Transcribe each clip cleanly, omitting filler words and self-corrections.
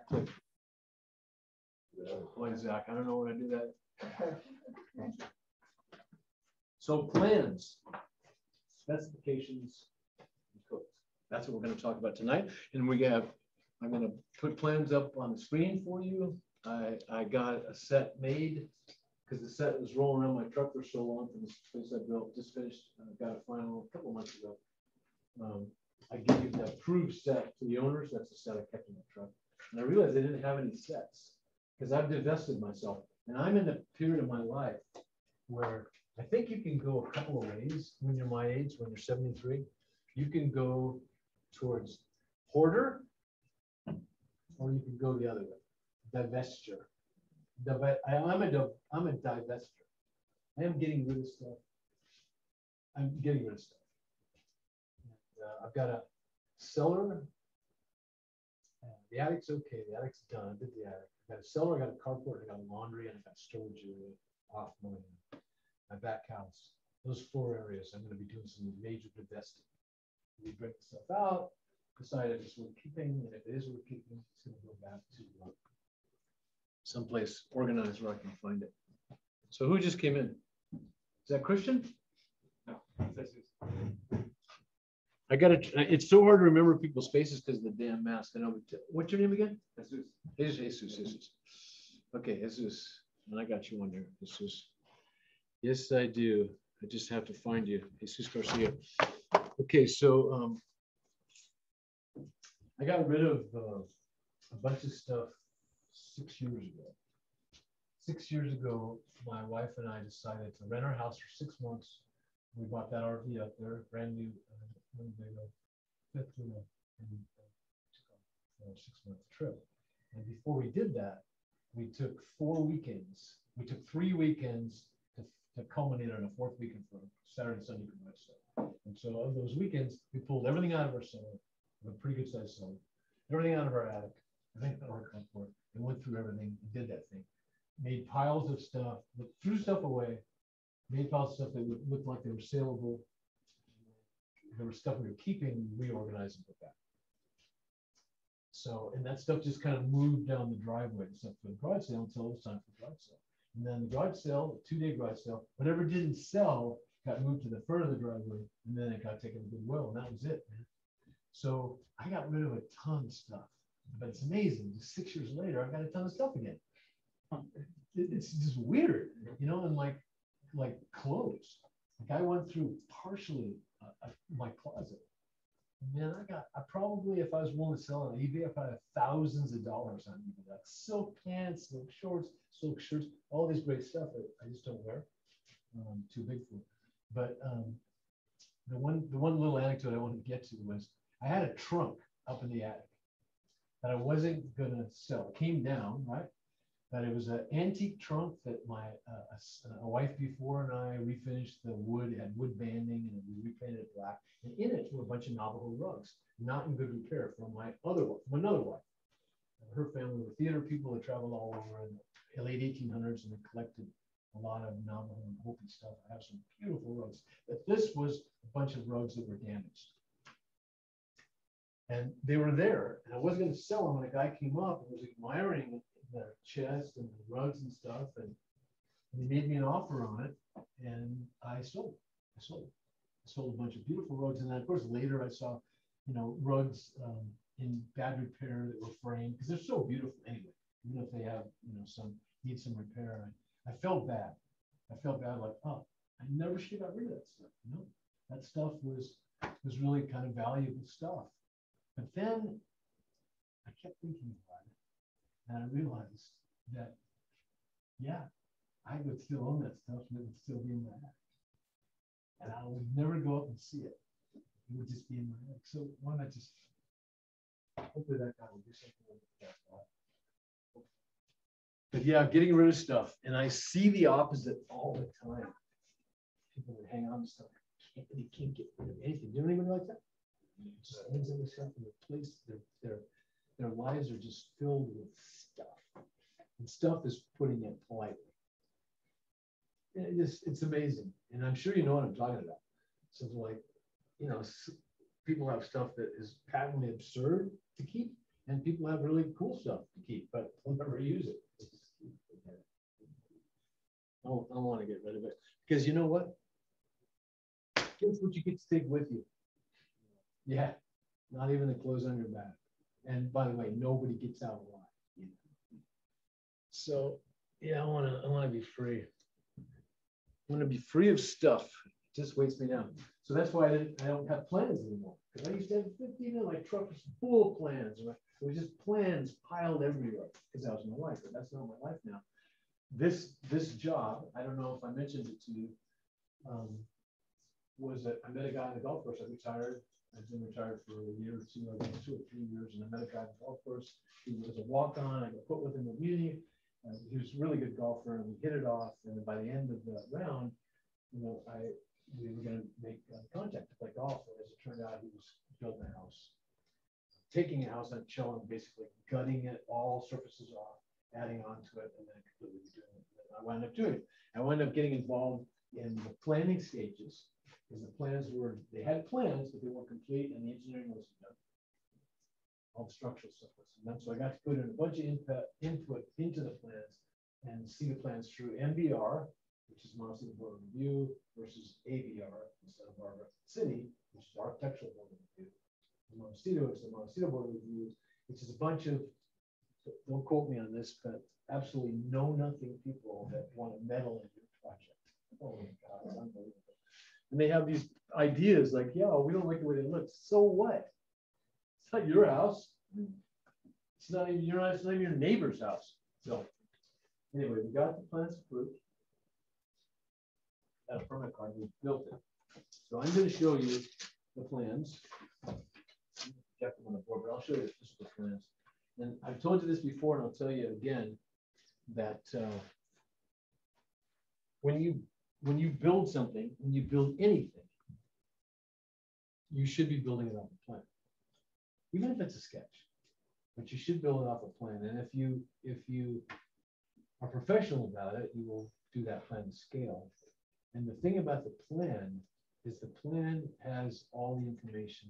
click. Boy, Zach, I don't know when I do that. So plans, specifications, and codes. That's what we're going to talk about tonight. And I'm going to put plans up on the screen for you. I got a set made because the set was rolling around my truck for so long from this place I built, just finished. Got a final a couple months ago. I gave the approved set to the owners. That's the set I kept in my truck. And I realized they didn't have any sets because I've divested myself. And I'm in a period of my life where I think you can go a couple of ways when you're my age, when you're 73. You can go towards hoarder, or you can go the other way, divestiture. I'm a divestiture. I am getting rid of stuff. I'm getting rid of stuff. I've got a cellar. The attic's okay. The attic's done. I did the attic. I got a cellar. I got a carport. I got a laundry, and I got storage area off my back house. Those 4 areas, I'm going to be doing some major divesting. We break the stuff out. Decide if it's worth keeping, and if it is worth keeping, it's going to go back to someplace organized where I can find it. So who just came in? Is that Christian? No. I got it. It's so hard to remember people's faces because of the damn mask. I know. What's your name again? Jesus. Okay, Jesus. And I got you on there. Jesus. Yes, I do. I just have to find you. Jesus Garcia. Okay, so I got rid of a bunch of stuff 6 years ago. 6 years ago, my wife and I decided to rent our house for 6 months. We bought that RV up there, brand new, fifth wheel, and took a 6-month trip. And before we did that, we took 4 weekends. We took 3 weekends to culminate on a 4th weekend for Saturday, Sunday, and stuff. And so of those weekends, we pulled everything out of our cellar, a pretty good sized cellar, everything out of our attic, everything out of our carport, and went through everything and did that thing. Made piles of stuff, threw stuff away, made piles of stuff that looked like they were saleable. There was stuff we were keeping, reorganized and put back. So, and that stuff just kind of moved down the driveway and stuff for the garage sale until it was time for the garage sale. And then the garage sale, a 2-day garage sale, whatever didn't sell got moved to the front of the driveway, and then it got taken to Goodwill, and that was it, man. So I got rid of a ton of stuff, but it's amazing. Just 6 years later, I got a ton of stuff again. It's just weird, you know, and like clothes. Like I went through partially my closet. Man, I probably, if I was willing to sell on eBay, I probably have thousands of dollars on eBay. Like silk pants, silk shorts, silk shirts, all this great stuff that I just don't wear. Too big for it. But the one little anecdote I wanted to get to was I had a trunk up in the attic that I wasn't gonna sell. It came down, right? But it was an antique trunk that my a wife before and I refinished the wood. It had wood banding and we repainted it black. And in it were a bunch of Navajo rugs, not in good repair, from another wife. Her family were theater people that traveled all over in the late 1800s and they collected a lot of Navajo and Hopi stuff. I have some beautiful rugs. But this was a bunch of rugs that were damaged. And they were there, and I wasn't going to sell them when a guy came up and was admiring the chest and the rugs and stuff, and he made me an offer on it, and I sold. I sold a bunch of beautiful rugs, and then of course later I saw, you know, rugs in bad repair that were framed because they're so beautiful anyway. Even if they have, you know, need some repair. I felt bad. I felt bad, like, oh, I never should have got rid of that stuff. You know, that stuff was really kind of valuable stuff. But then I kept thinking about it, and I realized that, yeah, I would still own that stuff, and it would still be in my attic. And I would never go up and see it. It would just be in my attic. So why not just, hopefully that guy will do something with that. But yeah, getting rid of stuff. And I see the opposite all the time. People that hang on to stuff. They can't get rid of anything. Do you know anybody like that? Just hangs on to stuff in their place. Their lives are just filled with stuff. And stuff is putting it politely. It's amazing. And I'm sure you know what I'm talking about. Something like, you know, people have stuff that is patently absurd to keep, And people have really cool stuff to keep, but they'll never use it. I want to get rid of it because you know what? Guess what you get to take with you? Yeah, not even the clothes on your back. And by the way, nobody gets out alive. So yeah, I want to be free. I want to be free of stuff. It just weights me down. So that's why I don't have plans anymore. Because I used to have 15 of my truck was full of plans. It was just plans piled everywhere because that was my life. But that's not my life now. This job, I don't know if I mentioned it to you, was that I met a guy on the golf course. I retired. I've been retired for a year or two, I think 2 or 3 years, and I met a guy on the golf course. He was a walk-on. I got put with him in uni. He was a really good golfer, and we hit it off. And by the end of the round, we were going to make contact to play golf. And as it turned out, he was building a house, taking a house on Chillum, basically gutting it, all surfaces off, adding onto it, and then completely doing it. And I wound up doing it. I wound up getting involved in the planning stages because the plans they had plans, but they weren't complete, and the engineering wasn't done. All the structural stuff wasn't done. So I got to put in a bunch of input into the plans and see the plans through MBR, which is Montecito Board of Review, versus ABR, Santa Barbara City, which is Architectural Board of Review. Montecito is the Montecito Board of Review, which is a bunch of, don't quote me on this, but absolutely know-nothing people that want to meddle in your project. Oh my God, it's unbelievable. And they have these ideas like, yeah, we don't like the way they look. So what? It's not your house. It's not even your neighbor's house. So anyway, we got the plans approved. Got a permit card, we built it. So I'm going to show you the plans. Check them on the board, but I'll show you just the plans. And I've told you this before, and I'll tell you again that when you build something, when you build anything, you should be building it off a plan, even if it's a sketch. But you should build it off a plan. And if you are professional about it, you will do that plan to scale. And the thing about the plan is the plan has all the information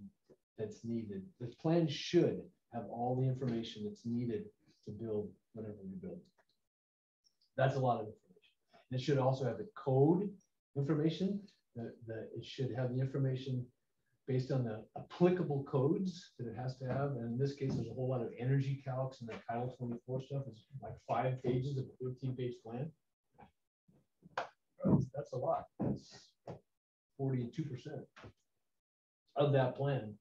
that's needed. The plan should have all the information that's needed to build whatever you build. That's a lot of information. It should also have the code information. It should have the information based on the applicable codes that it has to have. And in this case, there's a whole lot of energy calcs and the Title 24 stuff. It's like 5 pages of a 13-page plan. That's a lot. That's 42% of that plan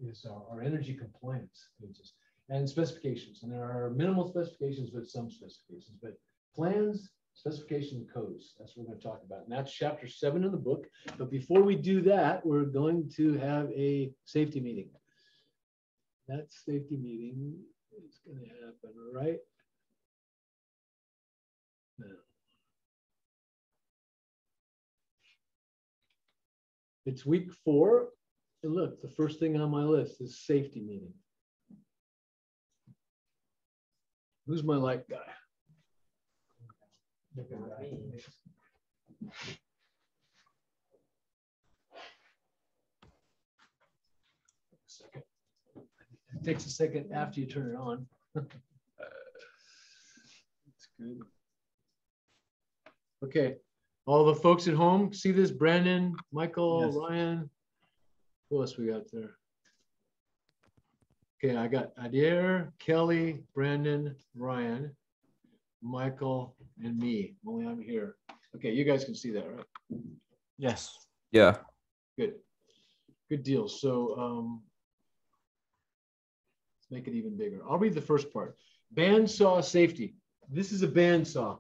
is our energy compliance pages and specifications. And there are minimal specifications, but some specifications. But plans, specification, and codes, that's what we're going to talk about. And that's chapter 7 of the book. But before we do that, we're going to have a safety meeting. That safety meeting is going to happen right now. It's week 4. And look, the first thing on my list is safety meeting. Who's my light guy? It takes a second after you turn it on. That's good. Okay. All the folks at home, see this? Brandon, Michael, yes. Ryan. Who else we got there? Okay, I got Adair, Kelly, Brandon, Ryan, Michael, and me. Only I'm here. Okay, you guys can see that, right? Yes. Yeah. Good. Good deal. So let's make it even bigger. I'll read the first part. Bandsaw safety. This is a bandsaw.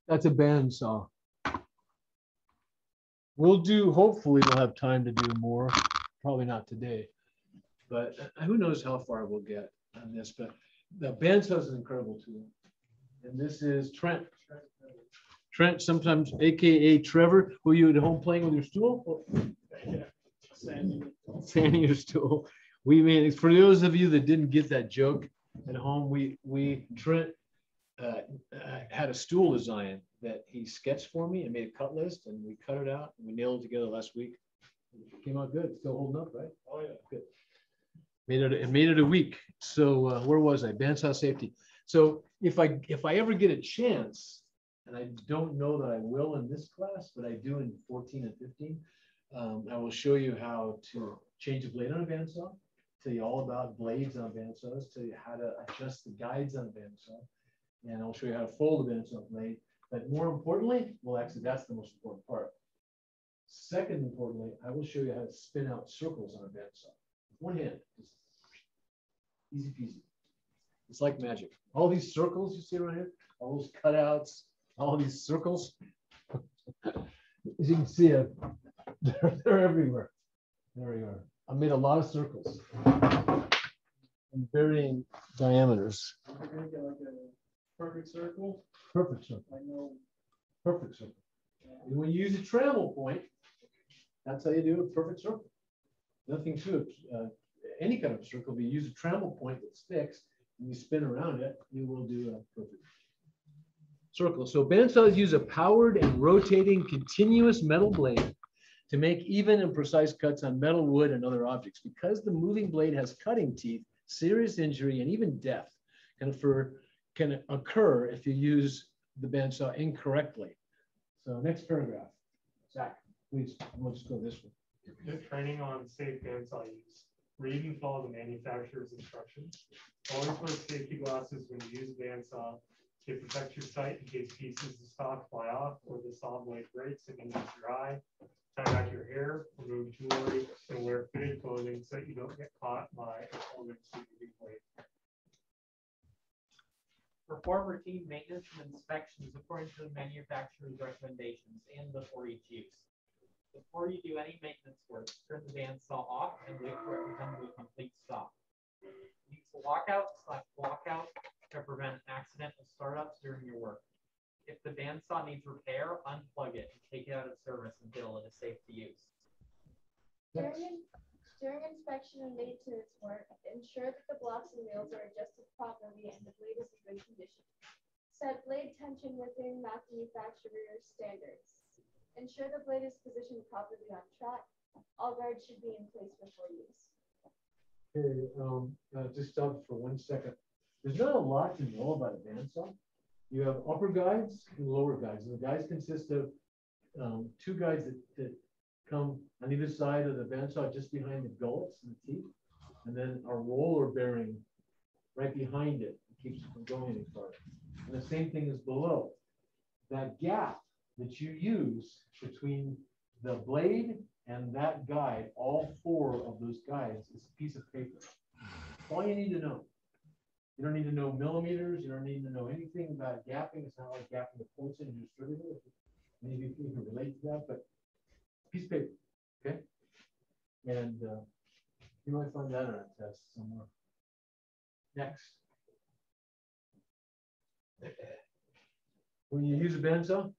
That's a bandsaw. Hopefully we'll have time to do more. Probably not today, but who knows how far we'll get on this. But the bandsaw is an incredible tool. And this is Trent. Trent, sometimes AKA Trevor, who you at home playing with your stool? Yeah. Sanding your stool. For those of you that didn't get that joke at home, Trent had a stool design that he sketched for me and made a cut list, and we cut it out and we nailed it together last week. Came out good. Still holding up, right? Oh yeah. Good. Made it a week. So where was I? Bandsaw Safety. So if I ever get a chance, and I don't know that I will in this class, but I do in 14 and 15, I will show you how to change a blade on a bandsaw, tell you all about blades on bandsaws, tell you how to adjust the guides on a bandsaw, and I'll show you how to fold a bandsaw blade. But more importantly, well, actually, that's the most important part. Second, importantly, I will show you how to spin out circles on a bandsaw. With one hand, just easy peasy. It's like magic. All these circles you see around here, all those cutouts, all these circles. As you can see, they're everywhere. There we are. I made a lot of circles in varying diameters. You're gonna get like a perfect circle. Perfect circle. I know. Perfect circle. And when you use a trammel point, that's how you do a perfect circle. Nothing to it. Any kind of circle, if you use a trammel point that's fixed and you spin around it, you will do a perfect circle. So bandsaws use a powered and rotating continuous metal blade to make even and precise cuts on metal, wood, and other objects. Because the moving blade has cutting teeth, serious injury and even death can occur if you use the bandsaw incorrectly. So next paragraph. Zach, please, we'll just go this way. Just training on safe bandsaw use. Read and follow the manufacturer's instructions. Always wear safety glasses when you use a bandsaw to protect your sight in case pieces of stock fly off or the saw blade breaks and injures your eye. Tie back your hair, remove jewelry, and wear fitted clothing so that you don't get caught by a cold blade. Perform routine maintenance and inspections according to the manufacturer's recommendations and before each use. Before you do any maintenance work, turn the bandsaw off and wait for it to come to a complete stop. Use the lockout/blockout to prevent accidental startups during your work. If the bandsaw needs repair, unplug it and take it out of service until it is safe to use. During inspection and maintenance work, ensure that the blocks and wheels are adjusted properly and the blade is in good condition. Set blade tension within manufacturer's standards. Ensure the blade is positioned properly on track. All guards should be in place before use. Okay, just stop for 1 second. There's not a lot to know about a bandsaw. You have upper guides and lower guides. And the guides consist of two guides that come on either side of the bandsaw, just behind the gullets and the teeth, and then a roller bearing right behind it. It keeps it from going any farther. And the same thing is below. That gap that you use between the blade and that guide, all four of those guides, is a piece of paper. That's all you need to know. You don't need to know millimeters. You don't need to know anything about gapping. It's not like gapping the points in your distributor. Maybe you can relate to that, but piece of paper, okay? And you might find that on a test somewhere. Next. When you use a bandsaw?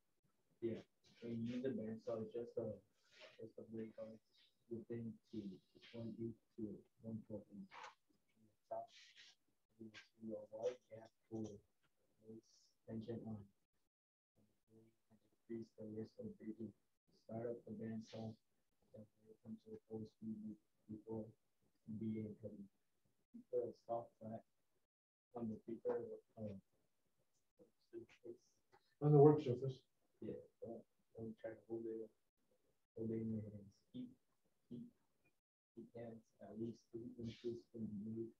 Yeah, when you use a bandsaw, it's just a blade guard within 1/8 to 1/4 inch. Top, you see a wide gap for tension on. And increase the risk of breaking. Start up the bandsaw, then come to a full speed before being cutting. Keep the stock flat on the paper On the work surface. Yeah, don't try to hold it in your hands. Keep hands at least 3 inches from the blade.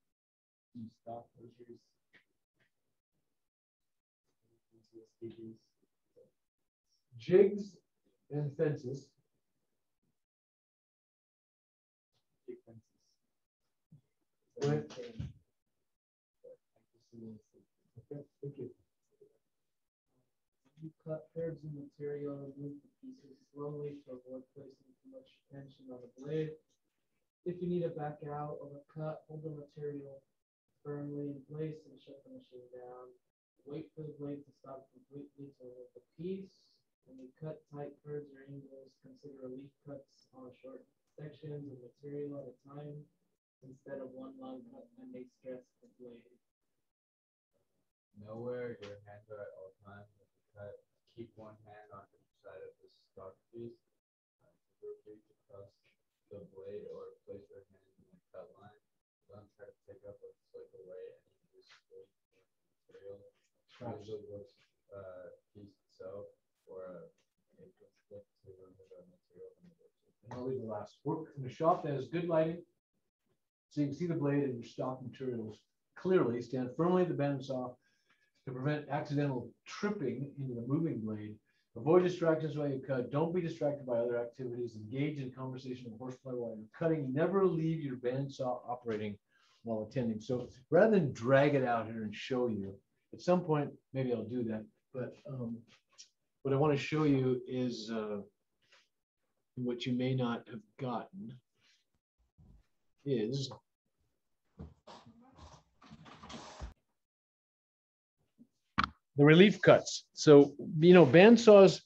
Use stock measures. Jigs and fences. Jig fences. Right. Okay, thank you. You cut threads in material and move the pieces slowly to avoid placing too much tension on the blade. If you need to back out of a cut, hold the material firmly in place and shut the machine down. Wait for the blade to stop completely to hold the piece. When you cut tight curves or angles, consider relief cuts on short sections of material at a time instead of one long cut that may stress the blade. Know where your hands are at all times. Cut. Keep one hand on each side of the stock piece. Rotate across the blade or place your hand in the cut line. Don't try to pick up or flick away any of this material. Usually works piece itself or it can flip to remove the material from the work. I'll leave the last. Work in a shop that has good lighting, so you can see the blade and your stock materials clearly. Stand firmly at the bandsaw to prevent accidental tripping into the moving blade. Avoid distractions while you cut. Don't be distracted by other activities. Engage in conversation with horseplay while you're cutting. Never leave your bandsaw operating while attending. So rather than drag it out here and show you, at some point, maybe I'll do that. But what I want to show you is what you may not have gotten is the relief cuts. So, you know, bandsaws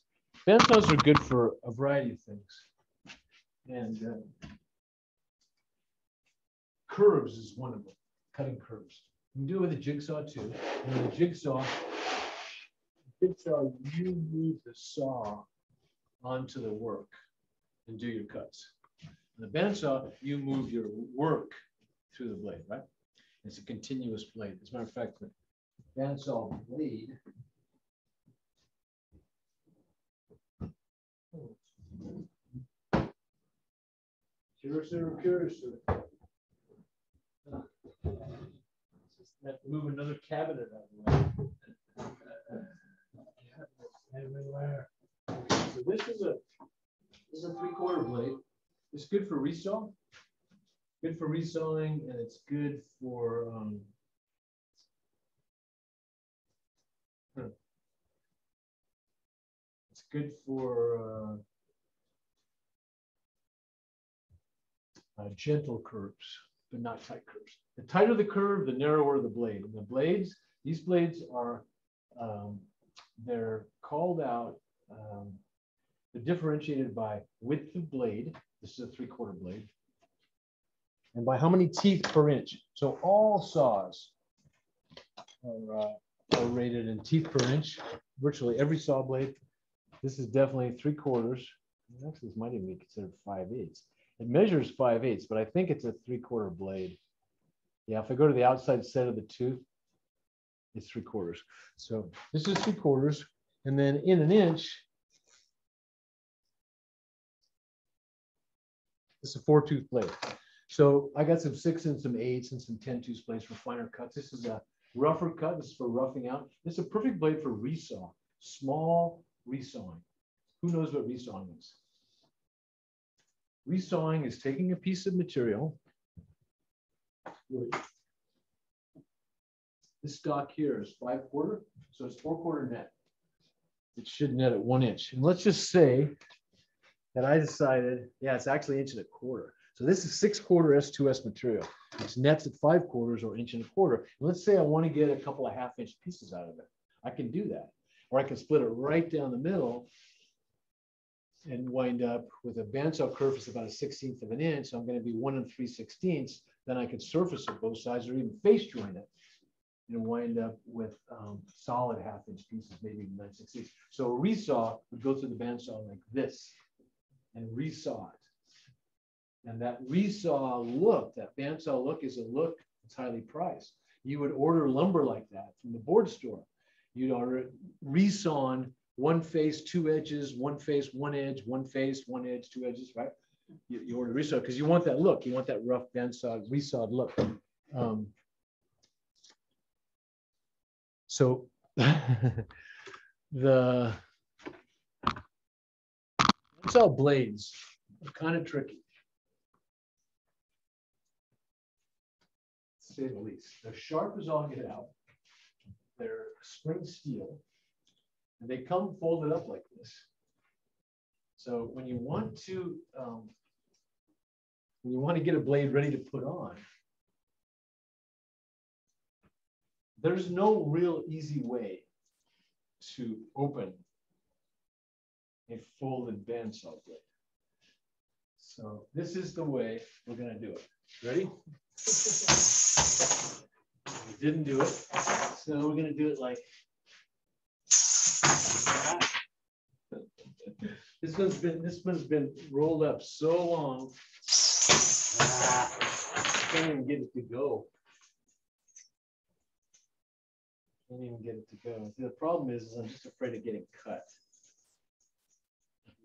are good for a variety of things. And curves is one of them, cutting curves. You can do it with a jigsaw too. And with a jigsaw, you move the saw onto the work and do your cuts. On the bandsaw, you move your work through the blade, right? It's a continuous blade. As a matter of fact, the bandsaw blade curious. Just move another cabinet out of the way. Everywhere. So this is a 3/4 blade. It's good for resaw. Good for resawing, and it's good for it's good for gentle curves, but not tight curves. The tighter the curve, the narrower the blade. And the blades, these blades are, they're called out, they're differentiated by width of blade. This is a 3/4 blade. And by how many teeth per inch. So all saws are rated in teeth per inch. Virtually every saw blade. This is definitely 3/4. Actually, this might even be considered 5/8. It measures 5/8, but I think it's a 3/4 blade. Yeah, if I go to the outside set of the tooth, it's 3/4. So this is 3/4, and then in an inch, it's a 4-tooth blade. So I got some 6 and some 8s and some 10-tooth blades for finer cuts. This is a rougher cut. This is for roughing out. This is a perfect blade for resaw, small resawing. Who knows what resawing is? Resawing is taking a piece of material. This stock here is 5/4, so it's 4/4 net. It should net at 1 inch. And let's just say that I decided, yeah, it's actually 1 1/4. So this is 6/4 S2S material. It's nets at 5/4 or 1 1/4. And let's say I want to get a couple of 1/2-inch pieces out of it. I can do that. Or I can split it right down the middle and wind up with a bandsaw curve is about a 1/16 of an inch. So I'm going to be 1 3/16. Then I could surface it both sides or even face join it and wind up with solid 1/2-inch pieces, maybe 9/16. So a resaw would go through the bandsaw like this and resaw it. And that resaw look, that bandsaw look, is a look that's highly priced. You would order lumber like that from the board store. You'd order it resawn, 1 face, 2 edges, 1 face, 1 edge, 1 face, 1 edge, 2 edges, right? You order resaw because you want that look. You want that rough bandsaw, resawed look. So the bandsaw blades are kind of tricky, to say the least. They're sharp as all get out. They're spring steel, and they come folded up like this. So when you want to get a blade ready to put on, there's no real easy way to open a folded bandsaw blade. So this is the way we're going to do it. Ready? We didn't do it, so we're going to do it like that. This one's been rolled up so long Can't even get it to go. Can't even get it to go. The problem is I'm just afraid of getting cut.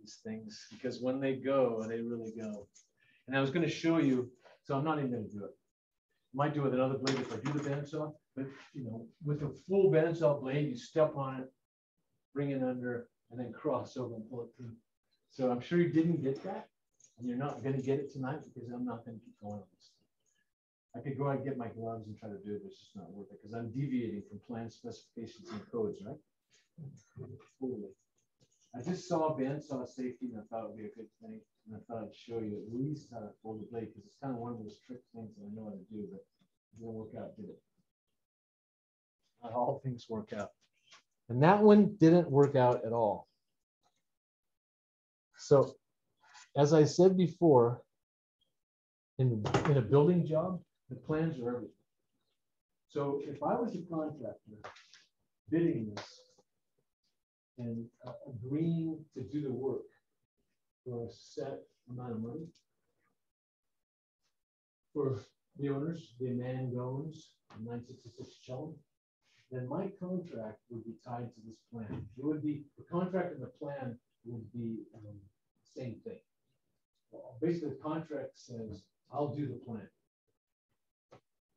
These things, because when they go, they really go. And I was going to show you, so I'm not even going to do it. Might do it with another blade if I do the bandsaw, but you know, with a full bandsaw blade, you step on it, bring it under, and then cross over and pull it through. So I'm sure you didn't get that, and you're not going to get it tonight because I'm not going to keep going on this. I could go out and get my gloves and try to do it, but it's just not worth it because I'm deviating from plan specifications and codes, right? Totally. I just saw Bandsaw Safety and I thought it would be a good thing. And I thought I'd show you at least how to fold the blade because it's kind of one of those trick things that I know how to do, but it didn't work out, did it? Not all things work out. And that one didn't work out at all. So, as I said before, in a building job, the plans are everything. So if I was a contractor bidding this and agreeing to do the work for a set amount of money for the owners, the Mangones, 966 Chum, then my contract would be tied to this plan. It would be, the contract and the plan would be same thing. Well, basically, the contract says, I'll do the plan.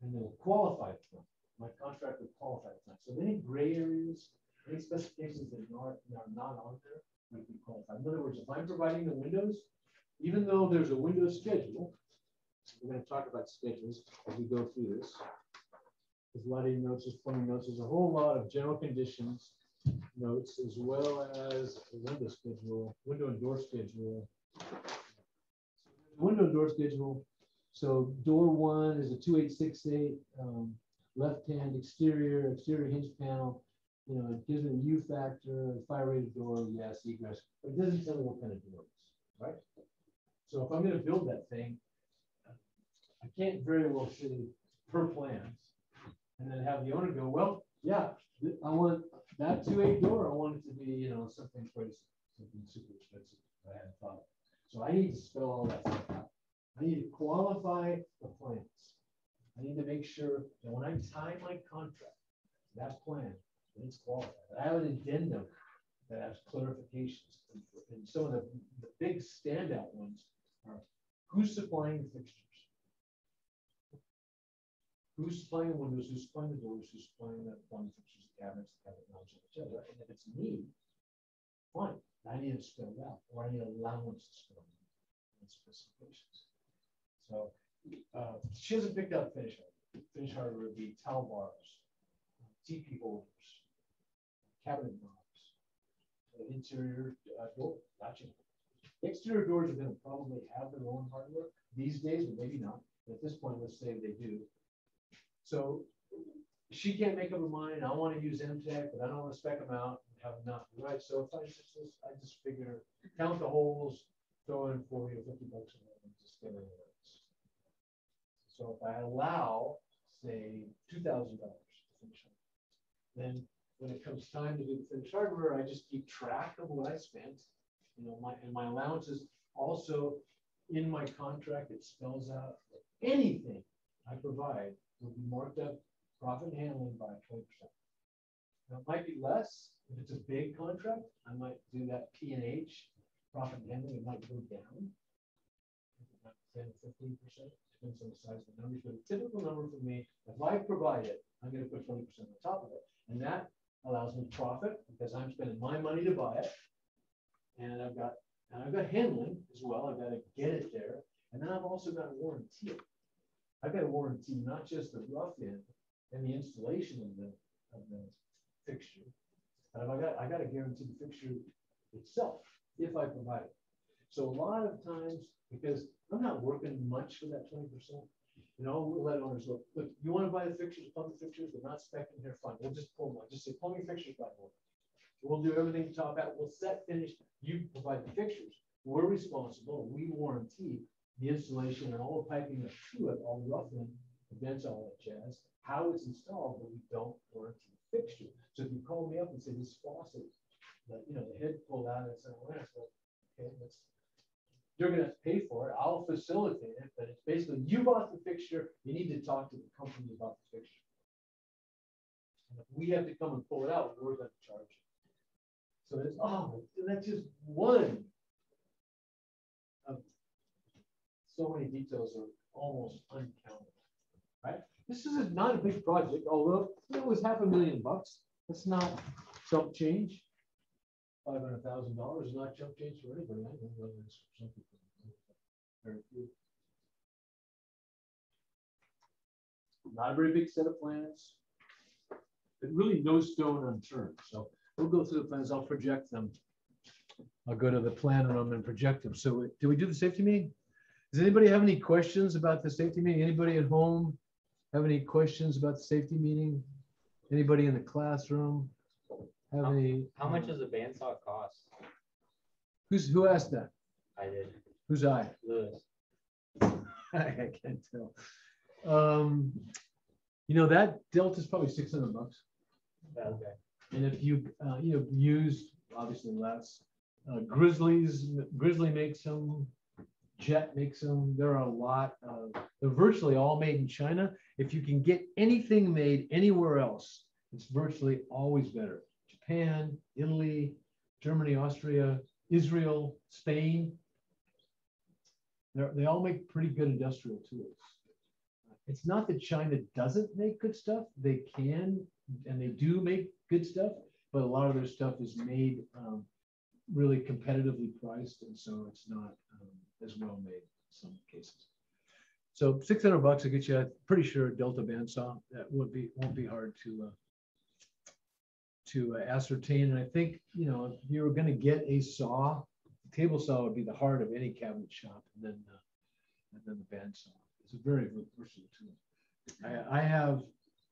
And it'll qualify the plan. My contract would qualify the plan. So any gray areas, any specifications that are not on there would be qualified. In other words, if I'm providing the windows, even though there's a window schedule, we're going to talk about schedules as we go through this. There's a lot of notes, there's plumbing notes, there's a whole lot of general conditions notes, as well as a window schedule, window and door schedule. Window and door schedule. So door one is a 2868 left-hand exterior hinge panel. You know, it gives it a U factor, fire rated door, yes, egress, but it doesn't tell me what kind of door it is, right? So if I'm going to build that thing, I can't very well say per plans and then have the owner go, well, yeah, I want that 2.8 door. I want it to be, you know, something crazy, something super expensive that I hadn't thought of. So I need to spell all that stuff out. I need to qualify the plans. I need to make sure that when I tie my contract, that plan, it's qualified. I have an addendum that has clarifications. And some of the big standout ones are who's supplying the fixtures? Who's supplying the windows? Who's supplying the doors? Who's supplying the plumbing fixtures, the cabinets, the cabinet mounts, etc. And if it's me, fine. I need it spelled out, or I need allowance to spell out in specifications. So she hasn't picked out finish hardware. Finish hardware would be towel bars, TP holders, cabinet knobs, interior door latching. Exterior doors are going to probably have their own hardware these days, but maybe not. But at this point, let's say they do. So she can't make up her mind. I want to use MTech, but I don't want to spec them out and have them not right. So if I just figure count the holes, throw in 40 or 50 bucks a month, and just get it. So if I allow, say, $2,000 to finish it, then when it comes time to do the finished hardware, I just keep track of what I spent. You know, my allowances also in my contract. It spells out that anything I provide will be marked up profit handling by 20%. Now, it might be less if it's a big contract. I might do that P&H profit handling. It might go down 10, 15%. Depends on the size of the numbers, but a typical number for me, if I provide it, I'm going to put 20% on top of it. And that allows me profit because I'm spending my money to buy it. And I've got handling as well. I've got to get it there. And then I've also got to warranty it. I've got to warranty not just the rough end and the installation of the fixture, but I got to guarantee the fixture itself if I provide it. So a lot of times, because I'm not working much for that 20%, you know, we'll let owners look, you want to buy the fixtures, plumbing fixtures, but not specing here, fine. We'll just pull them. Just say plumbing fixtures by order. We'll do everything top out. We'll set, finish. You provide the fixtures. We're responsible. We warranty the installation and all the piping up to it, all the rough end, the vents, all that jazz, how it's installed, but we don't warranty the fixture. So if you call me up and say this faucet, you know, the head pulled out and said, well, okay, you're gonna have to pay for it. I'll facilitate it, but it's basically you bought the fixture, you need to talk to the company about the fixture. And if we have to come and pull it out, we're gonna charge you. So it's, oh, that's just one of so many details are almost uncountable, right? This is not a big project, although it was $500,000. That's not chump change. $500,000 is not chump change for anybody. I know whether it's for some people. Very few. Not a very big set of plans, but really no stone unturned. So we'll go through the plans. I'll project them. I'll go to the plan on them and project them. So do we do the safety meeting? Does anybody have any questions about the safety meeting? Anybody at home have any questions about the safety meeting? Anybody in the classroom have any? How much does a bandsaw cost? Who asked that? I did. Who's I? Lewis. I can't tell. You know, that Delta's probably $600. Okay. And if you used obviously less. Grizzly makes them. Jet makes them. There are a lot of. They're virtually all made in China. If you can get anything made anywhere else, it's virtually always better. Japan, Italy, Germany, Austria, Israel, Spain. They all make pretty good industrial tools. It's not that China doesn't make good stuff. They can, and they do make good stuff, but a lot of their stuff is made really competitively priced, and so it's not as well made in some cases. So $600 will get you, I'm pretty sure, Delta bandsaw. That won't be hard to ascertain. And I think, you know, if you were going to get a saw, the table saw would be the heart of any cabinet shop, and then the bandsaw. It's a very versatile tool. I have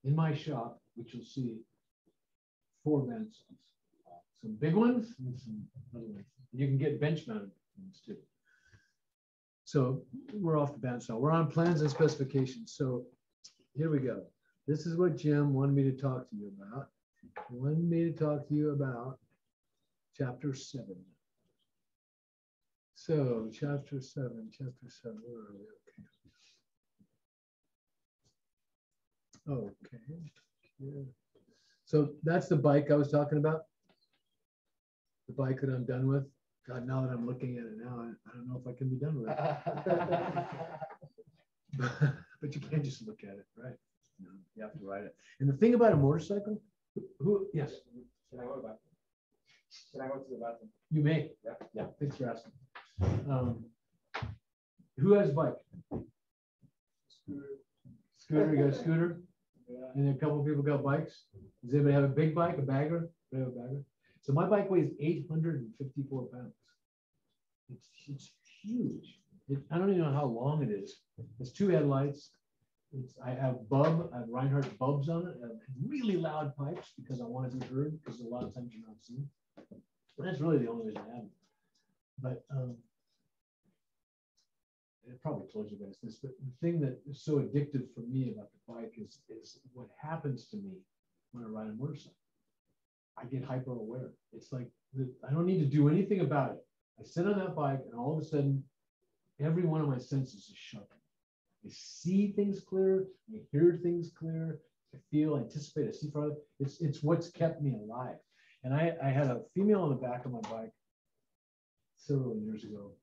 in my shop, which you'll see, 4 bandsaws, some big ones and some other ones. And you can get bench mounted ones too. So we're off the bandsaw. We're on plans and specifications. So here we go. This is what Jim wanted me to talk to you about. He wanted me to talk to you about chapter 7. So chapter 7, where are we? Okay. Yeah. So that's the bike I was talking about. The bike that I'm done with. God, now that I'm looking at it now, I don't know if I can be done with it. But you can't just look at it, right? No, you have to ride it. And the thing about a motorcycle, yes. Can I go to the bathroom? Can I go to the bathroom? You may. Yeah. Thanks for asking. Who has a bike? Scooter, you got a scooter? Yeah. And a couple of people got bikes. Does anybody have a big bike, a bagger? Anybody have a bagger? So my bike weighs 854 pounds. It's huge. I don't even know how long it is. It's 2 headlights. I have Reinhardt bulbs on it. I have really loud pipes because I want to be heard, because a lot of times you're not seen. And that's really the only reason I have it. But I probably told you guys this, but the thing that is so addictive for me about the bike is what happens to me when I ride a motorcycle. I get hyper aware. It's like, I don't need to do anything about it. I sit on that bike and all of a sudden, every one of my senses is sharpened. I see things clear, I hear things clear, I feel, anticipate, I see farther. It's what's kept me alive. And I had a female on the back of my bike several years ago,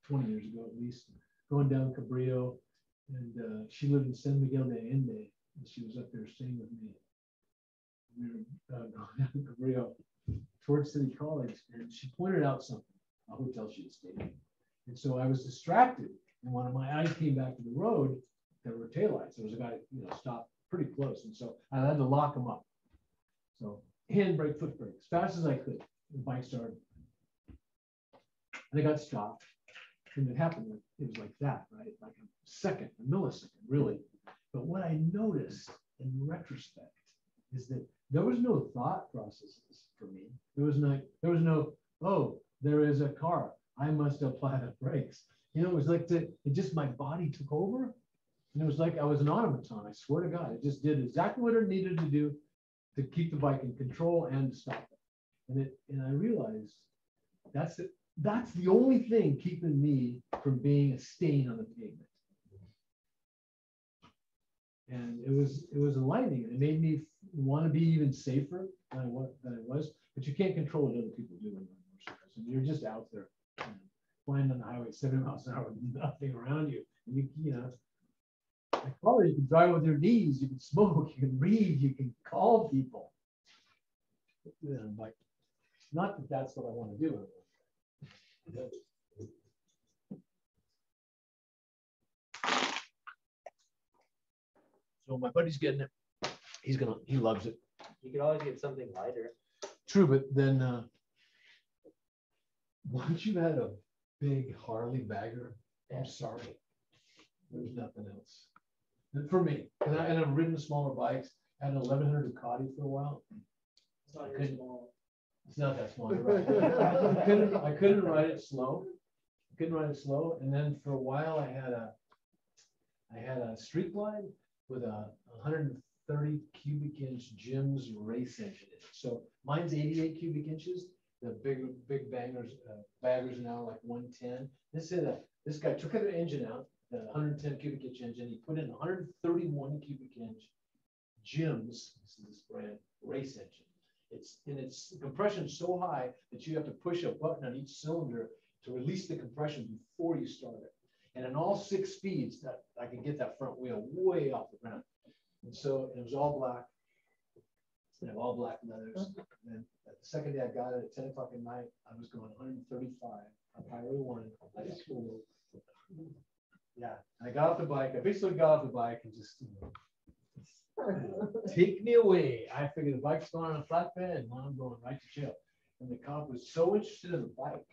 20 years ago at least, going down Cabrillo, and she lived in San Miguel de Allende, and she was up there staying with me. We were going down to Cabrillo towards City College, and she pointed out something, a hotel she had stayed in. And so I was distracted, and when my eyes came back to the road, there were taillights. There was a guy, stopped pretty close, and so I had to lock him up. So handbrake, foot brake, as fast as I could. The bike started, and I got stopped. And it happened, it was like that, right? Like a second, a millisecond, really. But what I noticed in retrospect is that there was no thought processes for me. There was no, oh, there is a car, I must apply the brakes. It was like my body took over. And it was like I was an automaton, I swear to God. It just did exactly what it needed to do to keep the bike in control and to stop it. And I realized that's it. that's the only thing keeping me from being a stain on the pavement. And it was enlightening. It made me want to be even safer than I was. But you can't control what other people do on motorcycles. And you're just out there flying on the highway 70 miles an hour with nothing around you. And you know, like car, you can drive with your knees, you can smoke, you can read, you can call people. Like, not that that's what I want to do. So my buddy's getting it. He loves it. You could always get something lighter. True, but then once you've had a big Harley bagger, I'm sorry, there's nothing else. And for me, and I've ridden smaller bikes. I had an 1100 Ducati for a while. It's not very small. It's not that small. Right? I couldn't ride it slow. And then for a while, I had a street glide with a 130 cubic inch Jim's race engine in it. So mine's 88 cubic inches. The big baggers are now like 110. This guy took the engine out, the 110 cubic inch engine. He put in 131 cubic inch Jim's, this brand, race engine. Its compression so high that you have to push a button on each cylinder to release the compression before you start it. And in all 6 speeds, that I can get that front wheel way off the ground. And so it was all black. They have all black leathers. And the second day I got it at 10 o'clock at night, I was going 135 on Highway 1. Yeah, and I got off the bike. I basically got off the bike and just, take me away. I figured the bike's going on a flatbed and I'm going right to jail. And the cop was so interested in the bike.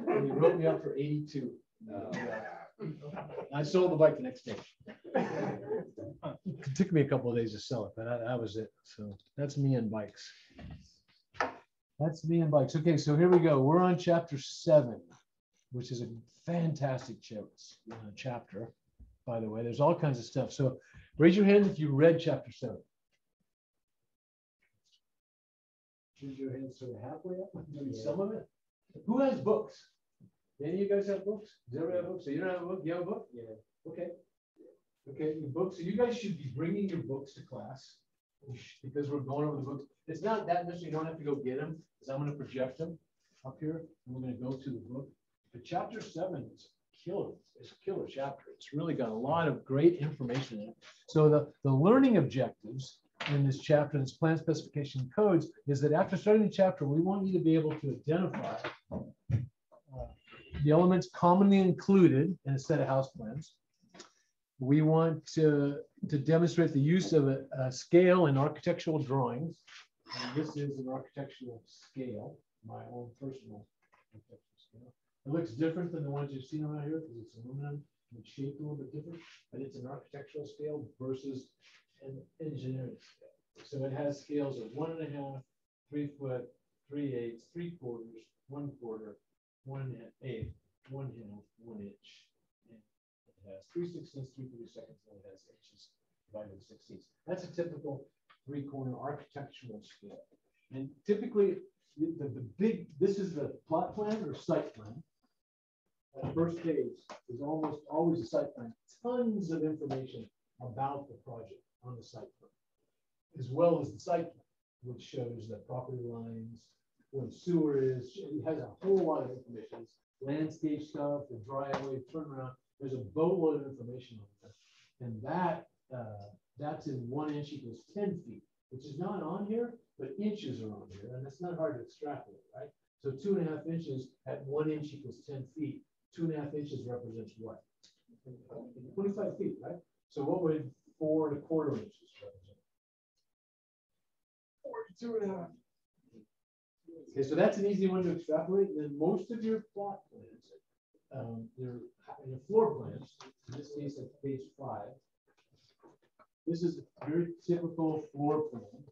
And he wrote me up for 82. I sold the bike the next day. It took me a couple of days to sell it, but that was it. So that's me and bikes. That's me and bikes. Okay, so here we go. We're on chapter 7, which is a fantastic chapter, by the way. There's all kinds of stuff. So raise your hand if you read chapter 7. Raise your hand sort of halfway up, maybe some of it. Who has books? Any of you guys have books? Does everybody have books? So you don't have a book? You have a book? Yeah. Okay. Okay, your books. So you guys should be bringing your books to class because we're going over the books. It's not that necessary. You don't have to go get them because I'm going to project them up here. And we're going to go to the book. But chapter 7 is killer. It's a killer chapter. It's really got a lot of great information in it. So the learning objectives in this chapter, this plan specification codes, is that after starting the chapter, we want you to be able to identify the elements commonly included in a set of house plans. We want to demonstrate the use of a scale in architectural drawings. And this is an architectural scale, my own personal architectural scale. It looks different than the ones you've seen around here because it's aluminum and it's shaped a little bit different, but it's an architectural scale versus an engineering scale. So it has scales of 1.5, 3 foot, 3/8, 3/4, 1/4, 1/8, 1/2, 1 inch. And it has 3/16, 3/32, and it has inches divided by 16ths. That's a typical 3-corner architectural scale. And typically, this is the plot plan or site plan. The first page is almost always a site plan. Tons of information about the project on the site plan, as well as the site plan, which shows the property lines, where the sewer is. It has a whole lot of information. It's landscape stuff, the driveway, turnaround. There's a boatload of information on that. And that's in 1 inch equals 10 feet, which is not on here, but inches are on here. And that's not hard to extrapolate, right? So 2.5 inches at 1 inch equals 10 feet. 2.5 inches represents what? 25 feet, right? So what would 4 1/4 inches represent? 42.5. Okay, so that's an easy one to extrapolate. And then most of your plot plans, your floor plans, in this case at page 5, this is a very typical floor plan.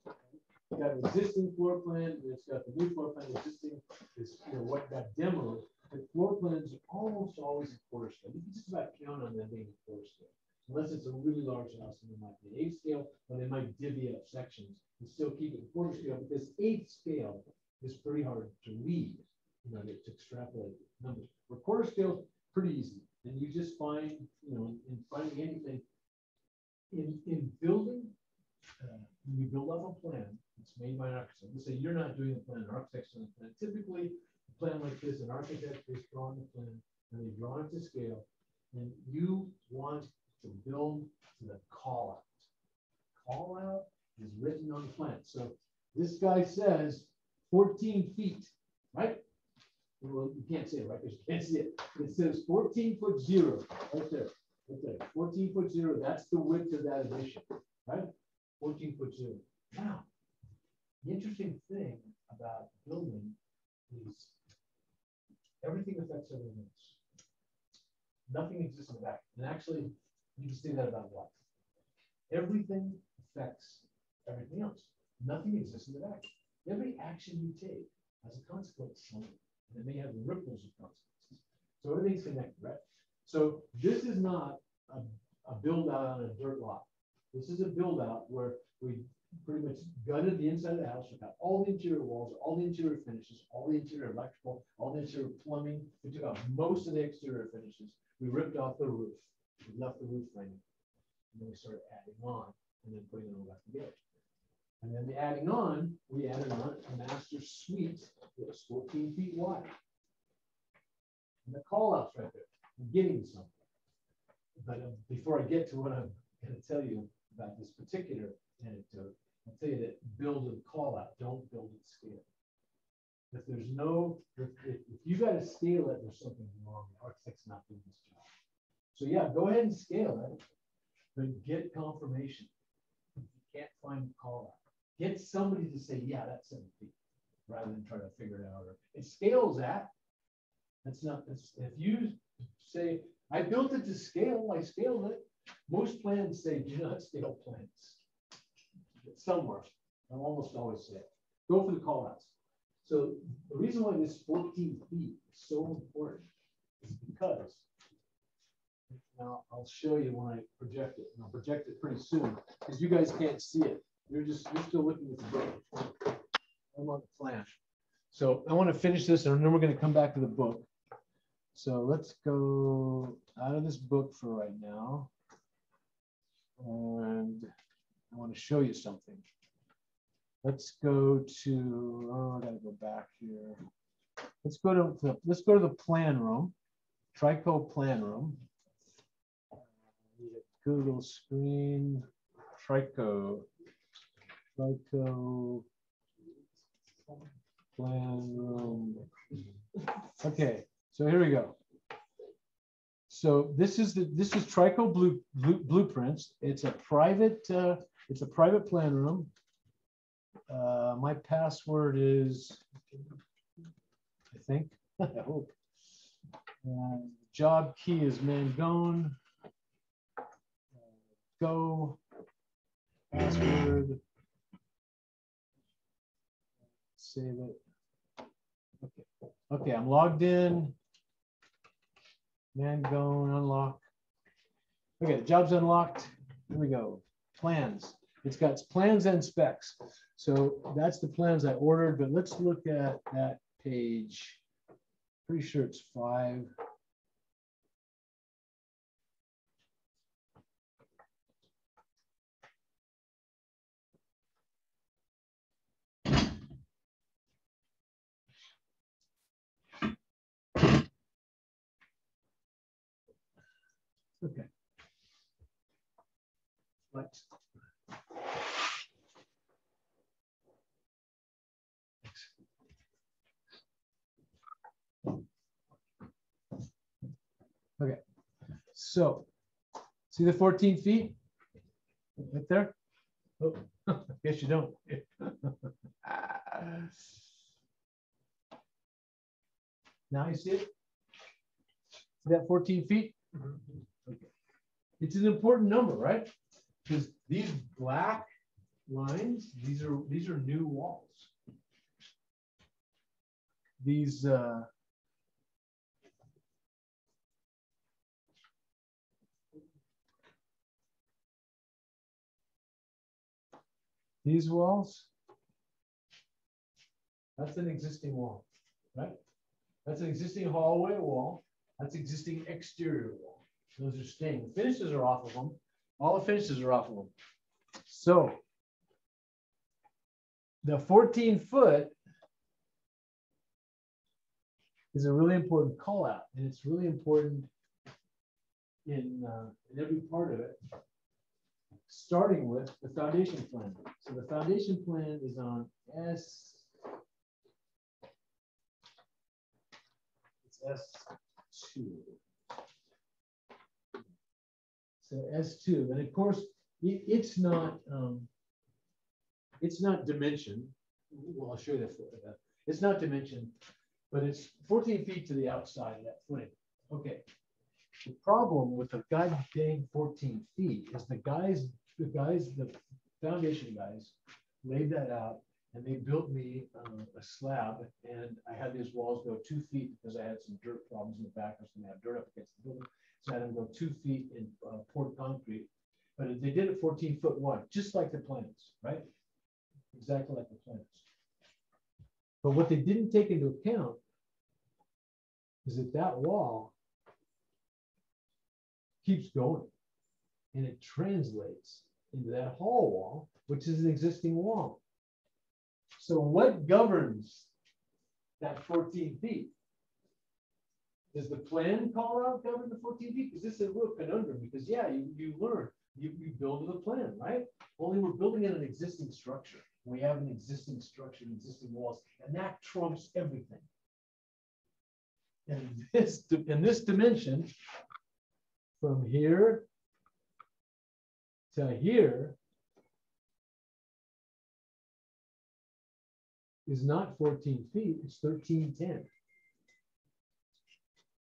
It's got an existing floor plan, and it's got the new floor plan. Existing is what got demoed. The floor plans are almost always a 1/4 scale. You can just about count on them being a 1/4 scale. Unless it's a really large house, and it might be an 1/8 scale, or they might divvy up sections and still keep it 1/4 scale, because 1/8 scale is pretty hard to read. you know, to extrapolate numbers. For quarter scale, pretty easy. And you just find, you know, in finding anything, in building, when you build up a plan, it's made by an architect. Let's say you're not doing the plan, an architect's doing the plan. Typically, a plan like this, an architect is drawing the plan, and they draw it to scale, and you want to build to the call out. Call out is written on the plan. So this guy says 14 feet, right? Well, you can't say it, right? Because you can't see it. It says 14'0", right there. Right there. 14'0", that's the width of that addition, right? 14'0". Now, the interesting thing about building is everything affects everything else. Nothing exists in the back. And actually, you can say that about what? Everything affects everything else. Nothing exists in the back. Every action you take has a consequence somewhere. And it may have ripples of consequences. So everything's connected, right? So this is not a build out on a dirt lot. This is a build out where we pretty much gutted the inside of the house. We got all the interior walls, all the interior finishes, all the interior electrical, all the interior plumbing. We took out most of the exterior finishes. We ripped off the roof. We left the roof framing. And then we started adding on and then putting it all back together. And then the adding on, we added on a master suite that was 14 feet wide. And the call out's right there. I'm getting something. But before I get to what I'm going to tell you about this particular anecdote, I'll tell you that build a call out, don't build it scale. If there's no, if you got to scale it, there's something wrong. The architect's not doing this job. So yeah, go ahead and scale it, but get confirmation. If you can't find the call out, get somebody to say, yeah, that's 7 feet, rather than try to figure it out. Or it scales at. That's not. That's, if you say, I built it to scale, I scaled it. Most plans say, do not scale plans. Somewhere, I'll almost always say, go for the call outs. So the reason why this 14 feet is so important is because, now I'll show you when I project it, and I'll project it pretty soon, because you guys can't see it. You're still looking at the book. I'm on the plan. So I want to finish this, and then we're going to come back to the book. So let's go out of this book for right now. And I want to show you something. Let's go to, oh, I gotta go back here. Let's go to the plan room, Trico plan room. Google screen, Trico plan room. Okay, so here we go. So this is Trico blueprints. It's a private plan room. My password is, I think, I hope. Job key is Mangone. Go. Password. Save it. Okay. Okay, I'm logged in. Mangone, unlock. Okay, the job's unlocked. Here we go. Plans. It's got plans and specs. So that's the plans I ordered, but let's look at that page. Pretty sure it's 5. Okay. Let's. Okay, so see the 14 feet right there? Oh, guess you don't. Now you see it? See that 14 feet? Okay. It's an important number, right? Because these black lines, these are new walls. These walls, that's an existing wall, right? That's an existing hallway wall. That's existing exterior wall. Those are staying. The finishes are off of them. All the finishes are off of them. So the 14-foot is a really important call out, and it's really important in every part of it, starting with the foundation plan. So the foundation plan is on S2. So S2, and of course, it's not dimension. Well, I'll show you that. It's not dimension, but it's 14 feet to the outside of that footing. Okay. The problem with the goddamn 14 feet is the foundation guys laid that out, and they built me a slab, and I had these walls go 2 feet because I had some dirt problems in the back. I was going to have dirt up against the building, so I had them go 2 feet in poured concrete. But they did it 14 foot wide, just like the plans, right? Exactly like the plans. But what they didn't take into account is that that wall keeps going, and it translates into that hall wall, which is an existing wall. So what governs that 14 feet? Does the plan call out govern the 14 feet? Because this is a real conundrum, because yeah, you learn, you build with a plan, right? Only we're building in an existing structure. We have an existing structure, existing walls, and that trumps everything. And in this dimension, from here to here, is not 14 feet, it's 1310.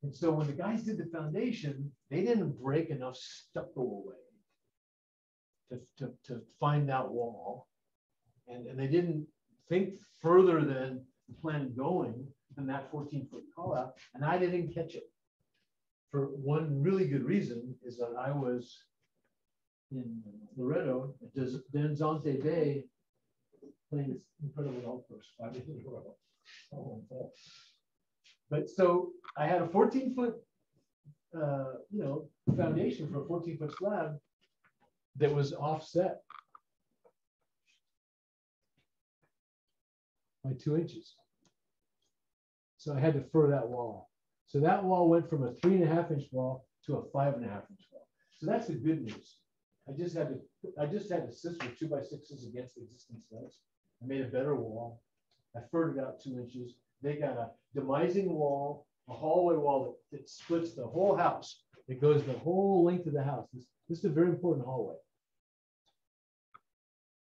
And so when the guys did the foundation, they didn't break enough stucco away to find that wall. And they didn't think further than the plan going than that 14-foot call out. And I didn't catch it. For one really good reason is that I was in Loretto at Bandsaw Bay playing this incredible golf course 5 days in a row. Oh, but so I had a 14-foot, foundation for a 14-foot slab that was offset by 2 inches. So I had to fur that wall. So that wall went from a 3.5-inch wall to a 5.5-inch wall. So that's the good news. I just had to scissor 2x6s against the existing studs. I made a better wall. I furred it out 2 inches. They got a demising wall, a hallway wall that splits the whole house. It goes the whole length of the house. This is a very important hallway.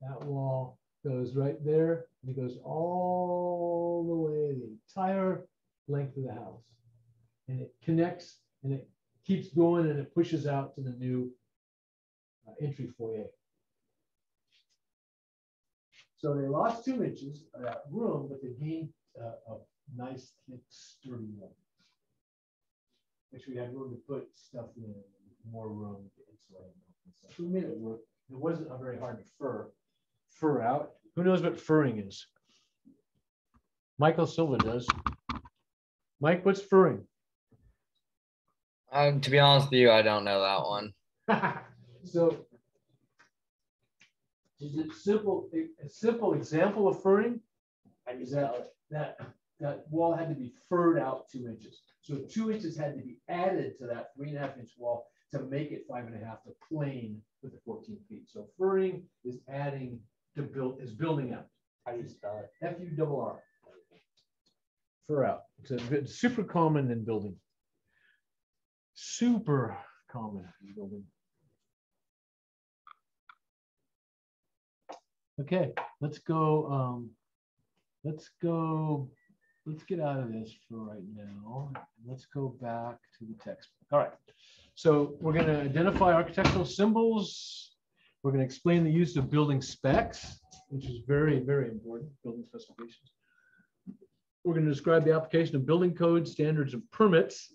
That wall goes right there, and it goes all the way the entire length of the house. And it connects, and it keeps going, and it pushes out to the new entry foyer. So they lost 2 inches of that room, but they gained a nice, thick, sturdy one. Which we had room to put stuff in, more room to insulate. So we made it work. It wasn't very hard to fur out. Who knows what furring is? Michael Silva does. Mike, what's furring? To be honest with you, I don't know that one. So, is it a simple example of furring is that wall had to be furred out 2 inches. So 2 inches had to be added to that 3.5-inch wall to make it 5.5 to plane with the 14 feet. So furring is adding to building out. How do you spell it? F-U-R-R. Fur out. It's super common in building. Super common in building. Okay, let's get out of this for right now. Let's go back to the textbook. All right, so we're going to identify architectural symbols. We're going to explain the use of building specs, which is very, very important, building specifications. We're going to describe the application of building codes, standards, and permits,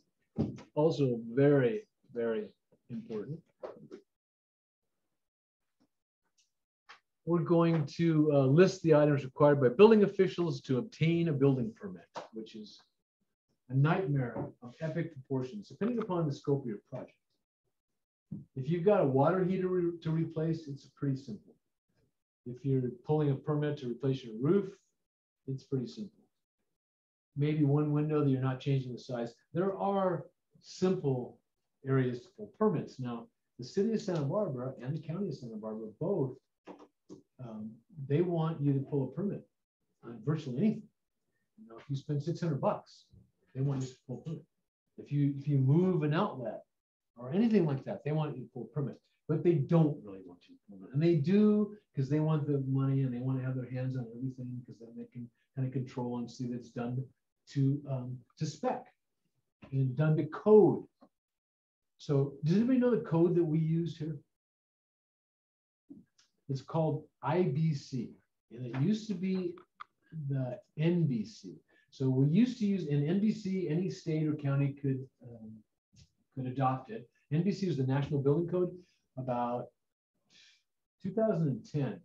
also very, very important. We're going to list the items required by building officials to obtain a building permit, which is a nightmare of epic proportions, depending upon the scope of your project. If you've got a water heater to replace, it's pretty simple. If you're pulling a permit to replace your roof, it's pretty simple. Maybe one window that you're not changing the size. There are simple areas to pull permits. Now, the city of Santa Barbara and the county of Santa Barbara both, they want you to pull a permit on virtually anything. You know, if you spend $600, they want you to pull a permit. If you move an outlet or anything like that, they want you to pull a permit. But they don't really want you to pull it. And they do because they want the money and they want to have their hands on everything, because then they can kind of control and see that it's done to spec and done to code. So does anybody know the code that we use here? It's called IBC, and it used to be the NBC. So we used to use in NBC, any state or county could adopt it. NBC was the National Building Code. About 2010,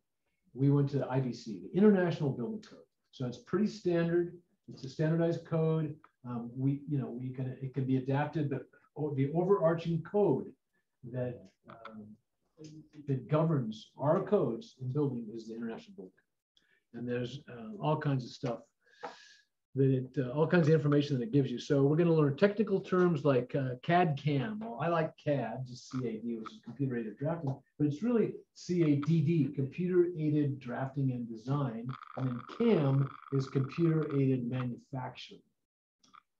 we went to the IBC, the International Building Code. So it's pretty standard. It's a standardized code. It can be adapted, but the overarching code that governs our codes in building is the International Building Code. And there's all kinds of stuff that all kinds of information that it gives you. So we're going to learn technical terms like CAD CAM. Well, I like CAD, just CAD, which is computer aided drafting, but it's really CADD, computer aided drafting and design. And then CAM is computer aided manufacturing.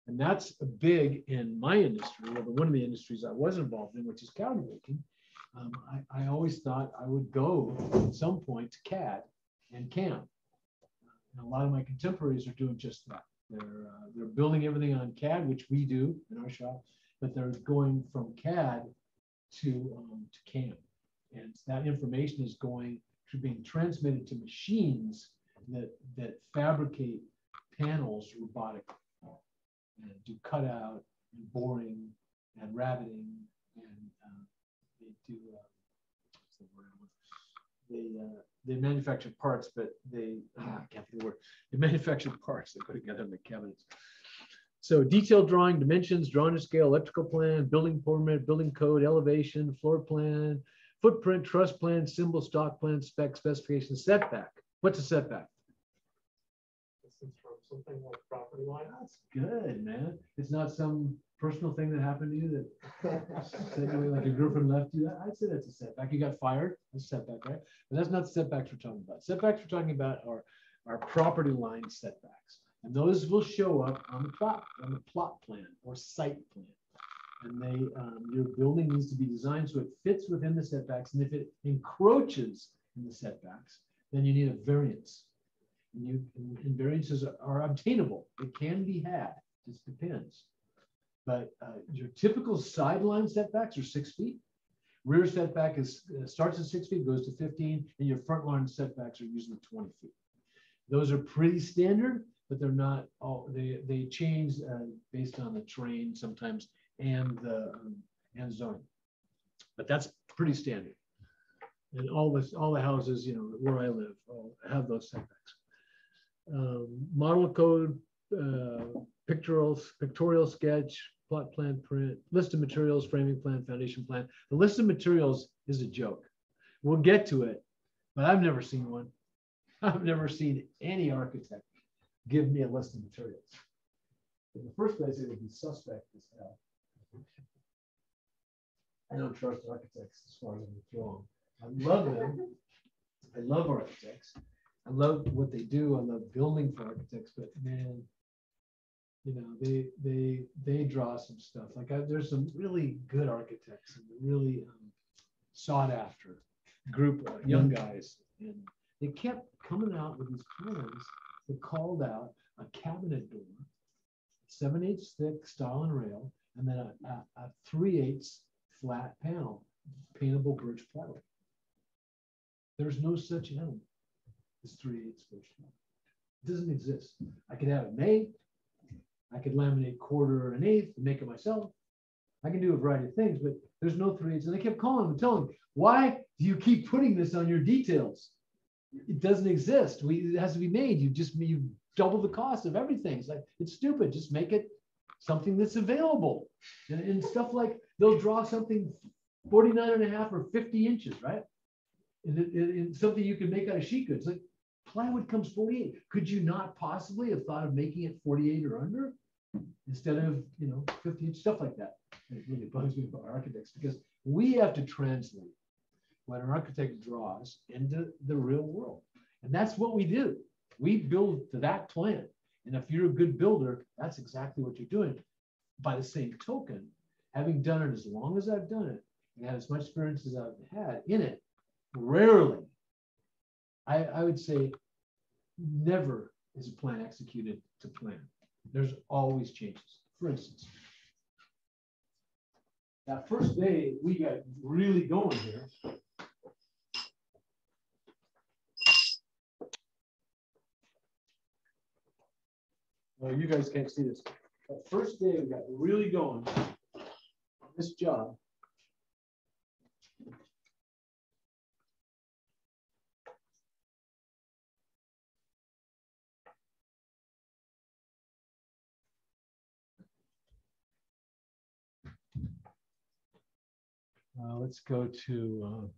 And that's big in my industry, or one of the industries I was involved in, which is cabinet making. I always thought I would go at some point to CAD and CAM. And a lot of my contemporaries are doing just that. They're building everything on CAD, which we do in our shop, but they're going from CAD to CAM. And that information is being transmitted to machines that fabricate panels robotically and do cutout and boring and rabbiting, and they do what's the word? They manufacture parts, but I can't think of the word. They manufacture parts that go together in the cabinets. So detailed drawing, dimensions, drawn to scale, electrical plan, building permit, building code, elevation, floor plan, footprint, truss plan, symbol, stock plan, spec, specification, setback. What's a setback? Distance from something like property line. That's good, man. It's not some personal thing that happened to you that like your girlfriend left you. I'd say that's a setback. You got fired. That's a setback, right? But that's not the setbacks we're talking about. Setbacks we're talking about are property line setbacks. And those will show up on the plot plan or site plan. And your building needs to be designed so it fits within the setbacks. And if it encroaches in the setbacks, then you need a variance. And variances are obtainable. It can be had. It just depends. But your typical sideline setbacks are 6 feet. Rear setback starts at 6 feet, goes to 15, and your front line setbacks are usually 20 feet. Those are pretty standard, but they're not all. They change based on the terrain sometimes and the zoning. But that's pretty standard. And all the houses, where I live, have those setbacks. Model code, pictorial sketch, plot plan, print, list of materials, framing plan, foundation plan. The list of materials is a joke. We'll get to it, but I've never seen one. I've never seen any architect give me a list of materials. In the first place, it would be suspect as hell. I don't trust architects as far as I'm wrong. I love them. I love architects. I love what they do. I love building for architects, but man, they draw some stuff. Like there's some really good architects and really sought after group of young guys, and they kept coming out with these plans that called out a cabinet door, 7/8 thick style and rail, and then a 3/8 flat panel, paintable birch plywood. There's no such element as 3/8 birch plywood. It doesn't exist. I could have it made. I could laminate 1/4 and 1/8 and make it myself. I can do a variety of things, but there's no 3/8. And they kept calling and telling me, why do you keep putting this on your details? It doesn't exist. It has to be made. You double the cost of everything. It's like, it's stupid. Just make it something that's available. And stuff like they'll draw something 49.5 or 50 inches, right? And something you can make out of sheet goods. Like plywood comes 48. Could you not possibly have thought of making it 48 or under instead of, 50 inch stuff like that? And it really bugs me about architects because we have to translate what an architect draws into the real world. And that's what we do. We build to that plan. And if you're a good builder, that's exactly what you're doing. By the same token, having done it as long as I've done it, and had as much experience as I've had in it, rarely, I would say never is a plan executed to plan. There's always changes. For instance, that first day we got really going here. Well, you guys can't see this. That first day we got really going on this job. Let's go to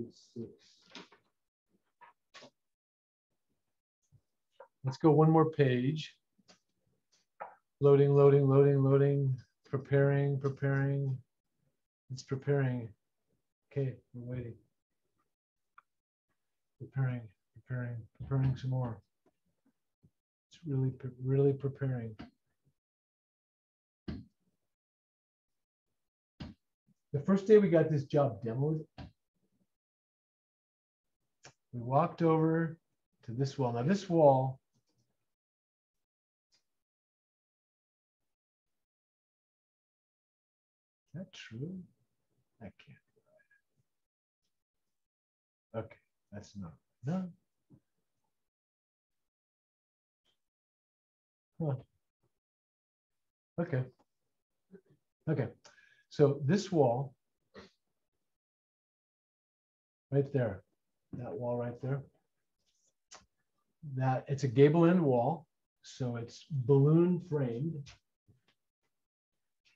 six. Let's go one more page. Loading, loading, loading, loading, preparing, preparing. It's preparing. Okay, we're waiting. Preparing, preparing, preparing some more. It's really, really preparing. The first day we got this job demoed, we walked over to this wall. Now this wall, is that true? That can't be right. Okay, that's not. No. Huh. Okay. Okay. So this wall, right there, that wall right there, that it's a gable end wall, so it's balloon framed.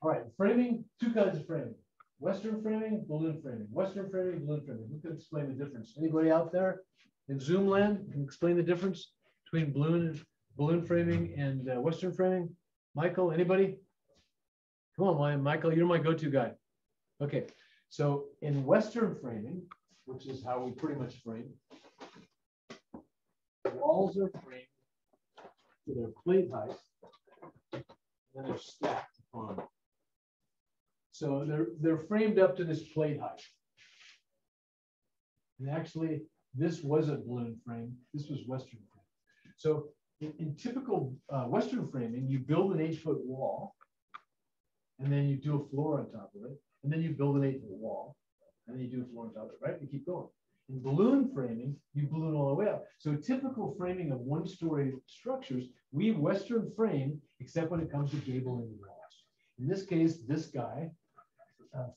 All right, framing, two kinds of framing: Western framing, balloon framing. Western framing, balloon framing. Who can explain the difference? Anybody out there in Zoom land can explain the difference between balloon framing and Western framing? Michael, anybody? Come on, Michael, you're my go-to guy. Okay, so in Western framing, which is how we pretty much frame, walls are framed to their plate height, and then they're stacked upon. So they're framed up to this plate height. And actually, this wasn't balloon frame. This was Western frame. So in typical Western framing, you build an 8-foot wall, and then you do a floor on top of it, and then you build an 8-foot wall, and then you do a floor on top of it, right? You keep going. In balloon framing, you balloon all the way up. So typical framing of one-story structures, we Western frame, except when it comes to gable end walls. In this case, this guy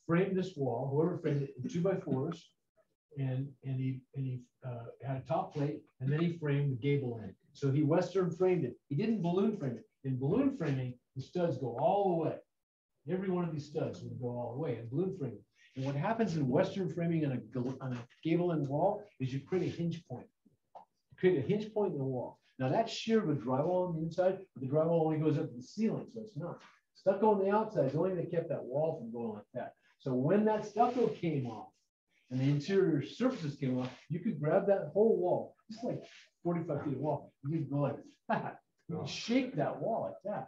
framed this wall, whoever framed it, in 2x4s, and he had a top plate, and then he framed the gable end. So he Western framed it. He didn't balloon frame it. In balloon framing, the studs go all the way. Every one of these studs would go all the way in balloon framing. And what happens in Western framing on a gable end wall is you create a hinge point. You create a hinge point in the wall. Now that's sheared with drywall on the inside, but the drywall only goes up to the ceiling, so it's not. Stucco on the outside is the only thing that kept that wall from going like that. So when that stucco came off and the interior surfaces came off, you could grab that whole wall, it's like 45 feet of wall, and you could go like that. You could shake that wall like that.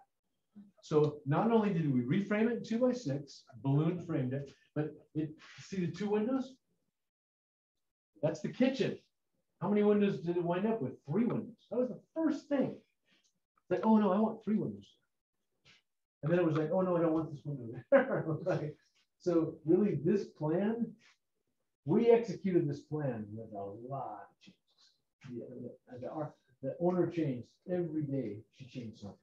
So not only did we reframe it in 2x6, balloon framed it, but see the 2 windows? That's the kitchen. How many windows did it wind up with? 3 windows. That was the first thing. It's like, oh no, I want 3 windows. And then it was like, oh no, I don't want this window there. Like, so really this plan, we executed this plan with a lot of changes. The owner changed every day. She changed something.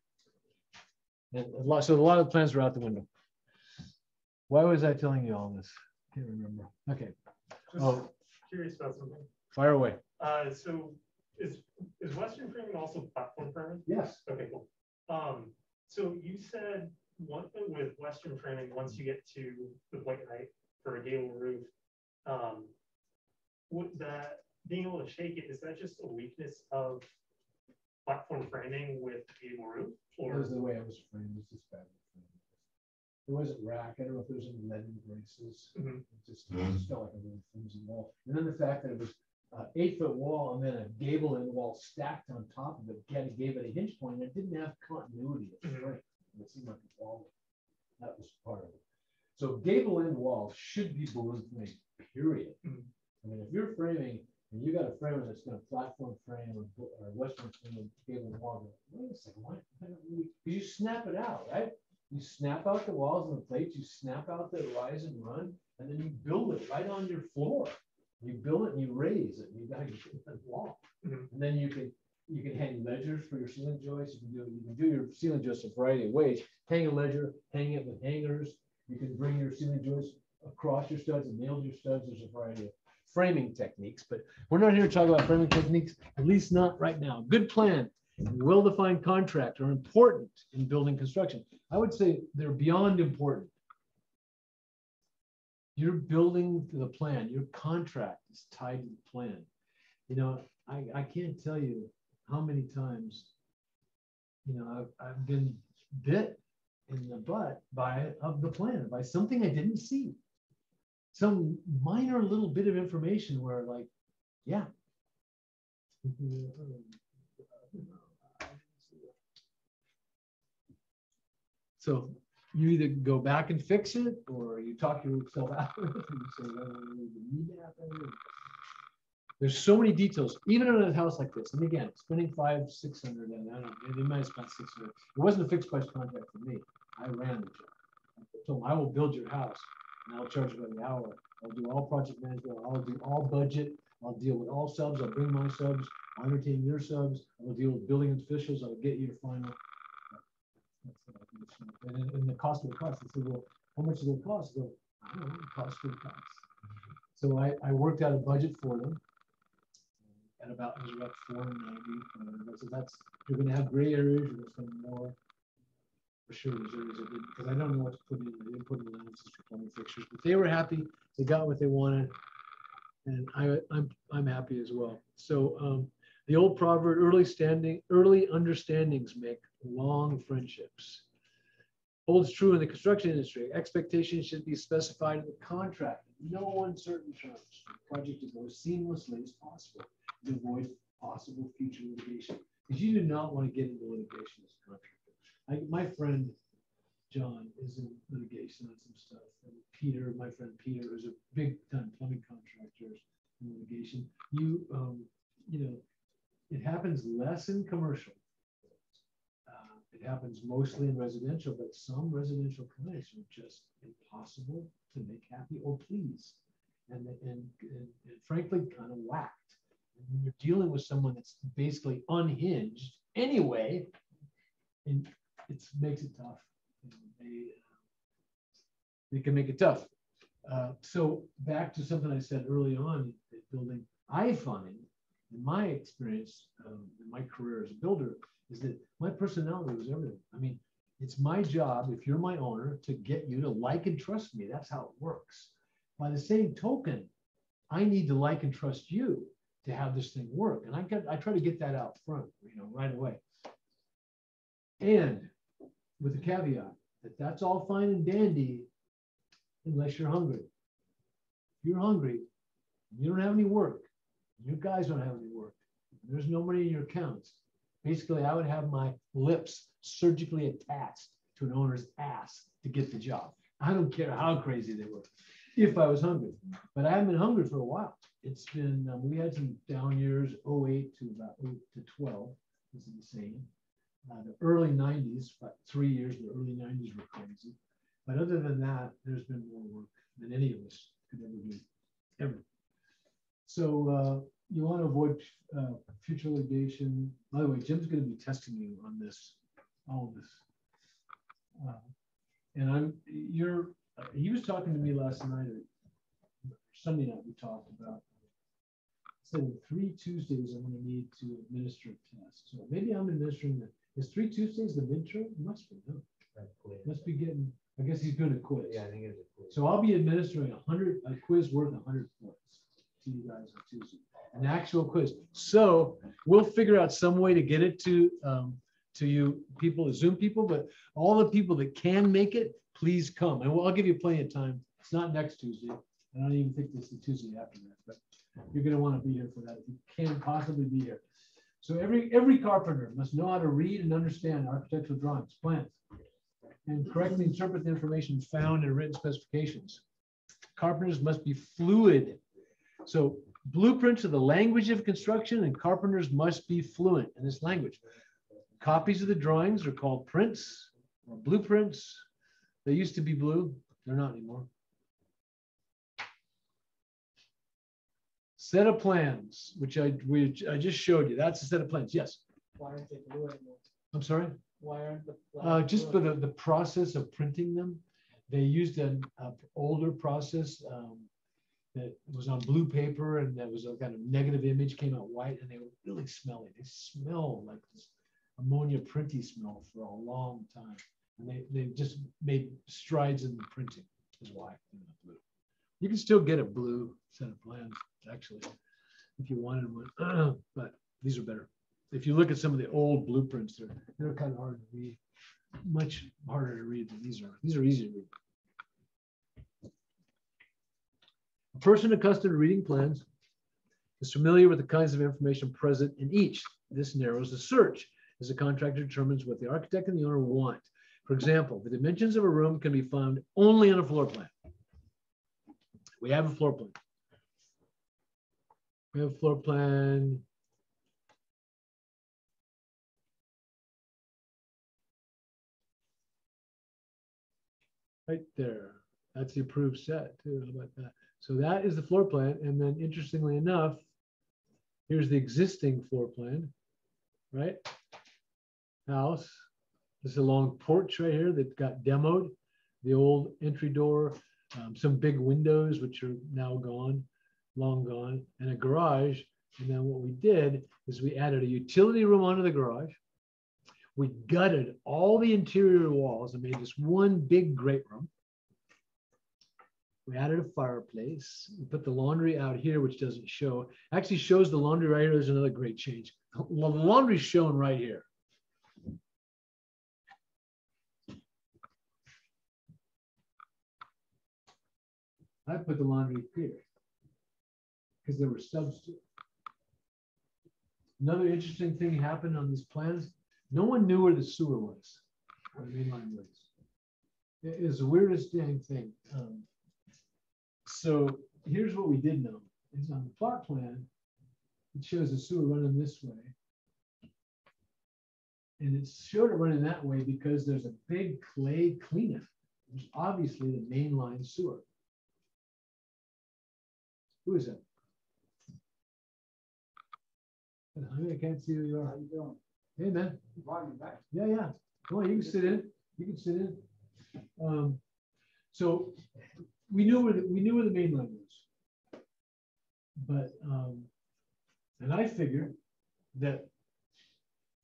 And so a lot of the plans were out the window. Why was I telling you all this? Can't remember. Okay. Just Oh, curious about something. fire away. So is Western framing also platform framing? Yes. Okay, cool. So you said one thing with Western framing, once you get to the plate height for a gable roof, would that being able to shake it, is that just a weakness of platform framing with gable roof? That Or was the way I was framed. It's just bad. It wasn't rack. I don't know if there's any lead in braces. Mhm. It just felt like a really flimsy wall. And then the fact that it was 8-foot wall and then a gable end wall stacked on top of it, kind of gave it a hinge point. And it didn't have continuity of Mhm. strength. It seemed like a wall. That was part of it. So gable end walls should be balloon framed, period. Mhm. I mean, if you're framing and you got a framer that's going to platform frame or Western frame gable wall, wait a second, why don't we? Because you snap it out, right? You snap out the walls and the plates, you snap out the rise and run, and then you build it right on your floor. You build it and you raise it, and you got to get that wall. Mhm. And then you can hang ledgers for your ceiling joists. You can do your ceiling joists a variety of ways. Hang a ledger, hang it with hangers. You can bring your ceiling joists across your studs and nail your studs. There's a variety of framing techniques, but we're not here to talk about framing techniques, at least not right now. Good plan and well-defined contract are important in building construction. I would say they're beyond important. You're building the plan. Your contract is tied to the plan. You know, I can't tell you how many times, you know, I've been bit in the butt by the plan, by something I didn't see. Some minor little bit of information where like, yeah. So you either go back and fix it, or you talk yourself out of it and you say, well, we need to happen. There's so many details, even in a house like this. And again, spending $500, $600, and I don't know, they might have spent $600. It wasn't a fixed price contract for me. I ran the job. I told them, I will build your house and I'll charge you by the hour. I'll do all project management. I'll do all budget. I'll deal with all subs. I'll bring my subs. I'll entertain your subs. I'll deal with building officials. I'll get you your final. And the cost of the cost. They said, well, how much does it cost? I go, I don't know, the cost of the cost. So I worked out a budget for them. At about, it was about $490. So that's, you're going to have gray areas. You're going to spend more. For sure, there's areas I didn't, because I don't know what to put in. I didn't put in lenses for plumbing fixtures, but they were happy. They got what they wanted, and I'm happy as well. So the old proverb: early understandings make long friendships. Holds true in the construction industry. Expectations should be specified in the contract. No uncertain terms. For the project to go seamlessly as possible to avoid possible future litigation, because you do not want to get into litigation as a contractor. My friend John is in litigation on some stuff. And Peter, my friend Peter, is a big time plumbing contractor in litigation. You know, it happens less in commercial. It happens mostly in residential, but some residential clients are just impossible to make happy or please, and frankly kind of whacked. And when you're dealing with someone that's basically unhinged anyway, and it makes it tough. They can make it tough. So back to something I said early on in building, I find in my experience, in my career as a builder, is that my personality was everything. I mean, it's my job, if you're my owner, to get you to like and trust me. That's how it works. By the same token, I need to like and trust you to have this thing work. And I try to get that out front, you know, right away. And with the caveat that that's all fine and dandy unless you're hungry. If you're hungry, you don't have any work, your guys don't have any work, there's no money in your accounts. Basically, I would have my lips surgically attached to an owner's ass to get the job. I don't care how crazy they were, if I was hungry. But I haven't been hungry for a while. It's been, we had some down years, 08 to about 8 to 12. This is the same. The early 90s, about 3 years, the early 90s were crazy. But other than that, there's been more work than any of us could ever do, ever. So you want to avoid future litigation. By the way, Jim's going to be testing you on this, all of this. And he was talking to me last night, or Sunday night, we talked about, said 3 Tuesdays I'm going to need to administer a test. So maybe I'm administering is 3 Tuesdays the midterm? It must be, no. Must be getting, I guess he's doing a quiz. Yeah, I think it's a quiz. So I'll be administering a quiz worth 100 points to you guys on Tuesday, an actual quiz. So we'll figure out some way to get it to you people, Zoom people, but all the people that can make it, please come. And I'll give you plenty of time. It's not next Tuesday. I don't even think this is the Tuesday after that, but you're going to want to be here for that if you can possibly be here. So every carpenter must know how to read and understand architectural drawings, plans, and correctly interpret the information found in written specifications. Carpenters must be fluid. So blueprints are the language of construction, and carpenters must be fluent in this language. Copies of the drawings are called prints or blueprints. They used to be blue. They're not anymore. Set of plans, which I just showed you. That's a set of plans. Yes. Why aren't they blue anymore? I'm sorry. Why aren't the Just for the process of printing them, they used an older process that was on blue paper, and that was a kind of negative image, came out white, and they were really smelly. They smell like this ammonia printy smell for a long time, and they just made strides in the printing. Is why they're not blue. You can still get a blue set of plans, actually, if you wanted one, but these are better. If you look at some of the old blueprints, they're kind of hard to read, much harder to read than these are. These are easy to read. A person accustomed to reading plans is familiar with the kinds of information present in each. This narrows the search as the contractor determines what the architect and the owner want. For example, the dimensions of a room can be found only on a floor plan. We have a floor plan. We have a floor plan. Right there. That's the approved set too. How about that? So that is the floor plan. And then interestingly enough, here's the existing floor plan, right? House. This is a long porch right here that got demoed. The old entry door, some big windows, which are now gone, long gone, and a garage. And then what we did is we added a utility room onto the garage. We gutted all the interior walls and made this one big great room. We added a fireplace. We put the laundry out here, which doesn't show. Actually shows the laundry right here. There's another great change. The laundry's shown right here. I put the laundry here because there were stubs to it. Another interesting thing happened on these plans. No one knew where the sewer was, where the main line was. It is the weirdest dang thing. So here's what we did know. Is on the plot plan, it shows the sewer running this way. And it showed it running that way because there's a big clay cleanup, which is obviously the main line sewer. Who is that? I can't see who you are. How you doing? Hey, man. Yeah, yeah. Come on, you can sit in. You can sit in. So we knew where the main line was, but and I figured that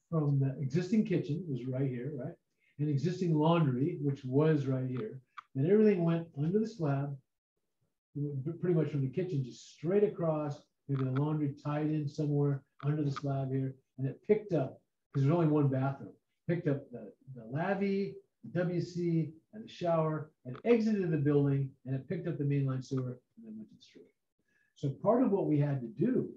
from the existing kitchen was right here, right, and existing laundry, which was right here, and everything went under the slab, pretty much from the kitchen just straight across. Maybe the laundry tied in somewhere under the slab here, and it picked up, because there's only one bathroom, picked up the lavvy, the WC, and the shower, and exited the building, and it picked up the mainline sewer, and then went to the street. So part of what we had to do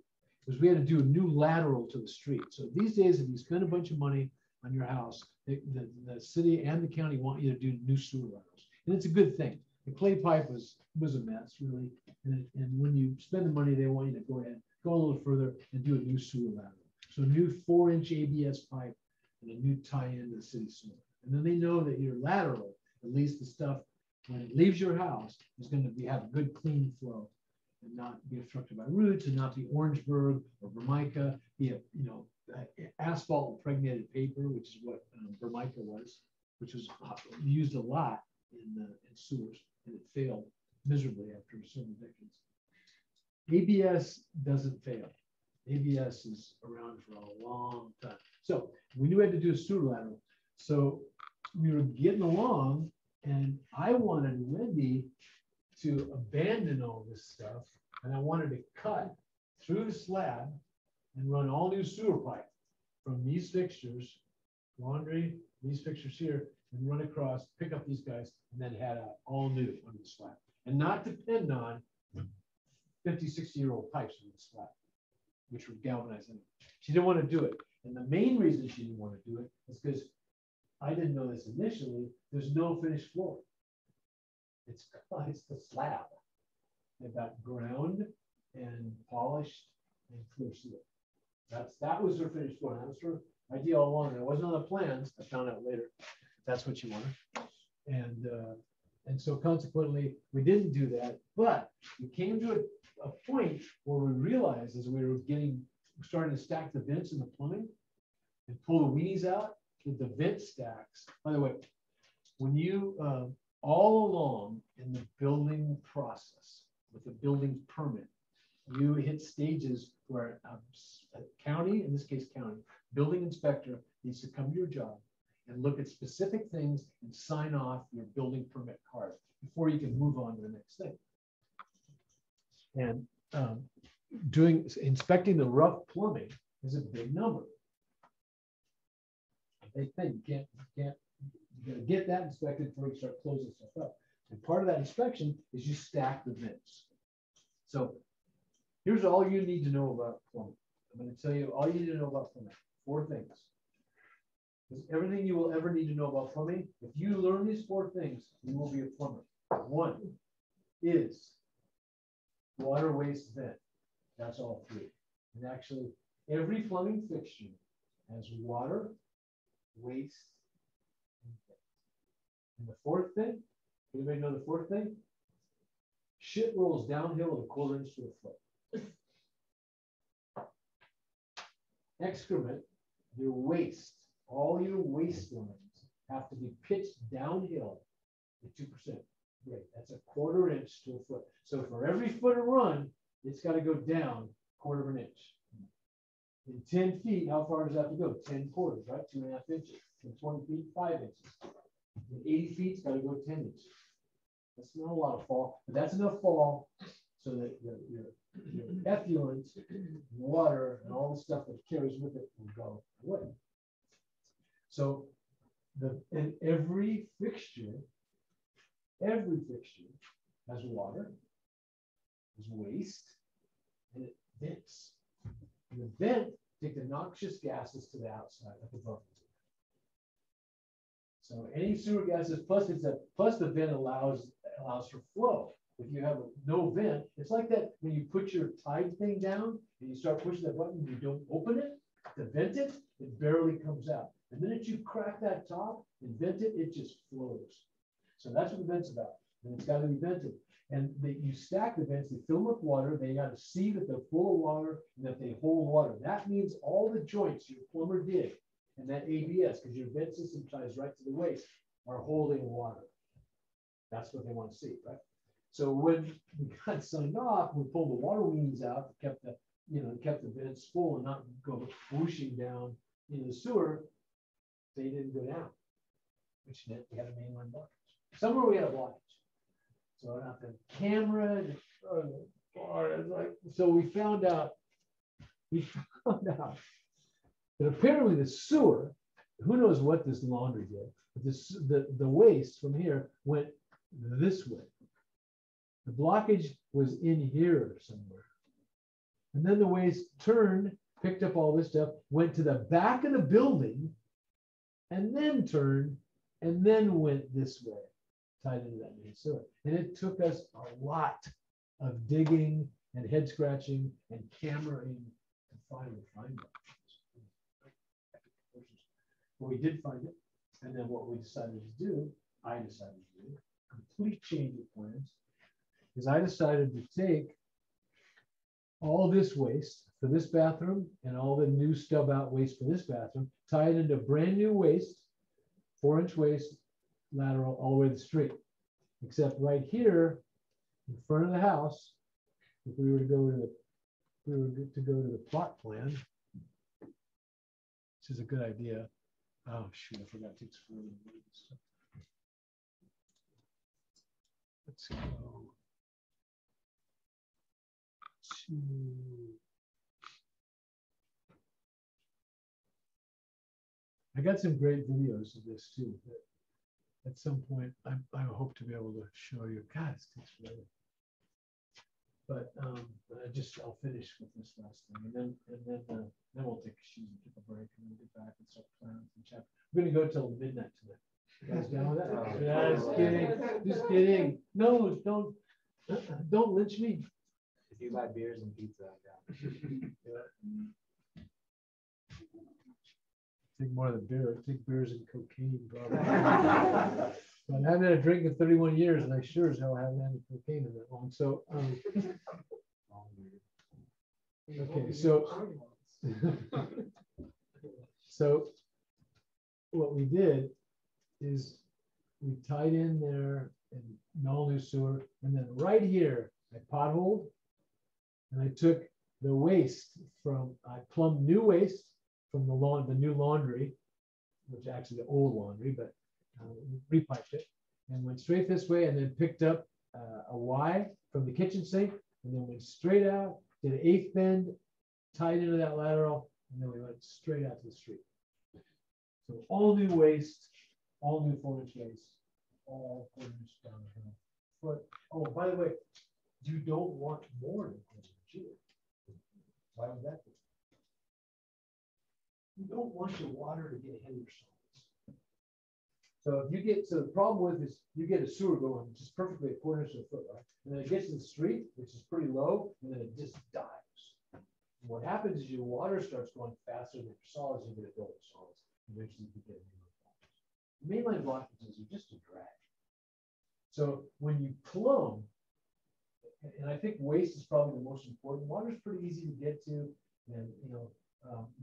was we had to do a new lateral to the street. So these days, if you spend a bunch of money on your house, the city and the county want you to do new sewer laterals. And it's a good thing. The clay pipe was a mess, really. And when you spend the money, they want you to go ahead, go a little further and do a new sewer lateral. So a new 4-inch ABS pipe and a new tie-in to the city sewer. And then they know that your lateral, at least the stuff, when it leaves your house, is going to have a good clean flow and not be obstructed by roots and not be Orangeburg or Vermica, be asphalt impregnated paper, which is what Vermica was, which was used a lot in sewers, and it failed miserably after several decades. ABS doesn't fail. ABS is around for a long time. So we knew we had to do a sewer lateral. So we were getting along, and I wanted Wendy to abandon all this stuff, and I wanted to cut through the slab and run all new sewer pipe from these fixtures, laundry, these fixtures here, and run across, pick up these guys, and then had a all new on the slab, and not depend on 50, 60-year-old pipes on the slab, which were galvanized. She didn't want to do it. And the main reason she didn't want to do it is because I didn't know this initially, there's no finished floor. It's the slab. It got ground and polished and clear seal. That was her finished floor. That was her idea all along. It wasn't on the plans. I found out later. That's what she wanted. And so consequently, we didn't do that. But we came to a point where we realized as we were starting to stack the vents in the plumbing and pull the weenies out, that the vent stacks. By the way, when you all along in the building process with the building permit, you hit stages where a county, in this case county, building inspector needs to come to your job and look at specific things and sign off your building permit card before you can move on to the next thing. And inspecting the rough plumbing is a big number. They think you gotta get that inspected before you start closing stuff up. And part of that inspection is you stack the vents. So here's all you need to know about plumbing. I'm going to tell you all you need to know about plumbing. 4 things. Because everything you will ever need to know about plumbing, if you learn these 4 things, you will be a plumber. 1 is water waste vent. That's all 3. And actually, every plumbing fixture has water, waste, and vent. And the 4th thing, anybody know the 4th thing? Shit rolls downhill 1/4 inch to a foot. Excrement, your waste, all your waste lines have to be pitched downhill at 2%. Great, that's 1/4 inch to a foot. So for every foot of run, it's got to go down 1/4 inch. In 10 feet, how far does that have to go? 10 quarters, right? 2.5 inches. In 20 feet, 5 inches. In 80 feet, it's got to go 10 inches. That's not a lot of fall, but that's enough fall so that your effluent, water, and all the stuff that carries with it will go away. So and every fixture has water, has waste, and it vents. And the vent takes the noxious gases to the outside up above. So any sewer gases, plus the vent allows for flow. If you have no vent, it's like that when you put your Tide thing down and you start pushing that button, you don't open it to vent it, it barely comes out. The minute you crack that top and vent it, it just flows. So that's what the vent's about. And it's got to be vented. And you stack the vents, they fill them with water, they got to see that they're full of water and that they hold water. That means all the joints your plumber did and that ABS, because your vent system ties right to the waste, are holding water. That's what they want to see, right? So when we got signed off, we pulled the water weenies out, kept the vents full and not go whooshing down into the sewer. They didn't go down, which meant we had a mainline blockage. Somewhere we had a blockage. So not the camera, so we found out that apparently the sewer, who knows what this laundry did, but the waste from here went this way. The blockage was in here somewhere. And then the waste turned, picked up all this stuff, went to the back of the building, and then turned, and then went this way, tied into that main sewer. And it took us a lot of digging and head scratching and cameraing to finally find it. But we did find it. And then what we decided to do, I decided to do, complete change of plans, is I decided to take all this waste for this bathroom and all the new stub out waste for this bathroom, tie it into brand new waste, 4-inch waste lateral all the way to the street. Except right here in front of the house, if we were to go to the, plot plan, which is a good idea. Oh shoot, I forgot to explain. Let's go to, I got some great videos of this too. That at some point, I hope to be able to show you. God, this takes forever. But I'll finish with this last thing, and then we'll take a break, and we'll get back and start planning some chapter. We're gonna go till midnight tonight. You guys down with that? Yeah, just kidding. Just kidding. No, don't lynch me. If you buy beers and pizza, Take more than beer. Take beers and cocaine, probably. But I haven't had a drink in 31 years, and I sure as hell haven't had cocaine in that long. So, okay, so what we did is we tied in there and null new sewer, and then right here I potholed, and I took the waste I plumbed new waste from the new laundry, which actually the old laundry, but repiped it and went straight this way, and then picked up a Y from the kitchen sink, and then went straight out, did an eighth bend, tied into that lateral, and then we went straight out to the street. So all new waste, all new 4-inch waste, all 4-inch down the hill. But oh, by the way, you don't want more than 4-inch either. Why would that be? You don't want your water to get ahead of your solids. So if you get, the problem with is you get a sewer going just perfectly a quarter inch of a foot, right? And then it gets to the street, which is pretty low, and then it just dives. And what happens is your water starts going faster than your solids, you get a build of solids. Eventually you get mainline blockages are just a drag. So when you plumb, and I think waste is probably the most important. Water is pretty easy to get to, and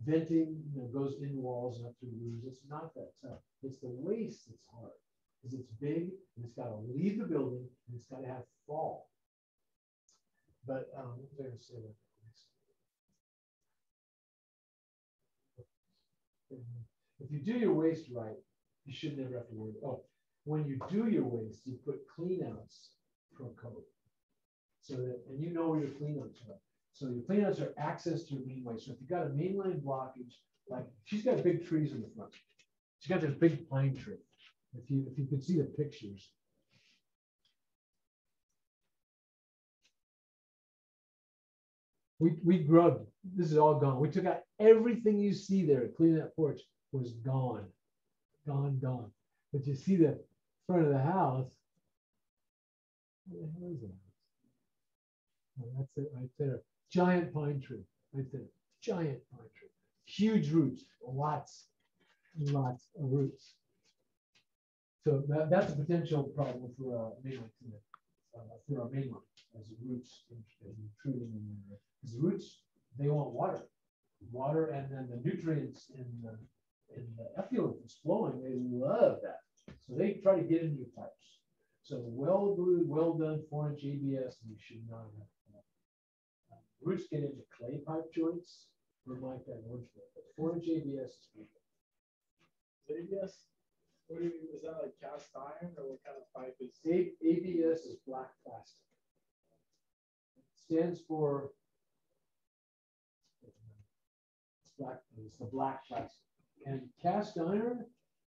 venting goes in walls and up through roofs. It's not that tough. It's the waste that's hard because it's big and it's got to leave the building and it's got to have fall. But what was I going to say about that? If you do your waste right, you should never have to worry. Oh, when you do your waste, you put cleanouts from code. So that, and you know where your cleanouts are. So your cleanouts are access to your main waste. So if you've got a mainline blockage, like she's got big trees in the front. She's got this big pine tree. If you could see the pictures. We grubbed. This is all gone. We took out everything you see there. Cleaning that porch was gone. Gone. But you see the front of the house. What the hell is that? Oh, that's it right there. Giant pine tree right there. Giant pine tree. Huge roots. Lots of roots. So that's a potential problem for mainline for our mainline as roots intruding in there. Because the roots, they want water, and then the nutrients in the effluent that's flowing. They love that, so they try to get into your pipes. So well glued, well done 4-inch ABS, and you should not have that. Roots get into clay pipe joints, like that orange, but 4-inch ABS is good. ABS? What do you, is that like cast iron, or what kind of pipe is? ABS is black plastic. It stands for it's the black plastic. And cast iron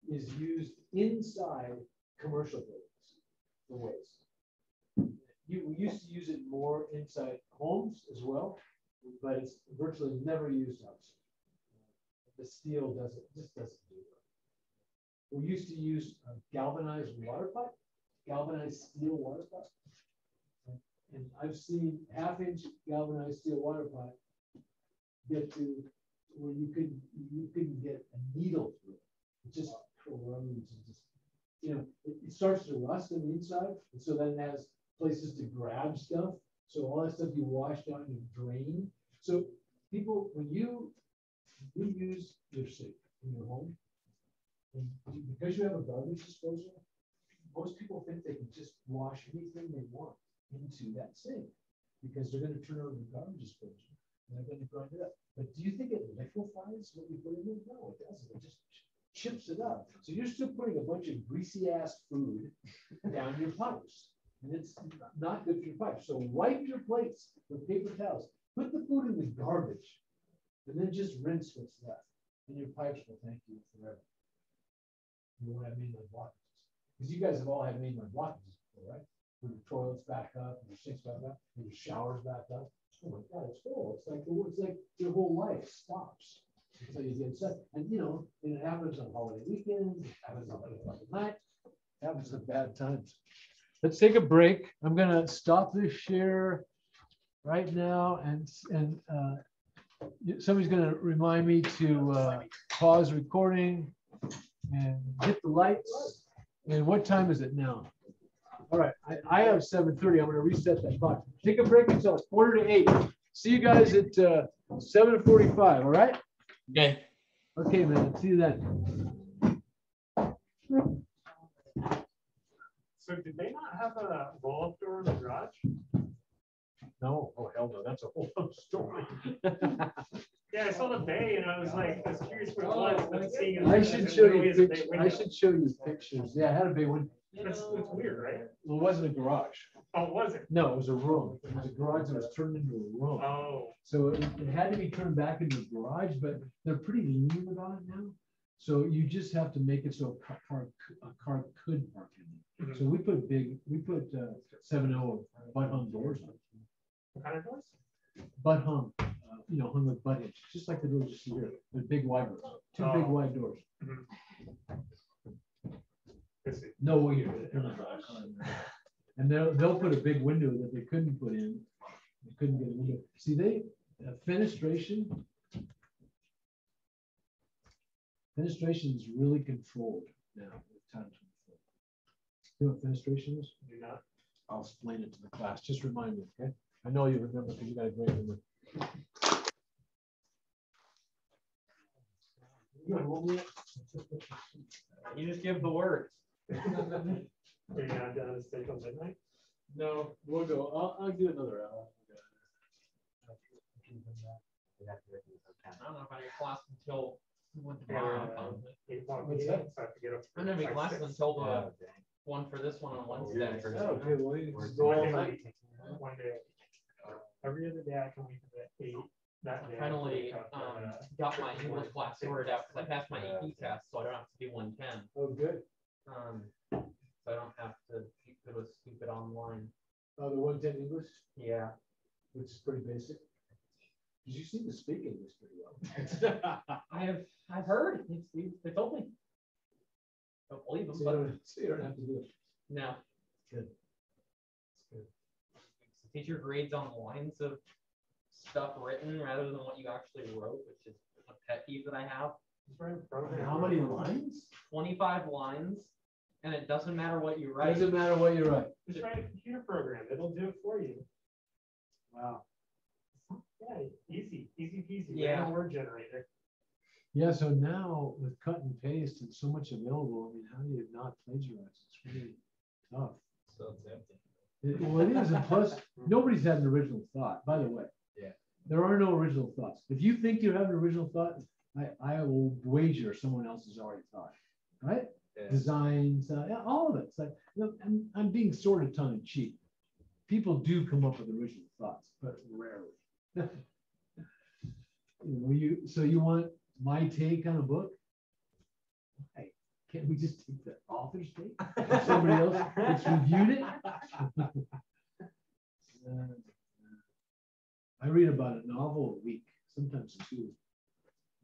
is used inside commercial buildings for waste. We used to use it more inside homes as well, but it's virtually never used outside. The steel just doesn't do it. We used to use galvanized water pipe, galvanized steel water pipe. And I've seen 1/2-inch galvanized steel water pipe get to where you couldn't get a needle through it. It just corrodes and just, it starts to rust on the inside, and so then it has places to grab stuff. So all that stuff you wash down and you drain. So people, when you use your sink in your home, and because you have a garbage disposal, most people think they can just wash anything they want into that sink. because they're gonna turn over the garbage disposal and they're gonna grind it up. But do you think it liquefies what you put in there? No, it doesn't. It just chips it up. So you're still putting a bunch of greasy ass food down your pipes. And it's not good for your pipes. So wipe your plates with paper towels. Put the food in the garbage and then just rinse what's left. And your pipes will thank you forever. You won't have mainline blockages. Because you guys have all had mainline blockages before, right? When your toilets back up, and your sinks back up, and your showers back up. Oh my God, it's full. It's like your whole life stops until you get set. And you know, it happens on holiday weekends, it happens on holiday night, it happens at bad times. Let's take a break. I'm gonna stop this share right now, and somebody's gonna remind me to pause recording and hit the lights. And what time is it now? All right, I have 7:30. I'm gonna reset that clock. Take a break until 7:45. See you guys at 7:45. All right? Okay. Okay, man. See you then. So did they not have a roll-up door in the garage? No. Oh hell no. That's a whole other story. Yeah, I saw the bay and I was curious what it was. But seeing it I as should it show you really is a bay pictures. I window. should show you pictures. Yeah, I had a big one. That's weird, right? Well, it wasn't a garage. Oh, it wasn't? No, it was a room. It was a garage that was turned into a room. Oh, So it had to be turned back into a garage, but they're pretty lenient about it now. So you just have to make it so a car could park in there. So we put 7.0 butt hung doors on. what kind of doors? Butt hung, hung with butt hinge, just like the doors you see here. They're big wide doors, two big Oh. wide doors. I see. No way they're not gonna car in there. And they'll put a big window that they couldn't put in. They couldn't get a window. See, fenestration is really controlled now with time control. You know what fenestration is? Do not. I'll explain it to the class. Just remind me, okay? I know you remember because you got a great memory. You just give the word. Are you not done to stay till midnight? No, we'll go. I'll do another hour. I don't know if I had class until one Yeah, tomorrow. 8 o'clock What's meeting, that? so I have to get up. I'm gonna be by classes 6. until the one for this one on Wednesday. Oh, okay, well, you We're just go all One night. day, one day. Every other day I can leave at 8. That day. I Finally, wake up at, got my English class sorted out because I passed my AP test, so I don't have to do 110. Oh, good. So I don't have to go to stupid online. Oh, the 110 English, Yeah. which is pretty basic. Because you seem to speak English pretty well. I've heard. They told me. Don't believe them, So but you don't have to do it. no. Good. The teacher grades on the lines of stuff written rather than what you actually wrote, which is a pet peeve that I have. just write a program. How many lines? 25 lines, and it doesn't matter what you write. Doesn't matter what you write. Just write a computer program. It'll do it for you. Wow. Yeah, easy peasy. Yeah. Random word generator. Yeah, so now with cut and paste and so much available, I mean, how do you not plagiarize? It's really tough. So it's empty. Well, it is, and plus, nobody's had an original thought, by the way. Yeah. There are no original thoughts. If you think you have an original thought, I will wager someone else has already thought, right? Yeah. Designs, all of it. It's like, I'm being sort of tongue in cheek. People do come up with original thoughts, but rarely. So you want my take on a book? Hey, can't we just take the author's take? Somebody else that's reviewed it? I read about a novel a week, sometimes 2.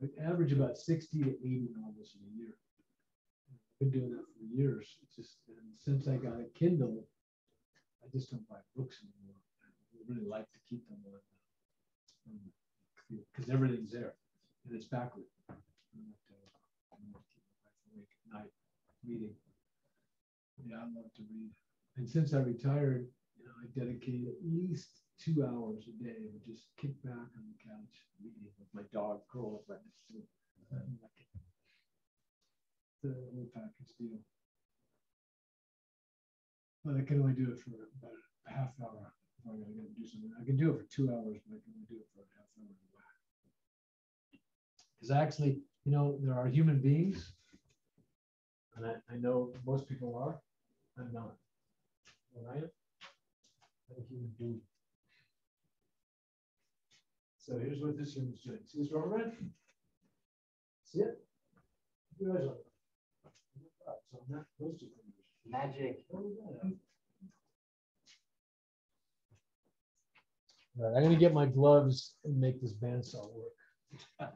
I average about 60 to 80 novels in a year. I've been doing that for years. It's just, and since I got a Kindle, I just don't buy books anymore. I really like to keep them on because everything's there and it's backward. I don't have to keep my wife awake at night reading. Yeah, I love to read. And since I retired, I dedicate at least 2 hours a day of just kick back on the couch reading with my dog curled up right next to me. The whole package deal. But I can only do it for about a half hour I gotta do something. I can do it for 2 hours, but I can only do it for a half hour. Because actually, you know, there are human beings, and I know most people are. I'm not. Well, I am a human being. So here's what this human's doing. See this rubber band? See it? Keep your eyes open. So I'm not those two fingers. Magic. All right, I'm gonna get my gloves and make this bandsaw work. That's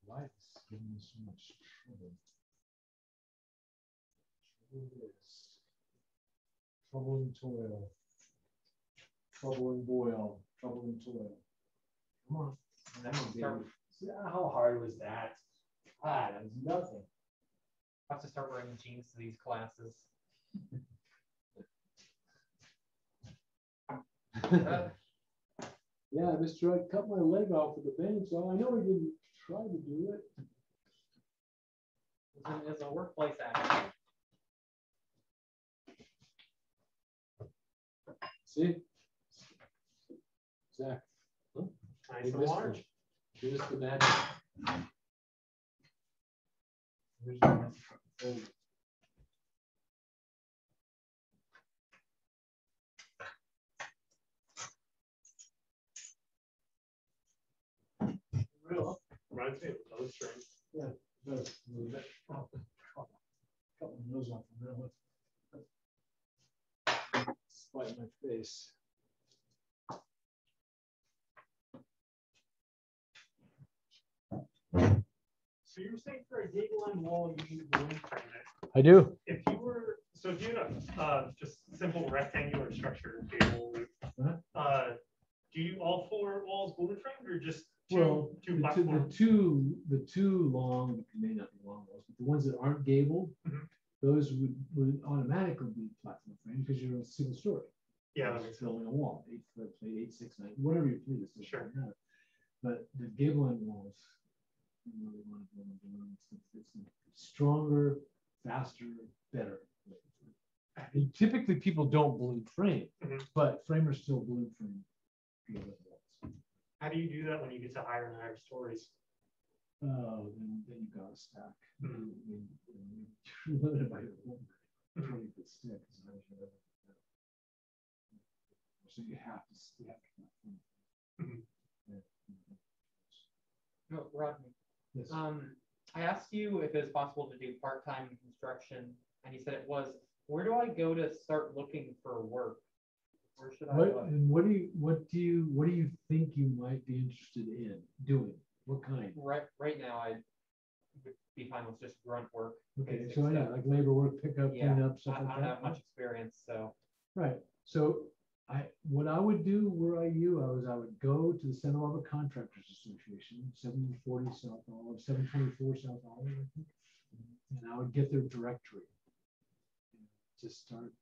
why it's giving me so much trouble. Trouble and toil. Trouble and boil. Trouble and toil. Come on. See, how hard was that? That was nothing. I have to start wearing jeans to these classes. Yeah, Mr. I cut my leg off with the bandsaw. I know he didn't try to do it. It's a workplace accident. See? Zach. Huh? Nice and large. Here's the magic. Here's the magic. Oh. Real. Reminds me of a bow string. Yeah, it does a little bit. Oh, cut my nose off from that one. Spite my face. So you were saying for a gable end wall, you need a balloon frame it. I do. If you were, so if you had a just simple rectangular structure gable roof, do you all 4 walls balloon framed or just two platforms? The two long, they may not be long walls, but the ones that aren't gabled, those would automatically be platform frame because you're a single story. Yeah, that makes sense. Building a wall, 8 foot, 8, 6, 9, whatever your fleet is. Sure. But the gable end walls, you really want to build them. It's stronger, faster, better. And typically people don't balloon frame, but framers still balloon frame. How do you do that when you get to higher and higher stories? Then you got to stack. You're limited by your home. 20-foot stick. So you have to. No, Rodney. Yes. I asked you if it's possible to do part-time construction, and you said it was. Where do I go to start looking for work? Where should I look? And what do you think you might be interested in doing? What kind? Right now, I would be fine with just grunt work. Okay, so yeah, like labor work, pickup, cleanup, stuff I like don't that. have much experience, so. Right. So what I would do were I would go to the Santa Barbara Contractors Association, 740 South Olive, 724 South Olive, I think, and I would get their directory. Just start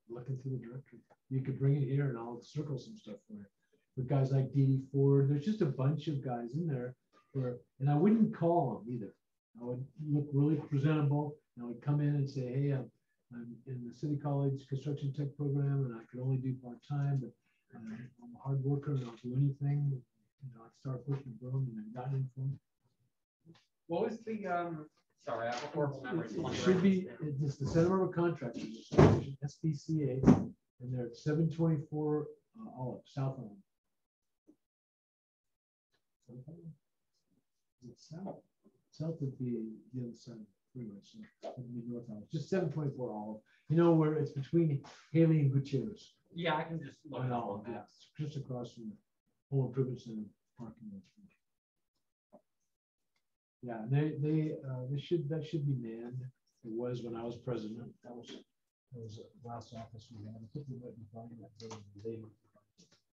looking through the directory. You could bring it here and I'll circle some stuff for you. With guys like D.D. Ford, there's just a bunch of guys in there and I wouldn't call them either. I would look really presentable and I would come in and say, hey, I'm in the City College Construction Tech program and I could only do part-time, but I'm a hard worker and I'll do anything. I'd start pushing for them and I got in for them. What was the sorry, I have a horrible memory. It should be, it's the Santa Barbara Contractors Association, SBCA, and they're at 724 Olive, South Olive. Is it South? South would be the other side. freeway. So it'll be north on it. Just 724 Olive. You know where it's between Haley and Gutierrez. Yeah, I can just look On at all all of that. that. Just across from the Home Improvement Center parking lot. Yeah, that should be manned. It was when I was president. That was the last office we had. I think we might be buying that building later.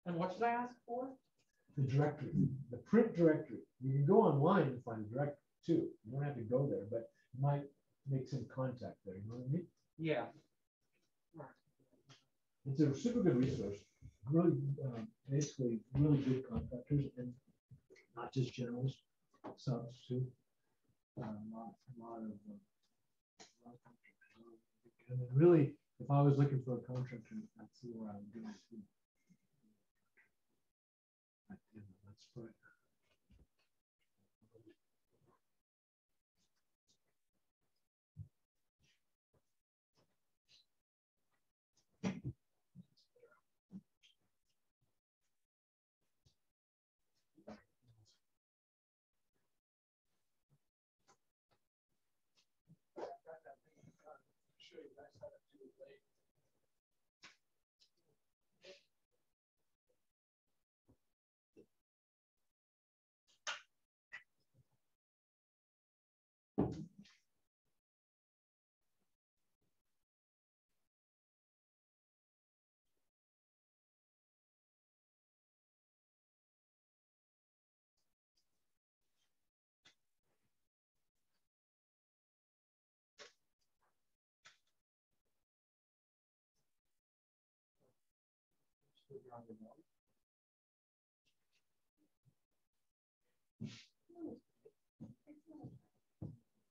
And what should I ask for? The directory, the print directory. You can go online and find a directory too. You don't have to go there, but you might make some contact there. You know what I mean? Yeah. It's a super good resource. Really, basically, really good contractors and not just generals, subs too. A lot of contractors. And really, if I was looking for a contractor, that's where I would go to. That's right. Show you guys how to do it later.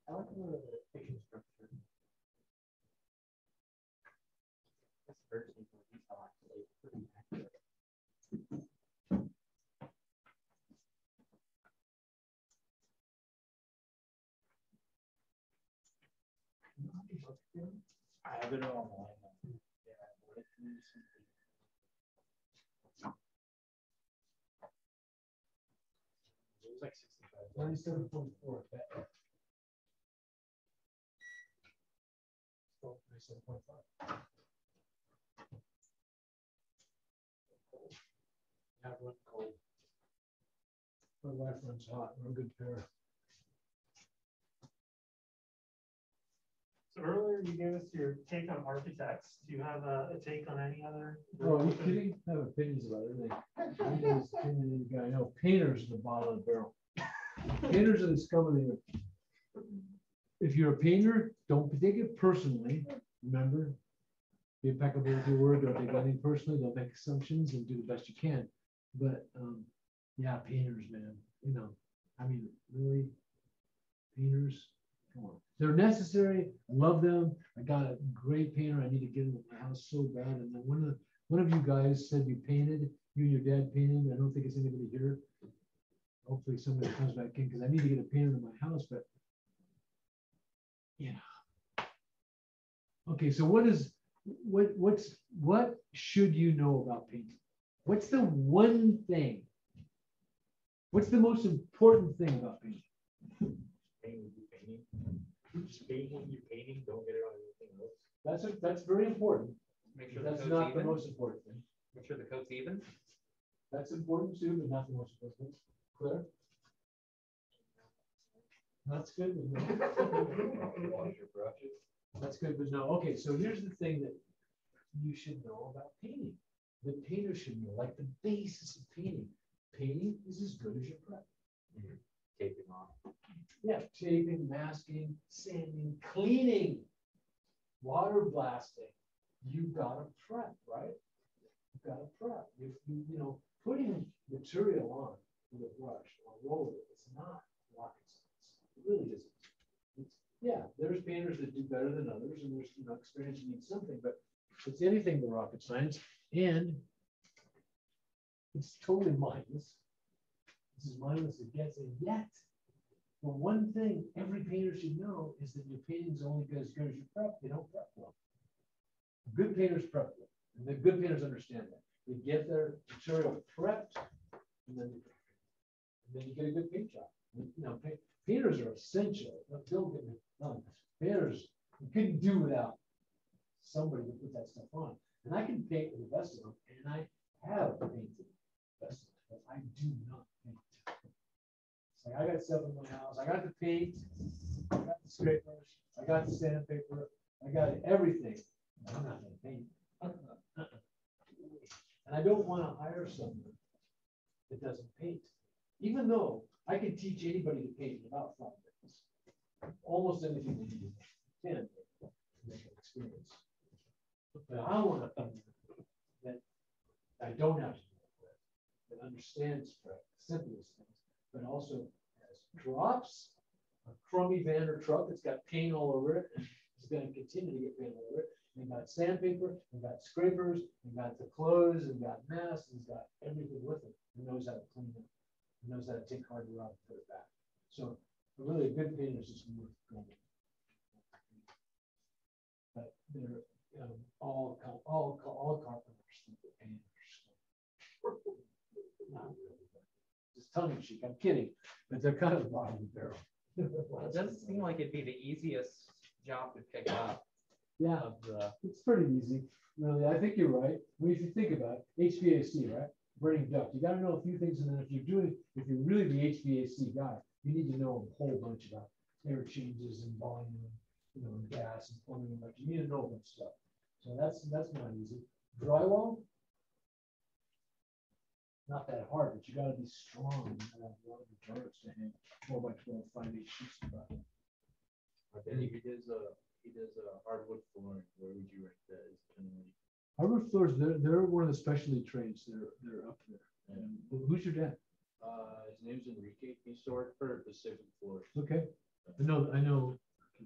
I like the picture structure. This version of detail actually is pretty accurate. I have it online. Yeah, I wanted to do something. It was like 65. 97.4. 97.5. Yeah, run cold. My wife runs hot. We're a good pair. So earlier you gave us your take on architects. Do you have a take on any other? Oh, are you kidding? I have opinions about everything. I'm the most opinionated guy I know. Painters are the bottom of the barrel. Painters are the scum of the earth. If you're a painter, don't take it personally. Remember, be impeccable with your word. Don't take anything personally. Don't make assumptions and do the best you can. But yeah, painters, man. You know, I mean, really, painters. Come on. They're necessary. I love them. I got a great painter. I need to get him in my house so bad. And then one of you guys said you painted. You and your dad painted. I don't think it's anybody here. Hopefully somebody comes back in because I need to get a painter in my house. But yeah. Okay, so what should you know about painting? What's the one thing? What's the most important thing about painting? Painting. Just painting what you're painting, don't get it on anything else. That's very important. Make sure That's the not coat's the even. most important thing. Make sure the coat's even. That's important too, but not the most important. Clear? That's good. But no. Wash your brushes. That's good, but no. Okay, so here's the thing that you should know about painting. The painter should know, like the basis of painting. Painting is as good as your prep. Taping off. Yeah, taping, masking, sanding, cleaning, water blasting. You've got to prep, right? You've got to prep. You know, putting material on with a brush or roller, it's not rocket science. It really isn't. Yeah, there's painters that do better than others, and there's experience you need something, but it's anything but rocket science, and it's totally mindless. It's as mindless as it gets, and yet, the one thing every painter should know is that your painting is only as good as your prep. They don't prep well. Good painters prep well, and the good painters understand that. They get their material prepped, and then you get a good paint job. You know, painters are essential. Don't get me. Painters, you couldn't do without somebody to put that stuff on. And I can paint with the best of them, and I have painted the best of them, but I do not paint. It's like I got stuff in my house. I got the paint, I got the scrapers, I got the sandpaper, I got everything. I'm not going to paint. And I don't want to hire someone that doesn't paint, even though I can teach anybody to paint in about 5 minutes. Almost anything you need can make an experience. But I want a painter that I don't have to do that understands the simplest things, but also has drops, a crummy Vander truck that's got paint all over it, and it's going to continue to get paint all over it. And got sandpaper, and got scrapers, and got the clothes, and got masks, and got everything with it. He knows how to clean it. He knows how to take hardware out and put it back. So really a good painter is just worth going. But they're all carpenters think they're painters. Not really, but just tongue in cheek. I'm kidding, but they're kind of bottom of the barrel. Well, it doesn't seem like it'd be the easiest job to pick up. Yeah, it's pretty easy. Really, I think you're right. Well, if you think about it, HVAC, right? Burning duct. You got to know a few things, and then if you're really the HVAC guy, you need to know a whole bunch about air changes and volume, and gas and plumbing and electric. You need to know a bunch of stuff. So that's not easy. Drywall, not that hard, but you got to be strong. You got to have a lot of endurance to hang 4x12, 5/8 sheets about it. And he does hardwood flooring. Where would you rank that as generally? Hardwood floors, they're one of the specialty trades. They're up there. Yeah. Who's your dad? His name's Enrique. He used to work for Pacific Floors. Okay. I know. I can't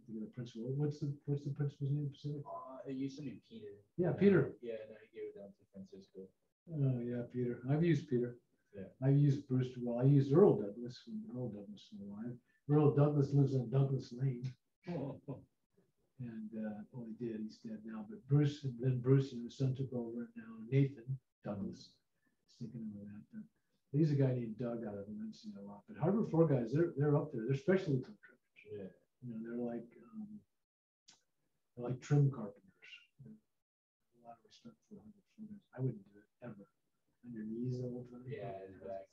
think of the principal. What's the principal's name? Pacific? It used to be Peter. Yeah, Peter. Yeah, now he gave it down to Francisco. Oh yeah, Peter. I've used Peter. Yeah. I've used Bruce. Well, I used Earl Douglas when Earl Douglas was alive. Earl Douglas lives on Douglas Lane. And well, he did. He's dead now. But Bruce and his son took over it now. Nathan Douglas is taking over that. But he's a guy named Doug out of Valencia a lot. But hardwood floor guys, they're up there. They're specialty contractors. Yeah. They're like trim carpenters. A lot of respect for hardwood floor guys. I wouldn't do it ever. On your knees the whole time. Yeah, exactly.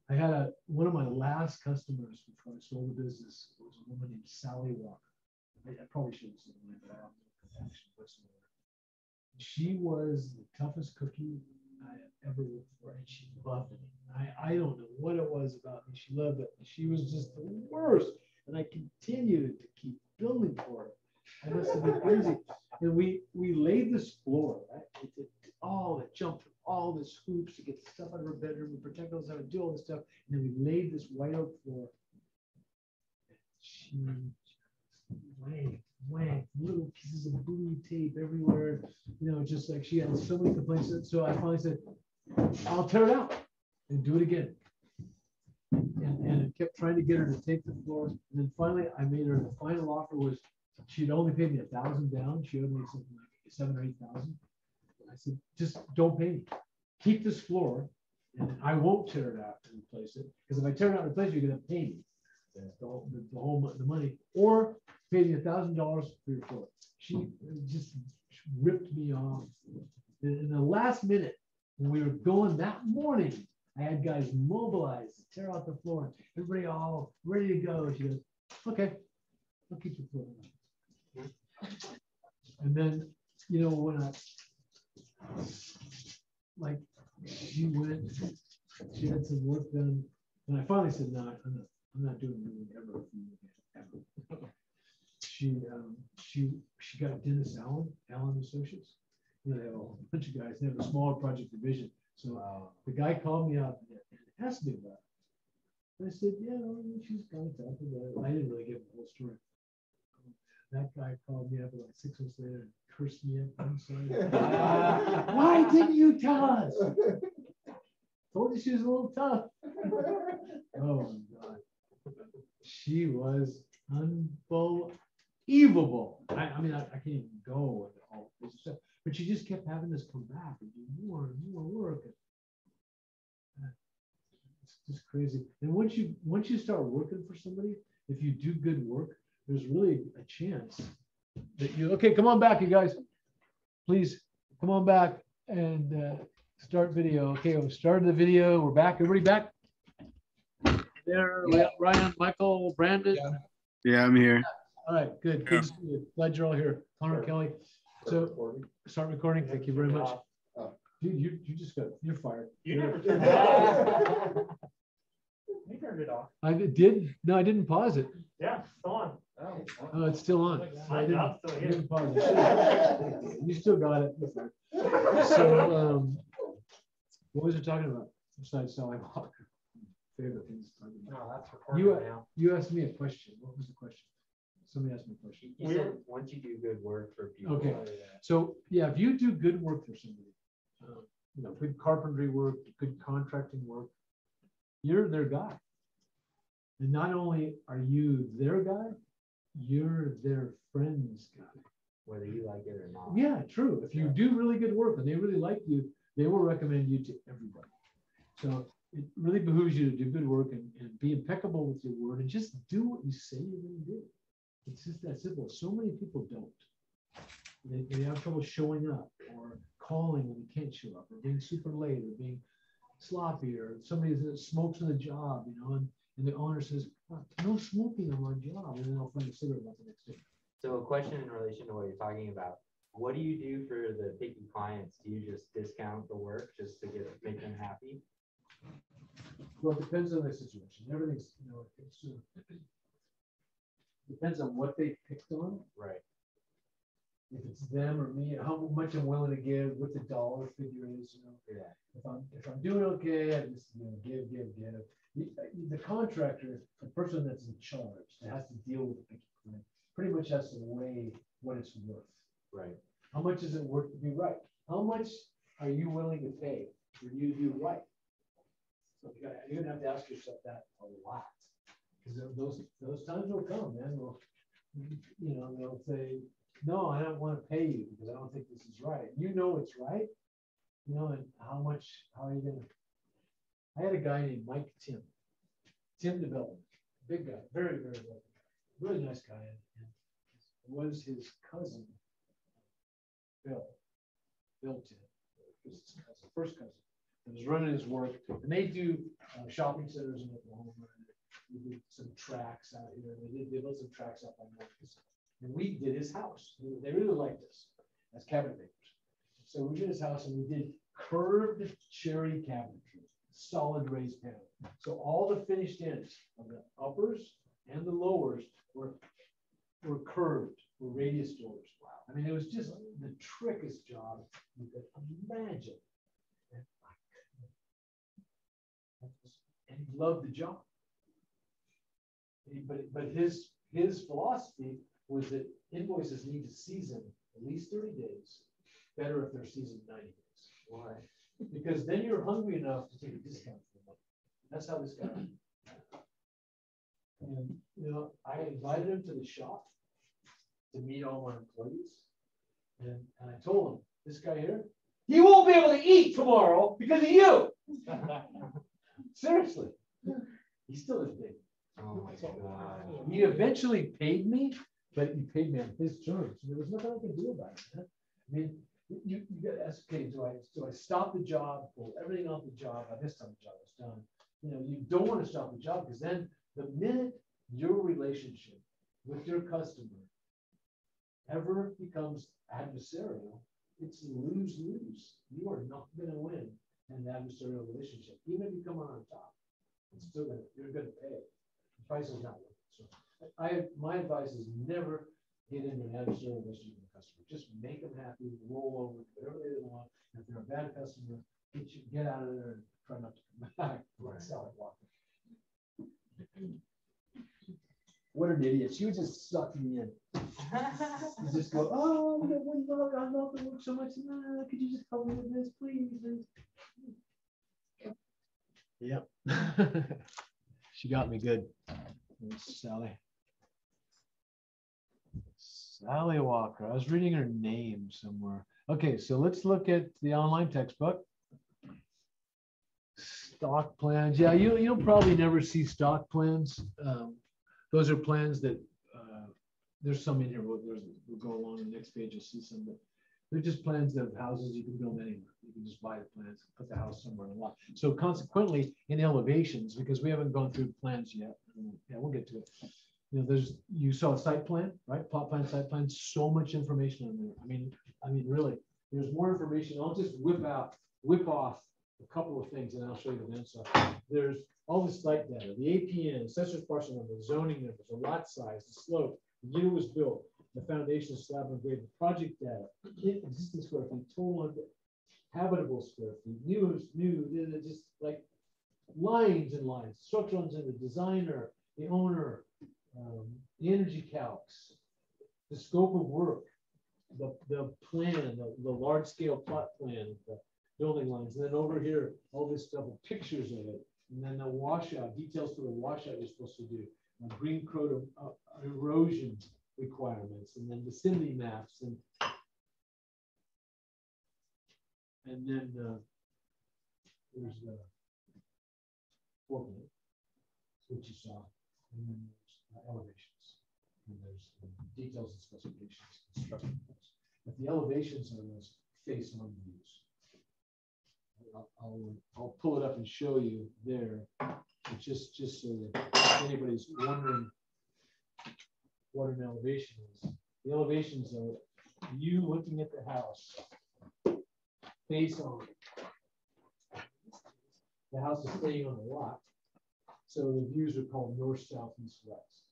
I had one of my last customers before I sold the business was a woman named Sally Walker. I probably shouldn't say the name, but I don't know the whatsoever. She was the toughest cookie I had ever worked for, and she loved it. I don't know what it was about me. She loved it. She was just the worst, and I continued to keep building for her. I must have been crazy. And we laid this floor, right? It jumped all this hoops to get the stuff out of her bedroom and protect us and do all this stuff. And then we laid this white oak floor. She whacked little pieces of blue tape everywhere. Just like she had so many complaints. So I finally said, I'll tear it out and do it again. And I kept trying to get her to take the floor. And then finally I made her, the final offer was, she'd only paid me $1,000 down. She owed me something like $7,000 or $8,000. I said, just don't pay me. Keep this floor, and I won't tear it out and replace it. Because if I tear it out and replace it, you're going to pay me the money, or pay me $1,000 for your floor. She just ripped me off. In the last minute, when we were going that morning, I had guys mobilized to tear out the floor. Everybody all ready to go. She goes, okay, I'll keep the floor. And then, when she had some work done, and I finally said, no, I'm not doing anything ever for you again, ever. She got Dennis Allen Associates. They have a bunch of guys. They have a smaller project division. So the guy called me up and asked me about it. And I said, yeah, she's kind of tough about it. I didn't really give him the whole story. That guy called me up like 6 months later and cursed me up. I'm sorry. Why didn't you tell us? Told you she was a little tough. Oh my God. She was unbelievable. I mean, I can't even go with all this stuff. But she just kept having this come back and do more and more work. just crazy. And once you start working for somebody, if you do good work, there's really a chance that you. Okay, come on back, you guys. Please come on back and start video. Okay, we started the video. We're back. Everybody back? There, we got Ryan, Michael, Brandon. Yeah, I'm here. All right, good. Good to see you. Glad you're all here. Connor, Kelly. So start recording. Thank you very much. Dude, you just you're fired. You never turned it off. You turned it off. I did. No, I didn't pause it. Yeah, it's still on. Oh, it's still on. So I didn't pause it. You still got it. So, what was it talking about? Besides selling Walker. Favorite things to talk about. No, that's recording now. You asked me a question. What was the question? Somebody asked me a question. You said once you do good work for people. Okay. So yeah, if you do good work for somebody, good carpentry work, good contracting work, you're their guy. And not only are you their guy, you're their friend's guy. Whether you like it or not. Yeah, true. If you do really good work and they really like you, they will recommend you to everybody. So it really behooves you to do good work and be impeccable with your word and just do what you say you're going to do. It's just that simple. So many people don't. They have trouble showing up or calling when you can't show up or being super late or being sloppy or somebody that smokes on the job, and the owner says, no smoking on my job. And then I'll find a cigarette out the next day. So a question in relation to what you're talking about. What do you do for the picky clients? Do you just discount the work just to make them happy? Well, it depends on the situation. Everything's, depends on what they picked on. Right. If it's them or me, how much I'm willing to give, what the dollar figure is, Yeah. If I'm doing okay, I just give. The contractor, the person that's in charge, that has to deal with the picky client, pretty much has to weigh what it's worth. Right. How much is it worth to be right? How much are you willing to pay for you to do right? So you're gonna have to ask yourself that a lot, because those times will come, man. They'll say, no, I don't want to pay you because I don't think this is right. You know it's right, and how are you gonna? I had a guy named Mike Tim DeBellin, big guy, very, very well, really nice guy, and was his cousin, Bill Tim, his cousin, first cousin. He was running his work, and they do shopping centers in Oklahoma. We did some tracks out here. They built some tracks up on Memphis, and we did his house. They really liked us as cabinet makers. So we did his house, and we did curved cherry cabinetry, solid raised panel. So all the finished ends of the uppers and the lowers were curved, were radius doors. Wow! I mean, it was just the trickiest job you could imagine. And he loved the job. But his philosophy was that invoices need to season at least 30 days. Better if they're seasoned 90 days. Why? Because then you're hungry enough to take a discount for the money. That's how this guy. And I invited him to the shop to meet all my employees. And I told him, this guy here, he won't be able to eat tomorrow because of you. Seriously. He still is big. Oh my God. He eventually paid me, but he paid me on his terms. There was nothing I could do about it. Man. I mean, you got to ask, okay, do I stop the job, pull everything off the job? By this time the job was done. You don't want to stop the job, because then the minute your relationship with your customer ever becomes adversarial, it's lose-lose. You are not going to win an adversarial relationship. Even if you come on top, it's still you're going to pay. The price is not worth it. So my advice is never get into an adversarial relationship with a customer. Just make them happy, roll over, whatever they want. If they're a bad customer, get out of there and try not to come back. Right. Sell it, walk it. What an idiot. She would just suck me in. You just go, oh, I love the work so much. Could you just help me with this, please? Yep. She got me good. Sally. Sally Walker. I was reading her name somewhere. Okay, so let's look at the online textbook. Stock plans, yeah, you'll probably never see stock plans. Those are plans that, there's some in here, we'll go along the next page, you'll see some, but they're just plans of houses you can build anywhere. You can just buy the plans, put the house somewhere in a lot. So consequently, in elevations, because we haven't gone through plans yet, yeah, we'll get to it. You know, you saw a site plan, right? Plot plan, site plan, so much information on there. I mean, really, there's more information. I'll just whip off a couple of things and I'll show you the Bandsaw. There's all the site data, the APN, assessor's parcel number, zoning numbers, the lot size, the slope, the year was built, the foundation slab and grade, the project data, existing square feet, total habitable square feet, new, just like lines and lines, structural and the designer, the owner, the energy calcs, the scope of work, the plan, the large scale plot plan, the building lines, and then over here, all this stuff with pictures of it, and then the washout, details for the washout you're supposed to do, green code of erosion requirements, and then vicinity maps, and then there's the foreground, which you saw, and then there's elevations, and there's details and specifications, construction plans. But the elevations are those face-on views. I'll pull it up and show you there, but just so that if anybody's wondering what an elevation is. The elevations are you looking at the house face on. The house is staying on the lot. So the views are called north, south, east, west.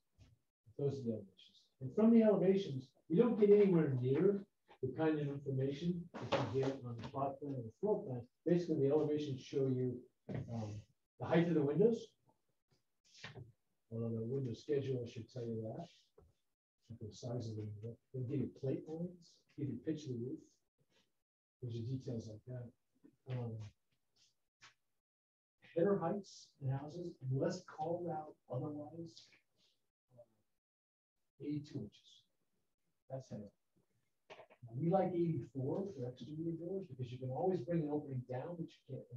Those are the elevations. And from the elevations, you don't get anywhere near the kind of information that you get on the plot plan and the floor plan. Basically, the elevations show you the height of the windows. Well, the window schedule should tell you that. The size of the window. They'll give you plate lines, give you pitch of the roof. There's details like that. Header heights in houses, unless called out otherwise, 82 inches. That's header. Now, we like 84 for exterior doors because you can always bring an opening down, but you can't.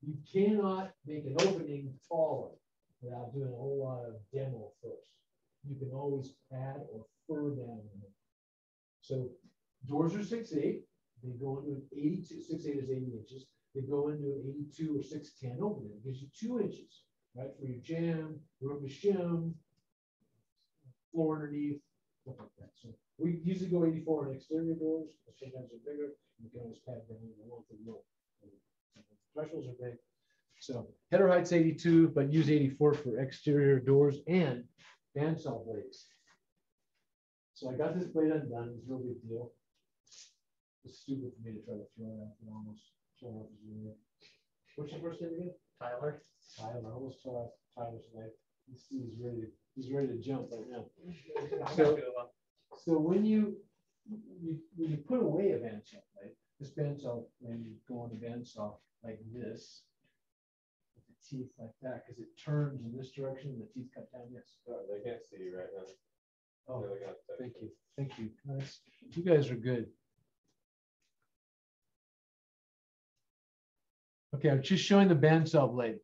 You cannot make an opening taller without doing a whole lot of demo first. You can always add or fur down. So doors are 6'8". They go into an 82. 6'8" is 80 inches. They go into an 82 or 6'10 opening. It gives you 2 inches, right, for your jam, room to shim, floor underneath, stuff like that. So we usually go 84 on exterior doors. Sometimes they're bigger. You can always pad down if you want them low. Thresholds are big. So header height's 82, but use 84 for exterior doors and bandsaw blades. So I got this blade undone. It's no big deal. It's stupid for me to try to throw it out. And almost throw off his ear. What's your first name again? Tyler. Tyler. I almost tore off Tyler's leg. He's ready to jump right now. So when you put away a bandsaw blade, this bandsaw blade, you go on the bandsaw like this, with the teeth like that, because it turns in this direction and the teeth cut down. Yes. Oh, they can't see you right now. Oh, thank you. Thank you. Nice. You guys are good. Okay, I'm just showing the bandsaw blade.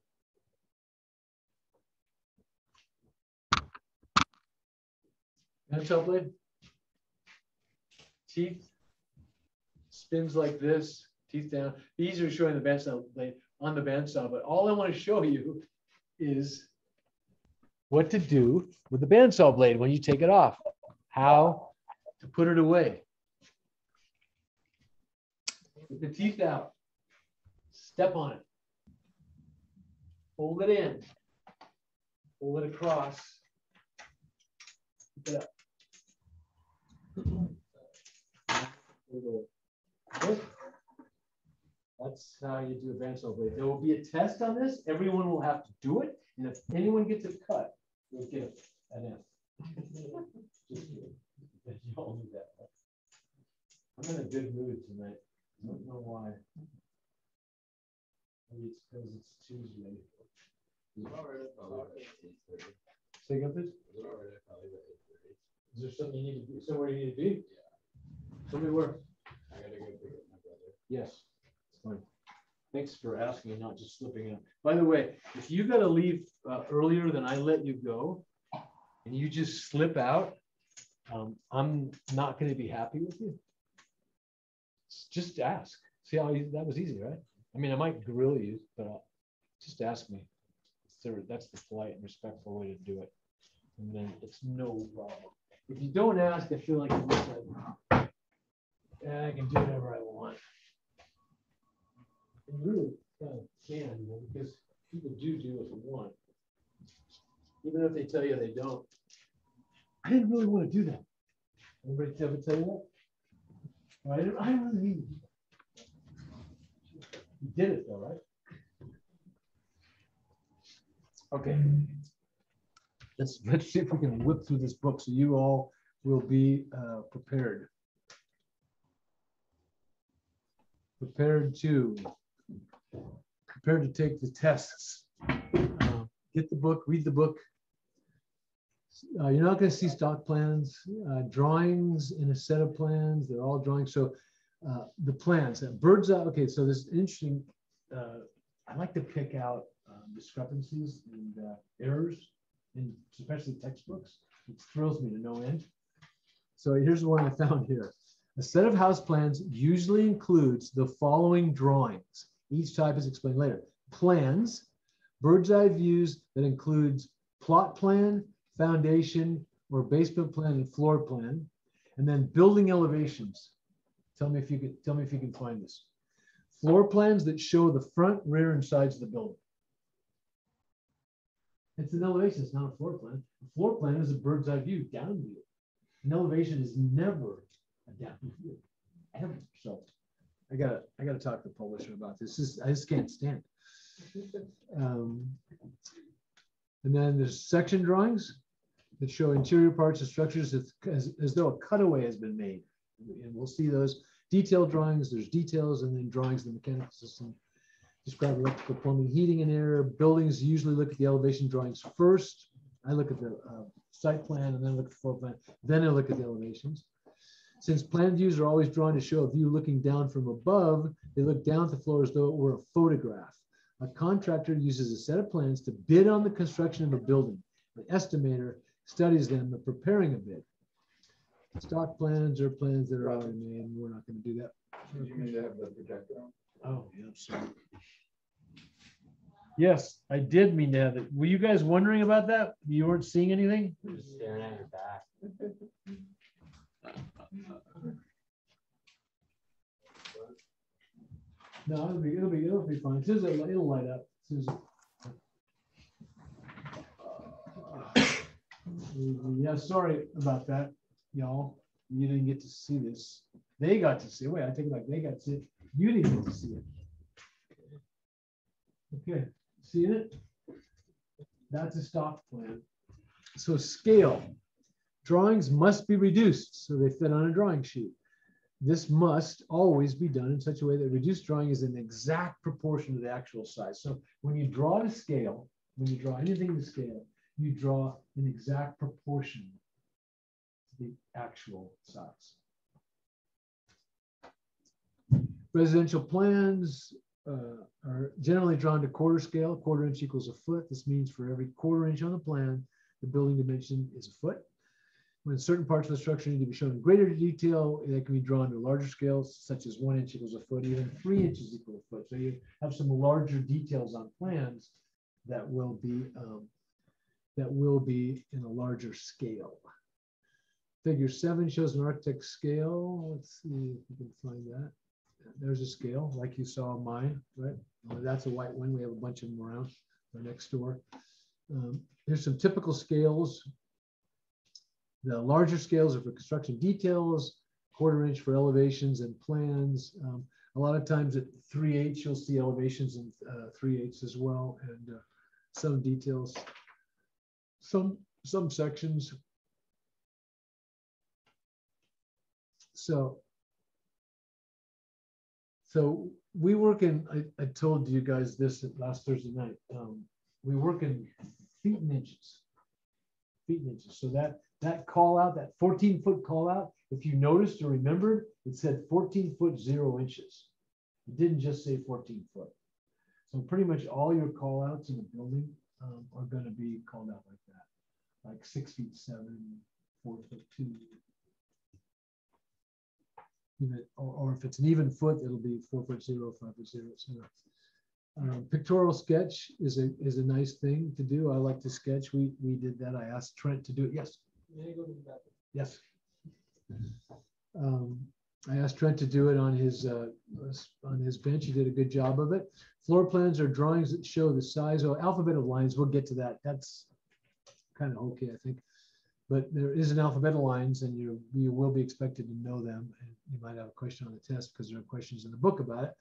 Bandsaw blade. Teeth. Spins like this. Teeth down. These are showing the bandsaw blade on the bandsaw, but all I want to show you is what to do with the bandsaw blade when you take it off. How to put it away. With the teeth out. Step on it. Fold it in. Fold it across. Pick it up. Okay. That's how you do a bandsaw blade. There will be a test on this. Everyone will have to do it. And if anyone gets it cut, you'll get an F. Just kidding. You all do that. I'm in a good mood tonight. I don't know why. Maybe it's because it's Tuesday. Say again, please. Is there something you need to do? Somewhere you need to be? Yeah. Tell me where. I gotta go pick up my brother. Yes. It's fine. Thanks for asking and not just slipping out. By the way, if you got to leave earlier than I let you go, and you just slip out, I'm not going to be happy with you. Just ask. See how easy, that was easy, right? I mean, I might grill you, but just ask me. That's the polite and respectful way to do it. And then it's no problem. If you don't ask, I feel like I'm just like, I can do whatever I want. And really kind of can, you know, because people do what they want. Even if they tell you they don't. I didn't really want to do that. Anybody ever tell you that? I didn't really mean to do that. You did it though, right? Okay. Let's see if we can whip through this book so you all will be prepared. Prepared to take the tests. Get the book, read the book. You're not going to see stock plans, drawings in a set of plans. They're all drawings. So the plans, bird's eye. Okay, so this interesting. I like to pick out discrepancies and errors in especially textbooks. It thrills me to no end. So here's the one I found here. A set of house plans usually includes the following drawings. Each type is explained later. Plans, bird's eye views that includes plot plan, foundation, or basement plan and floor plan, and then building elevations. Tell me if you can find this. Floor plans that show the front, rear, and sides of the building. It's an elevation, it's not a floor plan. A floor plan is a bird's eye view, down view. An elevation is never a down view, ever. So I gotta talk to the publisher about this. I just can't stand it. And then there's section drawings that show interior parts and structures as though a cutaway has been made. And we'll see those detailed drawings. There's details and then drawings of the mechanical system. Describe electrical, plumbing, heating, and air. Buildings usually look at the elevation drawings first. I look at the site plan and then look at the floor plan. Then I look at the elevations. Since plan views are always drawn to show a view looking down from above, they look down at the floor as though it were a photograph. A contractor uses a set of plans to bid on the construction of a building. An estimator studies them by preparing a bid. Stock plans are plans that are already made, and we're not going to do that. Did you mean to have the projector on? Oh, yeah, sorry. Yes, I did mean to have it. Were you guys wondering about that? You weren't seeing anything? Just staring at your back. No, it'll be fine. It'll light up. Yeah, sorry about that, y'all. You didn't get to see this. They got to see it. Wait, I take it back. They got to see it. You didn't get to see it. Okay, see it? That's a stock plan. So scale. Drawings must be reduced so they fit on a drawing sheet. This must always be done in such a way that reduced drawing is an exact proportion to the actual size. So when you draw to scale, when you draw anything to scale, you draw an exact proportion to the actual size. Residential plans are generally drawn to quarter scale. Quarter inch equals a foot. This means for every quarter inch on the plan, the building dimension is a foot. When certain parts of the structure need to be shown in greater detail, they can be drawn to larger scales, such as 1 inch equals a foot, even 3 inches equal a foot. So you have some larger details on plans that will be in a larger scale. Figure 7 shows an architect's scale. Let's see if we can find that. There's a scale, like you saw mine, right? That's a white one. We have a bunch of them around next door. Here's some typical scales. The larger scales are for construction details, quarter inch for elevations and plans. A lot of times at 3/8, you'll see elevations in 3/8 as well, and some details, some sections. So we work in, I told you guys this last Thursday night, we work in feet and inches. So that call out, that 14-foot call out, if you noticed or remembered, it said 14 foot 0 inches. It didn't just say 14 foot. So pretty much all your call outs in the building are going to be called out like that, like 6'7", 4'2". Even, or if it's an even foot, it'll be 4'0", 5'0", etc. Pictorial sketch is a nice thing to do. I like to sketch. We did that. I asked Trent to do it. Yes. Yes. I asked Trent to do it on his bench. He did a good job of it. Floor plans are drawings that show the size of alphabet of lines. We'll get to that. That's kind of okay, I think. But there is an alphabet of lines, and you will be expected to know them. And you might have a question on the test because there are questions in the book about it.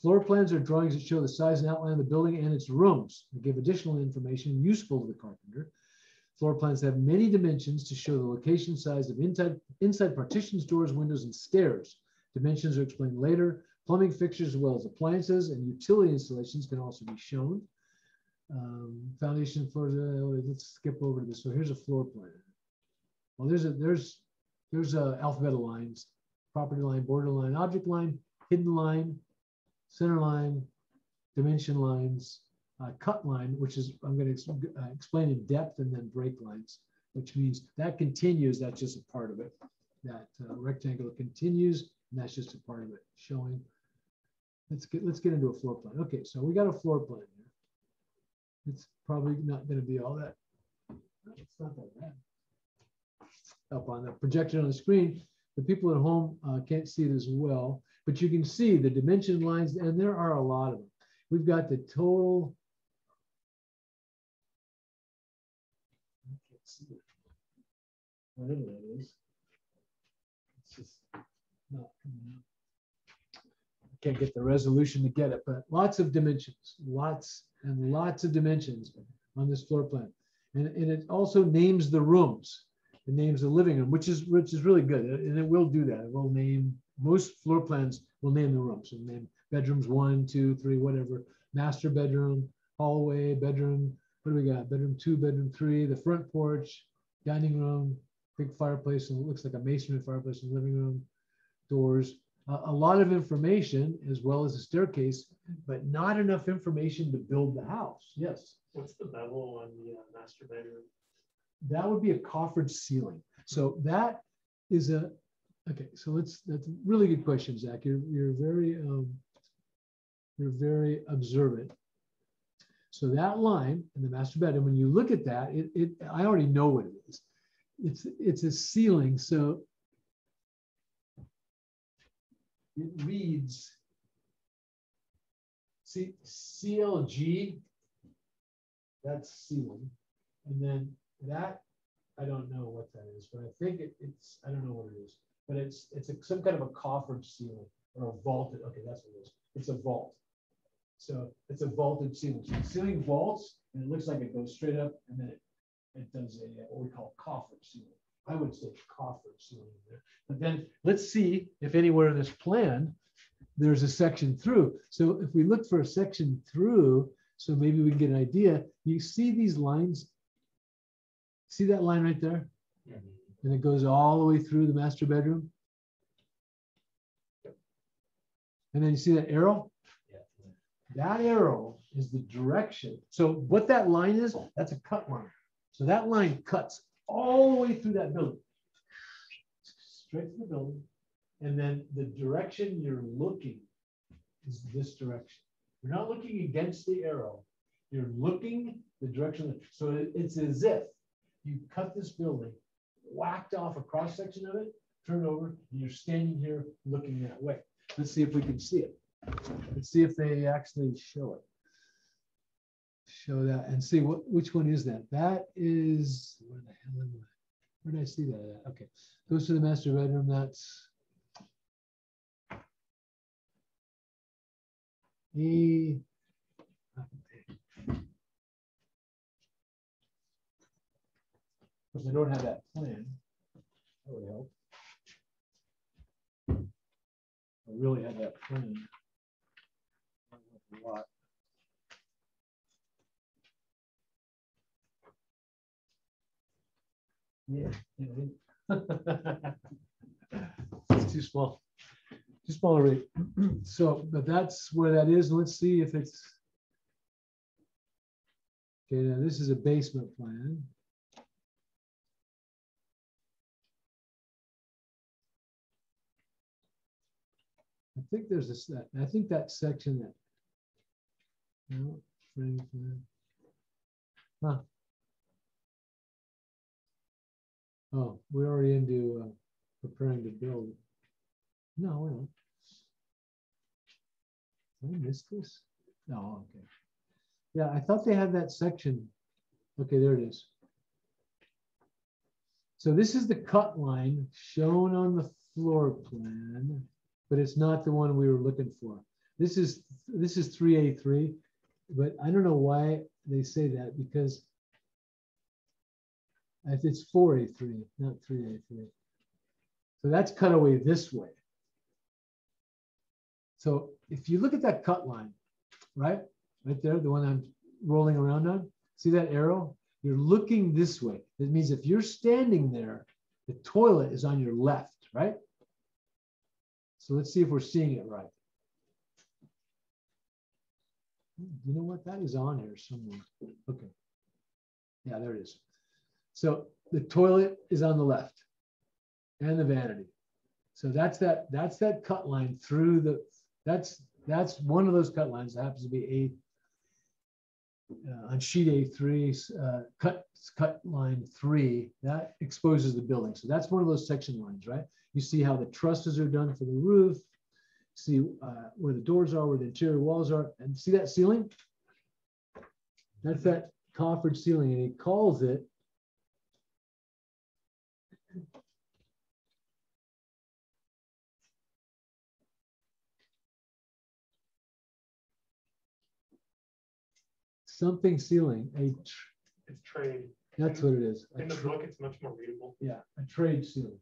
Floor plans are drawings that show the size and outline of the building and its rooms. They give additional information useful to the carpenter. Floor plans have many dimensions to show the location, size of inside partitions, doors, windows, and stairs. Dimensions are explained later. Plumbing fixtures as well as appliances and utility installations can also be shown. Foundation floors. Let's skip over to this. So here's a floor plan. Well, there's alphabet of lines: property line, border line, object line, hidden line, center line, dimension lines, cut line, which is I'm going to explain in depth, and then break lines, which means that continues. That's just a part of it. That rectangle continues, and that's just a part of it. Showing. Let's get into a floor plan. Okay, so we got a floor plan here. It's probably not going to be all that. It's not that bad. Up on the projection on the screen, the people at home can't see it as well, but you can see the dimension lines, and there are a lot of them. We've got the total. I can't see it. Whatever that is. It's just not coming up. I can't get the resolution to get it, but lots of dimensions, lots and lots of dimensions on this floor plan. And it also names the rooms. It names the living room, which is really good, and it will do that. It will name, most floor plans will name the rooms. It'll name bedrooms 1, 2, 3, whatever. Master bedroom, hallway, bedroom. What do we got? Bedroom 2, bedroom 3, the front porch, dining room, big fireplace, and it looks like a masonry fireplace in the living room. Doors. A lot of information as well as a staircase, but not enough information to build the house. Yes. What's the bevel on the master bedroom? That would be a coffered ceiling. So that is okay. So that's a really good question, Zach. You're very observant. So that line in the master bedroom, when you look at that, I already know what it is. It's a ceiling. So it reads, see, CLG, that's ceiling. And then that, I don't know what that is, but I think it's, I don't know what it is, but it's some kind of a coffered ceiling or a vaulted, okay, that's what it is. It's a vault. So it's a vaulted ceiling. So the ceiling vaults, and it looks like it goes straight up, and then it does a what we call coffered ceiling. I would say coffered ceiling there. But then let's see if anywhere in this plan there's a section through. So if we look for a section through, so maybe we can get an idea. You see these lines? See that line right there? Yeah. And it goes all the way through the master bedroom. And then you see that arrow? Yeah. That arrow is the direction. So what that line is, that's a cut line. So that line cuts all the way through that building, straight to the building. And then the direction you're looking is this direction. You're not looking against the arrow. You're looking the direction. So it's as if you cut this building, whacked off a cross section of it, turn over, and you're standing here looking that way. Let's see if we can see it. Let's see if they actually show it. Show that and see which one is that. That is, where the hell am I? Where did I see that at? Okay, goes to the master bedroom. That's the, because I don't have that plan. That would help. I really had that plan. A lot. Yeah. It's too small. Too small already. So, but that's where that is. Let's see if it's Okay, now this is a basement plan. I think there's this, I think that section that, no, frame plan. Huh. Oh, we're already into preparing to build. No, we're not. Did I miss this? No, okay. Yeah, I thought they had that section. Okay, there it is. So this is the cut line shown on the floor plan, but it's not the one we were looking for. This is 3A3, but I don't know why they say that, because it's 4A3, not 3A3. So that's cut away this way. So if you look at that cut line, right there, the one I'm rolling around on, see that arrow? You're looking this way. That means if you're standing there, the toilet is on your left, right? So let's see if we're seeing it right. You know what? That is on here somewhere. Okay. Yeah, there it is. So the toilet is on the left and the vanity. So that's that cut line through the, that's one of those cut lines that happens to be on sheet A3, cut line 3, that exposes the building. So that's one of those section lines, right? You see how the trusses are done for the roof, see where the doors are, where the interior walls are, and see that ceiling? That's that coffered ceiling, and he calls it something ceiling, It's trade. that's what it is. In the book, it's much more readable. Yeah, a trade ceiling.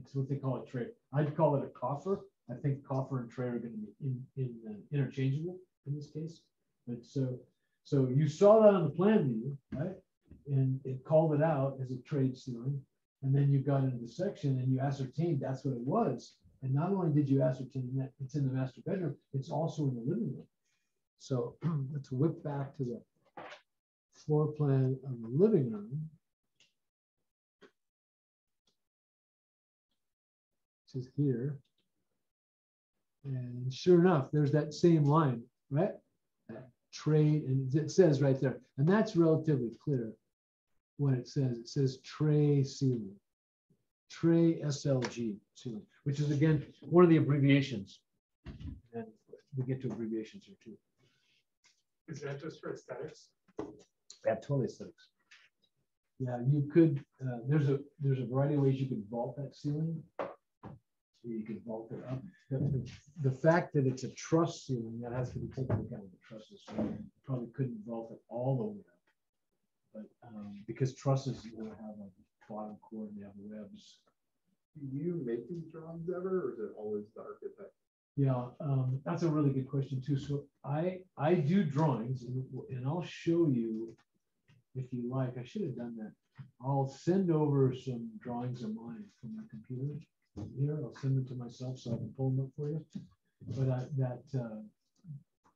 It's what they call a trade. I'd call it a coffer. I think coffer and tray are going to be interchangeable in this case. But so you saw that on the plan view, right? And it called it out as a trade ceiling. And then you got into the section and you ascertained that's what it was. And not only did you ascertain that it's in the master bedroom, it's also in the living room. So let's whip back to the floor plan of the living room. Which is here. And sure enough, there's that same line, right? That tray, and it says right there. And that's relatively clear what it says. It says tray ceiling. Tray SLG ceiling, which is again one of the abbreviations. And we get to abbreviations here too. Is that just for aesthetics? Yeah, totally aesthetics. Yeah, you could. There's a variety of ways you can vault that ceiling. You can vault it up. The fact that it's a truss ceiling, that has to be taken into account of the trusses. So you probably couldn't vault it all the way up, but because trusses, you have a bottom cord and you have webs. Do you make these drawings ever, or is it always the architect? Yeah, that's a really good question too. So I do drawings, and I'll show you if you like. I should have done that. I'll send over some drawings of mine from my computer here. I'll send them to myself so I can pull them up for you. But that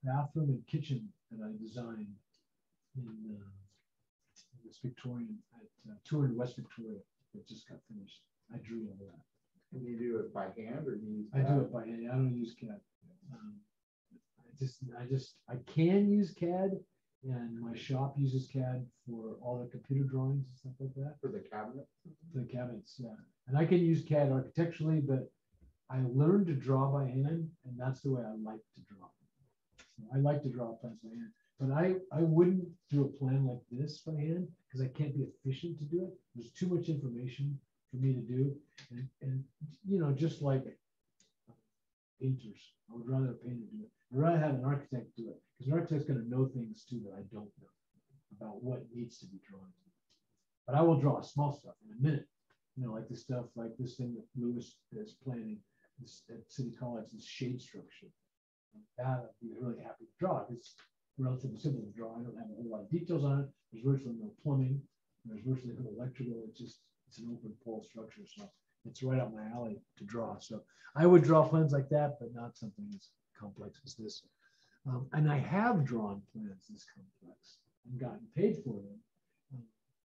bathroom and kitchen that I designed in this Victorian at 200 West Victoria that just got finished. I drew all that. Can you do it by hand, or you use I do it by hand. I don't use CAD. I can use CAD, and my shop uses CAD for all the computer drawings and stuff like that. for the cabinet? The cabinets, yeah. And I can use CAD architecturally, but I learned to draw by hand, and that's the way I like to draw. So I like to draw plans by hand, but I wouldn't do a plan like this by hand because I can't be efficient to do it. There's too much information for me to do, and you know, just like painters, I would rather a painter do it. I'd rather have an architect do it because an architect's going to know things too that I don't know about what needs to be drawn. But I will draw small stuff in a minute. You know, like the stuff like this thing that Lewis is planning this, at City College, this shade structure. That I'd be really happy to draw. It's relatively simple to draw. I don't have a whole lot of details on it. There's virtually no plumbing. There's virtually no electrical. It's an open pole structure, so it's right up my alley to draw. So I would draw plans like that, but not something as complex as this. And I have drawn plans this complex. and gotten paid for them,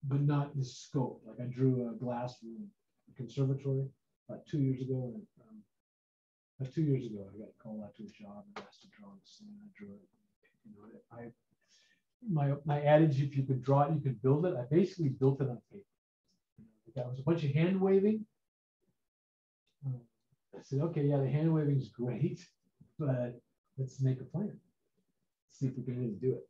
but not the scope. Like I drew a glass room, a conservatory, about 2 years ago. And, about 2 years ago, I got called out to a job and asked to draw this thing. I drew it. You know, my adage, if you could draw it, you could build it. I basically built it on paper. That was a bunch of hand waving. I said, okay, yeah, the hand waving is great, but let's make a plan. See if we can really do it.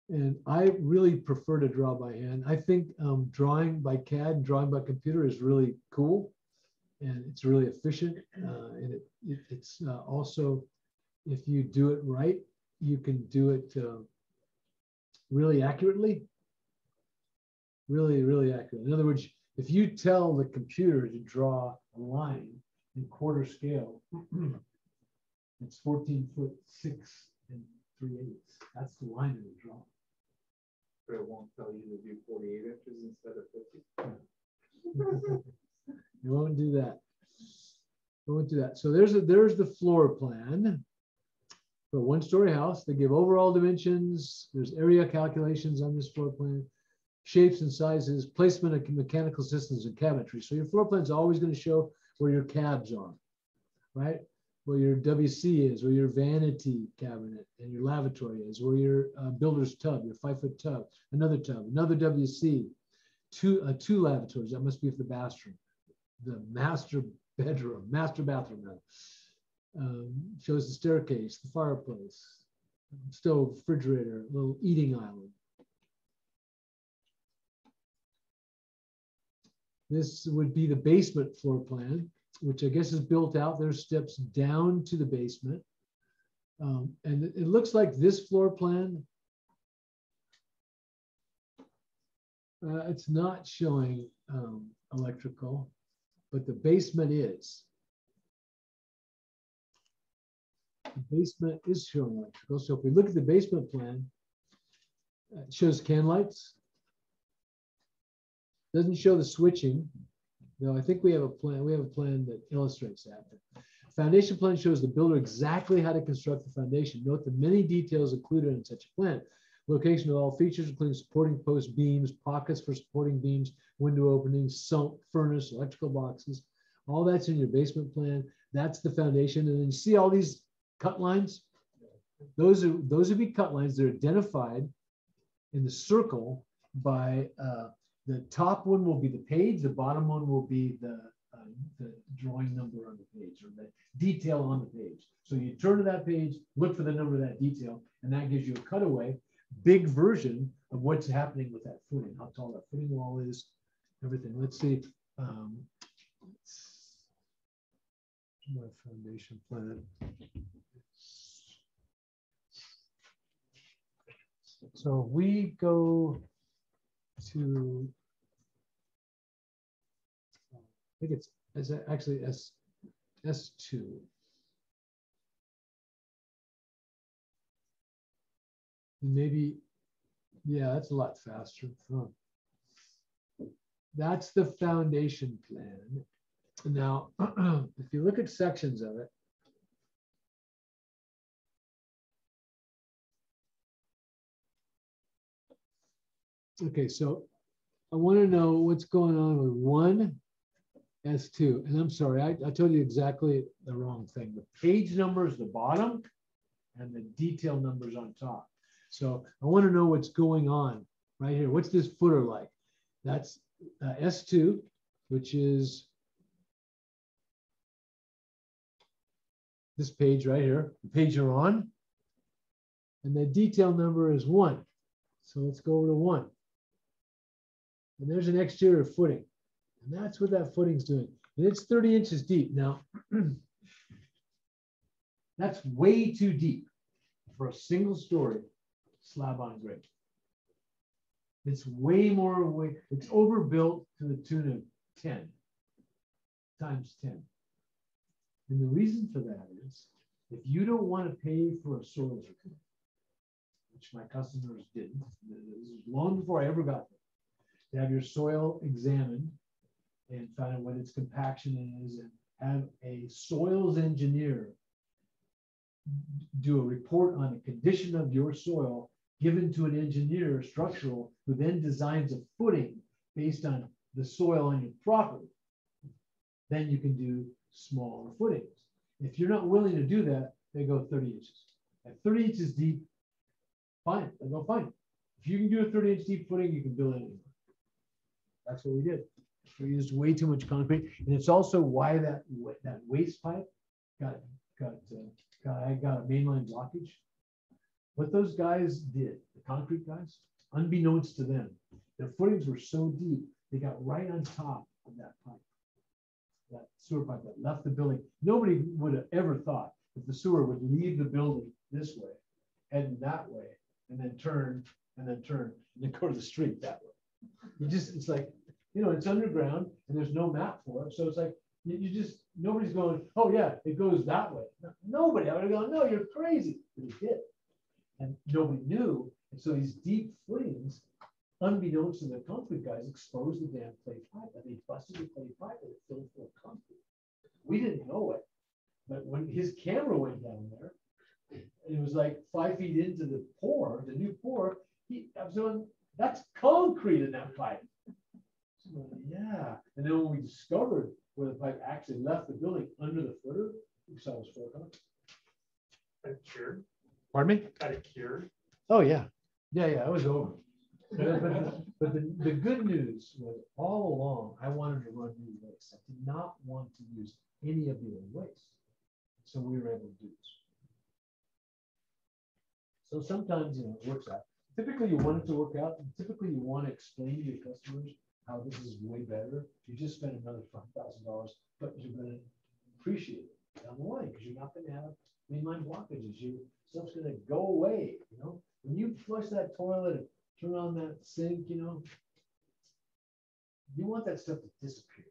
And I really prefer to draw by hand. I think drawing by CAD and drawing by computer is really cool, and it's really efficient. And it's also, if you do it right, you can do it really accurately. Really, really accurate. In other words, if you tell the computer to draw a line in quarter scale, it's 14'6" and 3/8. That's the line that it draws. But it won't tell you to do 48 inches instead of 50. You won't do that. You won't do that. So there's the floor plan for a one-story house. They give overall dimensions. There's area calculations on this floor plan, shapes and sizes, placement of mechanical systems and cabinetry. So your floor plan is always going to show where your cabs are, right? Where your WC is, where your vanity cabinet and your lavatory is, where your builder's tub, your 5-foot tub, another WC, two lavatories. That must be for the bathroom, the master bathroom. Shows the staircase, the fireplace, stove, refrigerator, little eating island. This would be the basement floor plan, which I guess is built out. There's steps down to the basement. And it looks like this floor plan, it's not showing electrical, but the basement is. The basement is showing electrical. So if we look at the basement plan, it shows can lights. Doesn't show the switching, though I think we have a plan. We have a plan that illustrates that. Foundation plan shows the builder exactly how to construct the foundation. Note the many details included in such a plan. Location of all features, including supporting post beams, pockets for supporting beams, window openings, sump, furnace, electrical boxes. All that's in your basement plan. That's the foundation. And then you see all these cut lines? Those would be cut lines. They're identified in the circle by the top one will be the page, the bottom one will be the drawing number on the page or the detail on the page. So you turn to that page, look for the number of that detail, and that gives you a cutaway, big version of what's happening with that footing, how tall that footing wall is, everything. Let's see. My foundation plan. So we go to, I think it's actually S2. Maybe, yeah, that's a lot faster. Huh. That's the foundation plan. Now, if you look at sections of it, okay, so I want to know what's going on with 1, S2. And I'm sorry, I told you exactly the wrong thing. The page number is the bottom and the detail numbers on top. So I want to know what's going on right here. What's this footer like? That's S2, which is this page right here, the page you're on. And the detail number is 1. So let's go over to 1. And there's an exterior footing. And that's what that footing's doing. And it's 30 inches deep. Now, that's way too deep for a single story slab on grade. It's way more, it's overbuilt to the tune of 10 times 10. And the reason for that is, if you don't want to pay for a soil report, which my customers didn't, this was long before I ever got there, to have your soil examined and find out what its compaction is, and have a soils engineer do a report on the condition of your soil given to an engineer, structural, who then designs a footing based on the soil on your property. Then you can do smaller footings. If you're not willing to do that, they go 30 inches. At 30 inches deep, fine, they go fine. If you can do a 30-inch deep footing, you can build anything. That's what we did. We used way too much concrete, and it's also why that waste pipe got a mainline blockage. What those guys did, the concrete guys, unbeknownst to them, their footings were so deep, they got right on top of that pipe, that sewer pipe that left the building. Nobody would have ever thought that the sewer would leave the building this way, heading that way, and then turn, and then go to the street that way. It's like, you know, it's underground and there's no map for it. So it's like, nobody's going, oh yeah, it goes that way. Nobody, I would have gone, no, you're crazy. But it did. And nobody knew. And so these deep footings, unbeknownst to the concrete guys, exposed the damn clay pipe. And they busted the clay pipe and it filled full of concrete. We didn't know it. But when his camera went down there, and it was like 5 feet into the pour, the new pour, I was going, that's concrete in that pipe. So, yeah. And then when we discovered where the pipe actually left the building under the footer, we saw it was full of concrete. Got it cured. Pardon me? Got it cured. Oh yeah. Yeah, it was over. But the good news was all along, I wanted to run new waste. I did not want to use any of the old waste. So we were able to do this. So sometimes, you know, it works out. Typically, you want it to work out. And typically, you want to explain to your customers how this is way better. You just spend another $5,000, but you're going to appreciate it down the line because you're not going to have mainline blockages. Your stuff's going to go away. You know, when you flush that toilet and turn on that sink, you know, you want that stuff to disappear,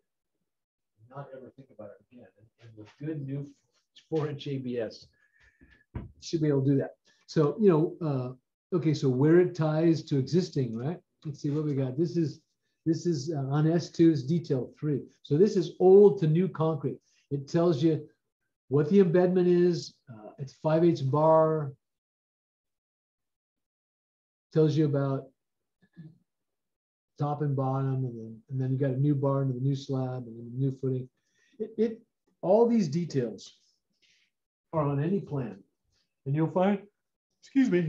not ever think about it again. And with good new 4-inch ABS, you should be able to do that. So, you know, okay, so where it ties to existing, right? Let's see what we got. This is on S2's detail 3. So this is old to new concrete. It tells you what the embedment is. It's 5/8 bar. Tells you about top and bottom, and then you got a new bar into the new slab and then the new footing. All these details are on any plan, and you'll find,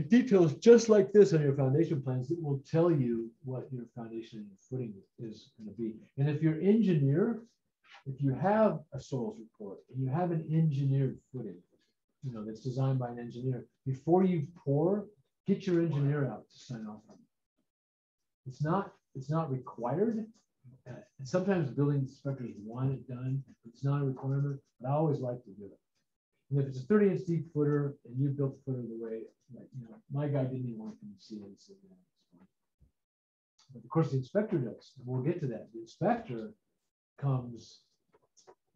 details just like this on your foundation plans that will tell you what your foundation and your footing is going to be. And if you're engineer, if you have a soils report and you have an engineered footing, you know, that's designed by an engineer, before you pour, get your engineer out to sign off on it. It's not required. And sometimes building inspectors want it done. It's not a requirement, but I always like to do it. And if it's a 30-inch deep footer and you built the footer the way, like, you know, my guy didn't even want to come see it. And say, yeah, it's fine. But of course, the inspector does. And we'll get to that. The inspector comes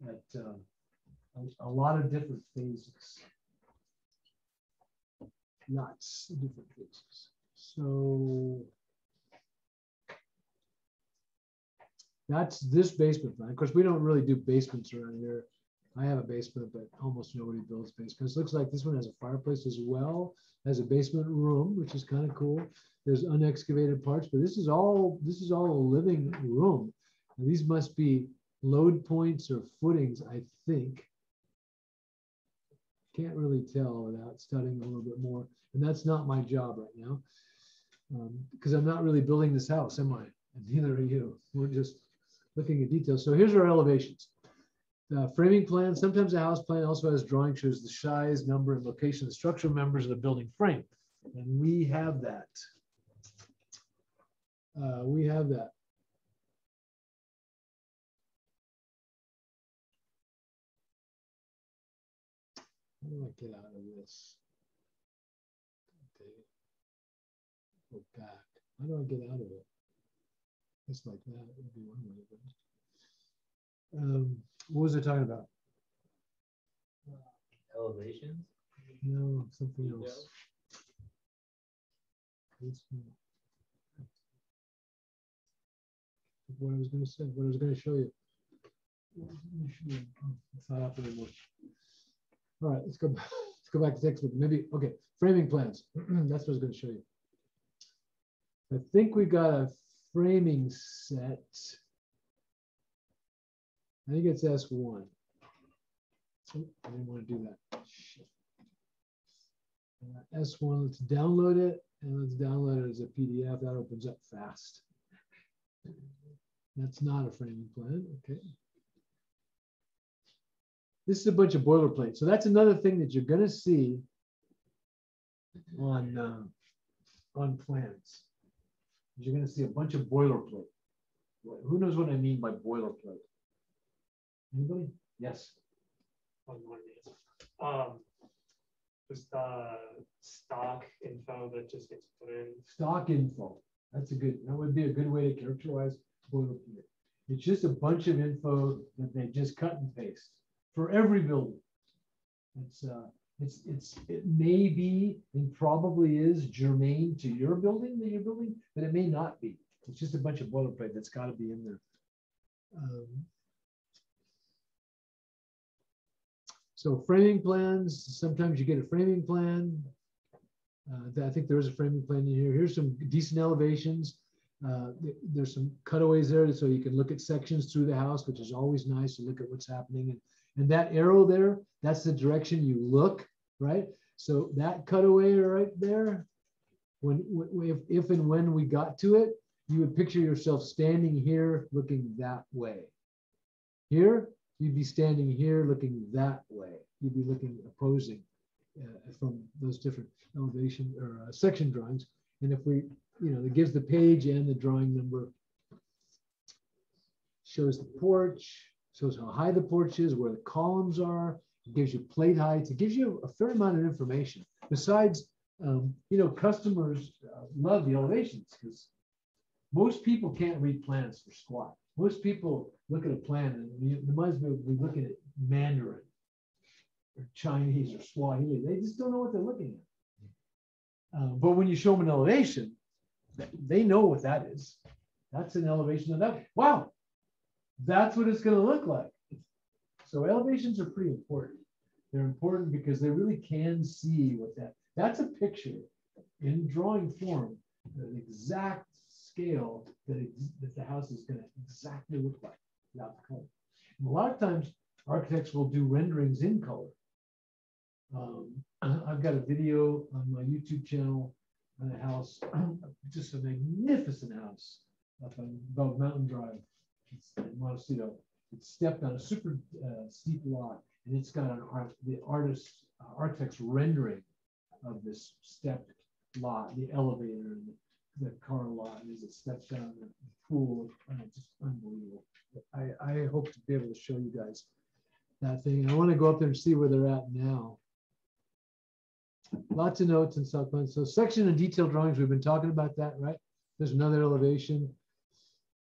at a lot of different phases. Lots of different phases. So that's this basement plan. Of course, we don't really do basements around here. I have a basement, but almost nobody builds basements. It looks like this one has a fireplace as well as a basement room, which is kind of cool. There's unexcavated parts, but this is all a living room. And these must be load points or footings, I think. Can't really tell without studying a little bit more. And that's not my job right now, because I'm not really building this house, am I? And neither are you. We're just looking at details. So here's our elevations. Framing plan. Sometimes a house plan also has drawing shows the size, number, and location of the structural members of the building frame. And we have that. We have that. How do I get out of this? Okay. Go back. How do I get out of it? Just like that would be one way of it. What was I talking about? Elevations? No, something else. What I was going to say, what I was going to show you. It's not up anymore. All right, let's go back. let's go back to textbook. Maybe, okay, framing plans. That's what I was going to show you. I think we got a framing set. I think it's S1. Oh, I didn't want to do that. Shit. S1, let's download it, and let's download it as a PDF. That opens up fast. That's not a framing plan, okay. This is a bunch of boilerplate. So that's another thing that you're going to see on plans. You're going to see a bunch of boilerplate. Who knows what I mean by boilerplate? Anybody? Yes. Just stock info that just gets put in. Stock info. That would be a good way to characterize boilerplate. It's just a bunch of info that they just cut and paste for every building. It may be and probably is germane to your building that you're building, but it may not be. It's just a bunch of boilerplate that's got to be in there. So framing plans, sometimes you get a framing plan. I think there is a framing plan in here. Here's some decent elevations. There's some cutaways there so you can look at sections through the house, which is always nice to look at what's happening. And that arrow there, that's the direction you look, right? So that cutaway right there, if and when we got to it, you would picture yourself standing here looking that way. Here, you'd be standing here looking that way. You'd be looking opposing from those different elevation or section drawings. And if we, it gives the page and the drawing number, shows the porch, shows how high the porch is, where the columns are, it gives you plate heights, it gives you a fair amount of information. Besides, customers love the elevations because most people can't read plans for squat. Most people look at a plan and they might as well be looking at Mandarin or Chinese or Swahili. They just don't know what they're looking at. But when you show them an elevation, they know what that is. That's an elevation of that. Wow, that's what it's going to look like. So elevations are pretty important. They're important because they really can see what that's a picture in drawing form, the exact scale that the house is going to exactly look like without the color. And a lot of times architects will do renderings in color. I've got a video on my YouTube channel on a house, just a magnificent house up on Bug Mountain Drive. It's in Montecito. It's stepped on a super steep lot, and it's got the architect's rendering of this stepped lot, the elevator, and the car lot, and as it steps down the pool, just unbelievable. I hope to be able to show you guys that thing. I want to go up there and see where they're at now. Lots of notes and stock plans. So section and detail drawings, we've been talking about that, right? There's another elevation.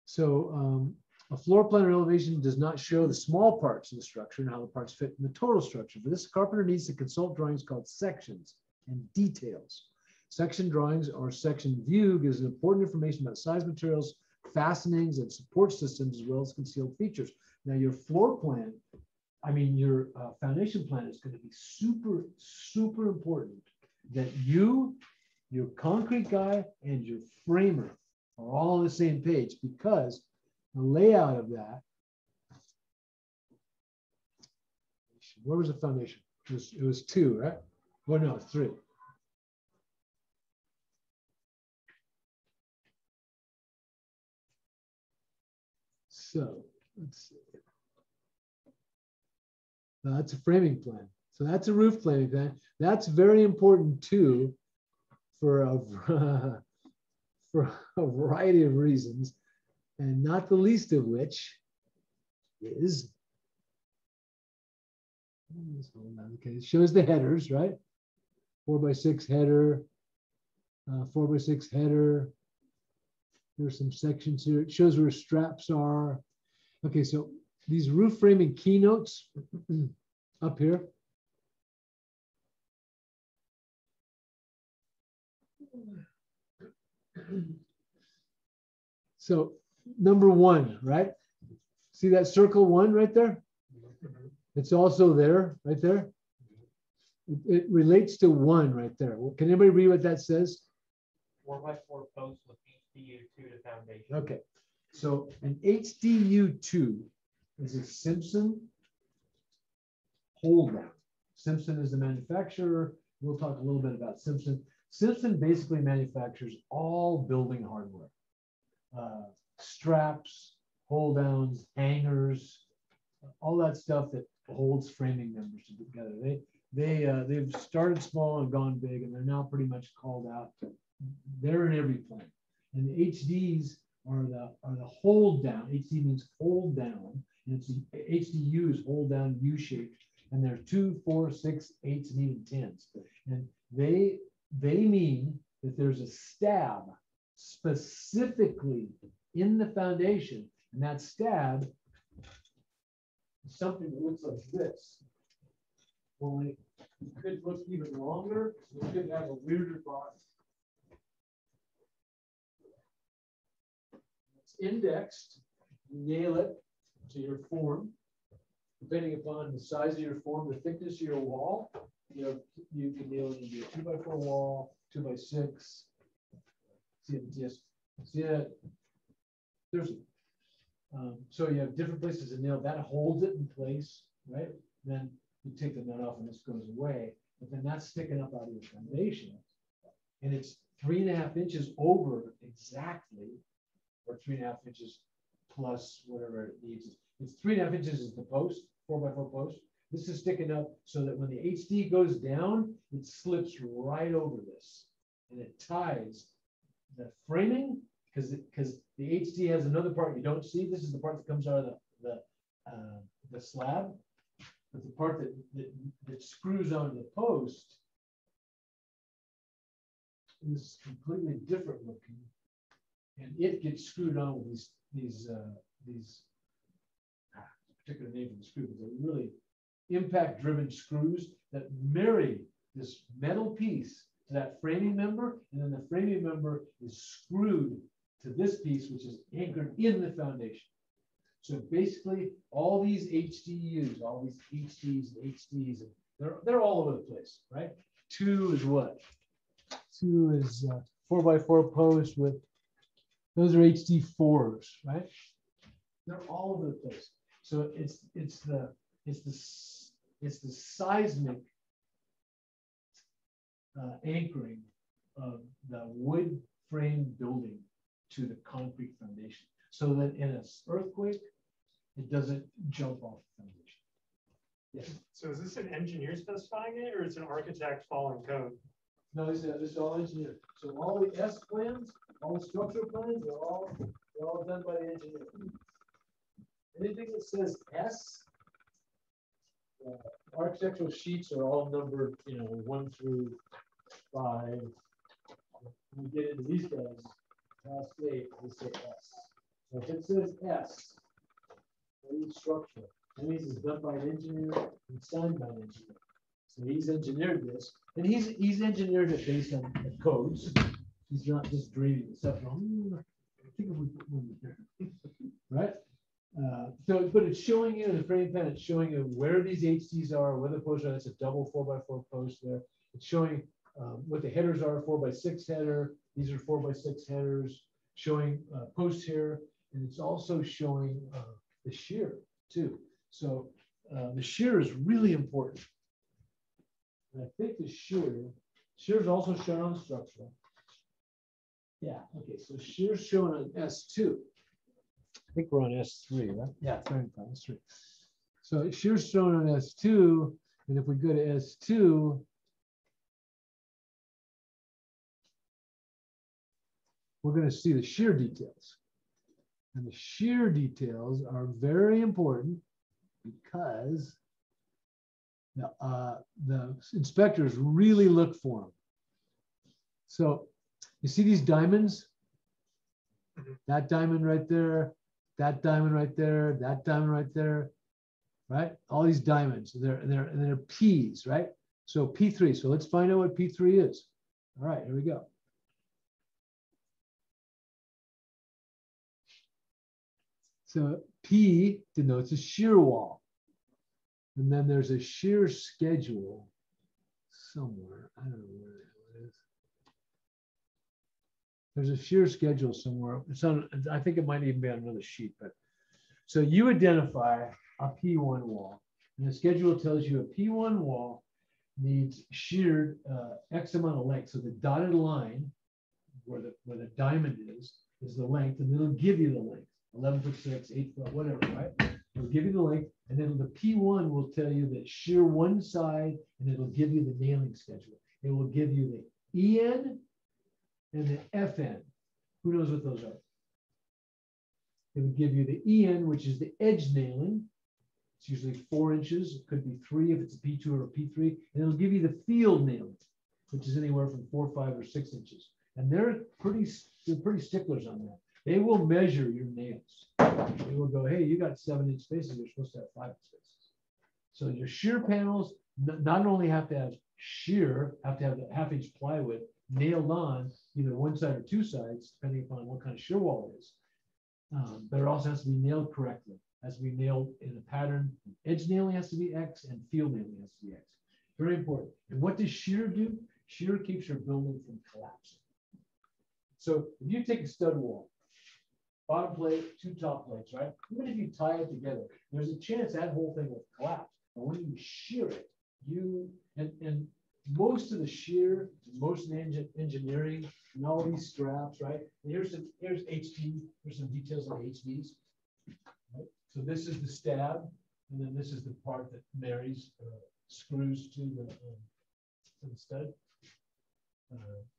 So a floor plan or elevation does not show the small parts of the structure and how the parts fit in the total structure. For this, the carpenter needs to consult drawings called sections and details. Section drawings or section view gives important information about size, materials, fastenings, and support systems, as well as concealed features. Now, your floor plan, your foundation plan is going to be super, super important that you, your concrete guy, and your framer are all on the same page, because the layout of that, where was the foundation? It was 2, right? Well, no, 3. So let's see. Now, that's a framing plan. So that's a roof framing plan. That's very important too, for a variety of reasons, and not the least of which is, okay, it shows the headers, right? 4x6 header, 4x6 header. There's some sections here. It shows where straps are. Okay, so these roof framing keynotes up here. So number 1, right? See that circle 1 right there? It's also there, right there. it relates to 1 right there. Can anybody read what that says? 4x4 post with HDU2 to foundation. Okay, so an HDU2 is a Simpson hold down. Simpson is the manufacturer. We'll talk a little bit about Simpson. Simpson basically manufactures all building hardware, straps, hold downs, hangers, all that stuff that holds framing members together. They've started small and gone big, and they're now pretty much called out. They're in every plant. And the HDs are the hold down. HD means hold down, and it's the HDU is hold down U-shaped. And there's 2, 4, 6, 8s, and even 10s. And they mean that there's a stab specifically in the foundation, and that stab is something that looks like this. Only it could look even longer. It could have a weirder body. It's indexed. You nail it to your form. Depending upon the size of your form, the thickness of your wall, you can nail it into a 2x4 wall, 2x6. See it, just see it. There's so you have different places to nail that holds it in place, right? Then you take the nut off and this goes away, but then that's sticking up out of your foundation, and it's 3.5 inches over exactly, or 3.5 inches plus whatever it needs. It's 3.5 inches is the post, 4x4 post. This is sticking up so that when the HD goes down, it slips right over this, and it ties the framing, because the HD has another part you don't see. This is the part that comes out of the slab, but the part that screws onto the post is completely different looking, and it gets screwed on with these particular name for the screws. They're really impact-driven screws that marry this metal piece to that framing member, and then the framing member is screwed to this piece, which is anchored in the foundation. So basically, all these HDUs, all these HDs, they're all over the place, right? 2 is what? 2 is 4x4 post with, those are HD4s, right? They're all over the place. So it's the seismic anchoring of the wood frame building to the concrete foundation, so that in an earthquake, it doesn't jump off the foundation. Yes. So is this an engineer specifying it, or is it an architect following code? No, this is all engineered. So all the S plans, all the structural plans, they're all done by the engineer. Anything that says S, architectural sheets are all numbered, 1 through 5. When we get into these guys, past 8, they say S. So if it says S, any structure, that means it's done by an engineer and signed by an engineer. So he's engineered this, and he's engineered it based on the codes. He's not just dreaming this up. I think if we put one here, right? But it's showing you in the frame pan. It's showing you where these HDs are, where the posts are. That's a double 4x4 post there. It's showing what the headers are, 4x6 header. These are 4x6 headers. Showing posts here, and it's also showing the shear too. So the shear is really important. And I think the shear is also shown on structural. Yeah. Okay. So shear is shown on S2. I think we're on S3, right? Yeah, it's right on S3. So shear's shown on S2, and if we go to S2, we're going to see the shear details. And the shear details are very important because the inspectors really look for them. So you see these diamonds? That diamond right there, that diamond right there, that diamond right there, right? All these diamonds, they're P's, right? So P3, so let's find out what P3 is. All right, here we go. So P denotes a shear wall. And then there's a shear schedule somewhere. I don't know where the hell it is. There's a shear schedule somewhere. It's on, I think it might even be on another sheet, but so you identify a P1 wall, and the schedule tells you a P1 wall needs sheared X amount of length. So the dotted line where the diamond is the length, and it'll give you the length, 11'6", 8 foot, whatever, right? It'll give you the length, and then the P1 will tell you that shear one side, and it'll give you the nailing schedule. It will give you the EN and the FN. Who knows what those are? It will give you the EN, which is the edge nailing. It's usually 4 inches. It could be 3 if it's a P2 or a P3. And it'll give you the field nailing, which is anywhere from 4, 5, or 6 inches. And they're pretty sticklers on that. They will measure your nails. They will go, hey, you got 7-inch spaces. You're supposed to have 5 spaces. So your shear panels not only have to have shear, have to have the 1/2 inch plywood nailed on either one side or 2 sides, depending upon what kind of shear wall it is. But it also has to be nailed correctly. Has to be nailed in a pattern. Edge nailing has to be X, and field nailing has to be X. Very important. And what does shear do? Shear keeps your building from collapsing. So if you take a stud wall, bottom plate, 2 top plates, right? Even if you tie it together, there's a chance that whole thing will collapse. But when you shear it, and most of the shear, most engineering, and all these straps, right? And here's HD. Here's some details on HDs. Right? So this is the stab, and then this is the part that marries, screws to the stud.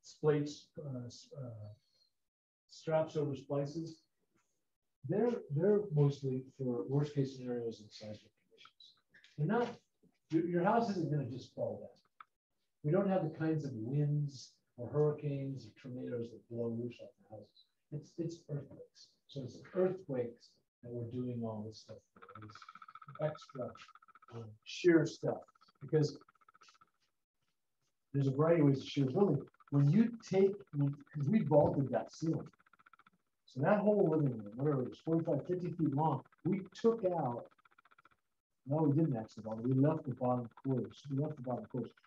Splates, straps over splices. They're mostly for worst case scenarios and seismic conditions. They're not. Your house isn't going to just fall down. We don't have the kinds of winds or hurricanes or tornadoes that blow roofs off the houses. It's earthquakes. So it's earthquakes that we're doing all this stuff for, this extra shear stuff, because there's a variety of ways to shear building. Because we vaulted that ceiling. So that whole living room, whatever it was, 45, 50 feet long, we took out. No, we didn't actually vault it. We left the bottom quarters.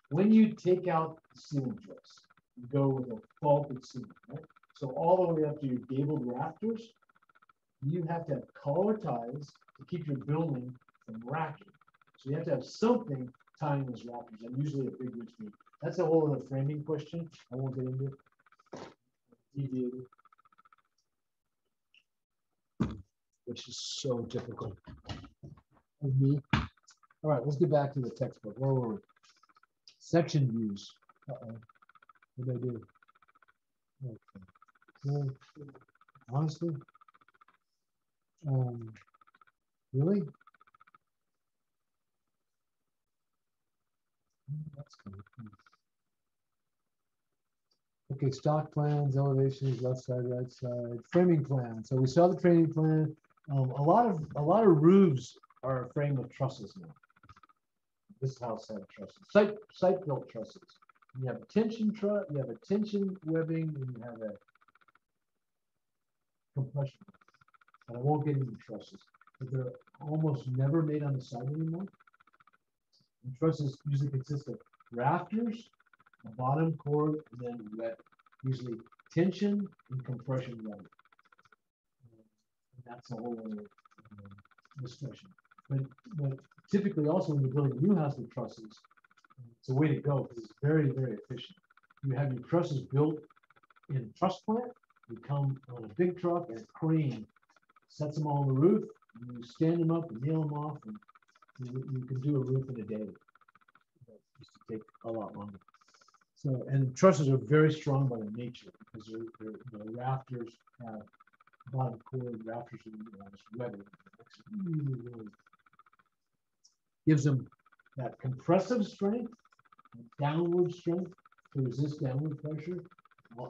When you take out the ceiling joists, you go with a vaulted ceiling, right? So all the way up to your gabled rafters, you have to have collar ties to keep your building from racking. So you have to have something tying those rafters, and usually a big ridge beam. That's a whole other framing question. I won't get into it. Deviated, which is so difficult. Of me. All right, let's get back to the textbook. Where were we? Section views. Uh-oh. What did I do? Okay. Well, honestly, really? That's kind of cool. Okay, stock plans, elevations, left side, right side, framing plan. So we saw the framing plan. A lot of roofs are framed with trusses now. This house had trusses, site built trusses. You have a tension truss, you have a tension webbing, and you have a compression. And I won't get into trusses, but they're almost never made on the side anymore. And trusses usually consist of rafters, a bottom cord, and then web. Usually tension and compression webbing. That's a whole other discussion. But typically also when you're building a new house with trusses, it's a way to go because it's very, very efficient. You have your trusses built in a truss plant. You come on a big truck and a crane sets them all on the roof. And you stand them up and nail them off, and you can do a roof in a day. It used to take a lot longer. So, and trusses are very strong by nature because the rafters have bottom cord, rafters are this webbing. Really gives them that compressive strength, downward strength to resist downward pressure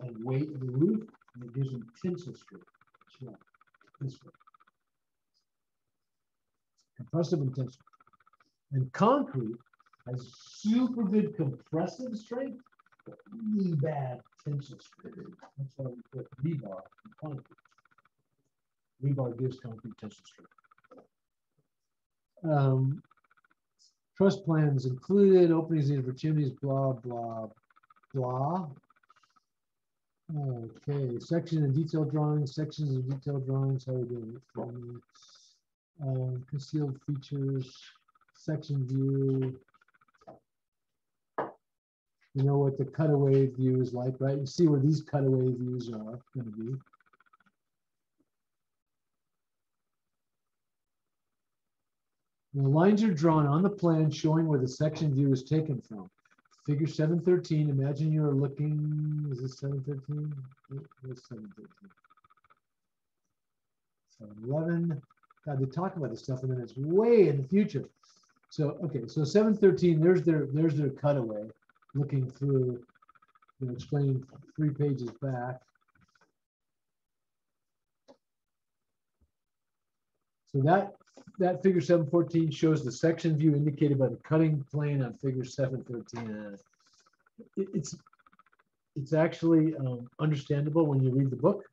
and weight of the roof, and it gives them tensile strength. That's right. This way. Compressive and tensile. And concrete has super good compressive strength, but really bad tensile strength. That's why we put rebar in concrete. Rebar gives concrete tensile strength. Truss plans included, openings needed for chimneys, blah, blah, blah. Okay, section and detailed drawings, sections of detailed drawings, how are we doing it? Concealed features, section view. You know what the cutaway view is like, right? You see where these cutaway views are going to be. The lines are drawn on the plan showing where the section view is taken from. Figure 713, imagine you're looking, is this 713? What's 713? 711. God, they talk about this stuff and then it's way in the future. So, okay, so 713, there's their cutaway looking through, you know, explaining 3 pages back. So that figure 714 shows the section view indicated by the cutting plane on figure 713. It's actually understandable when you read the book.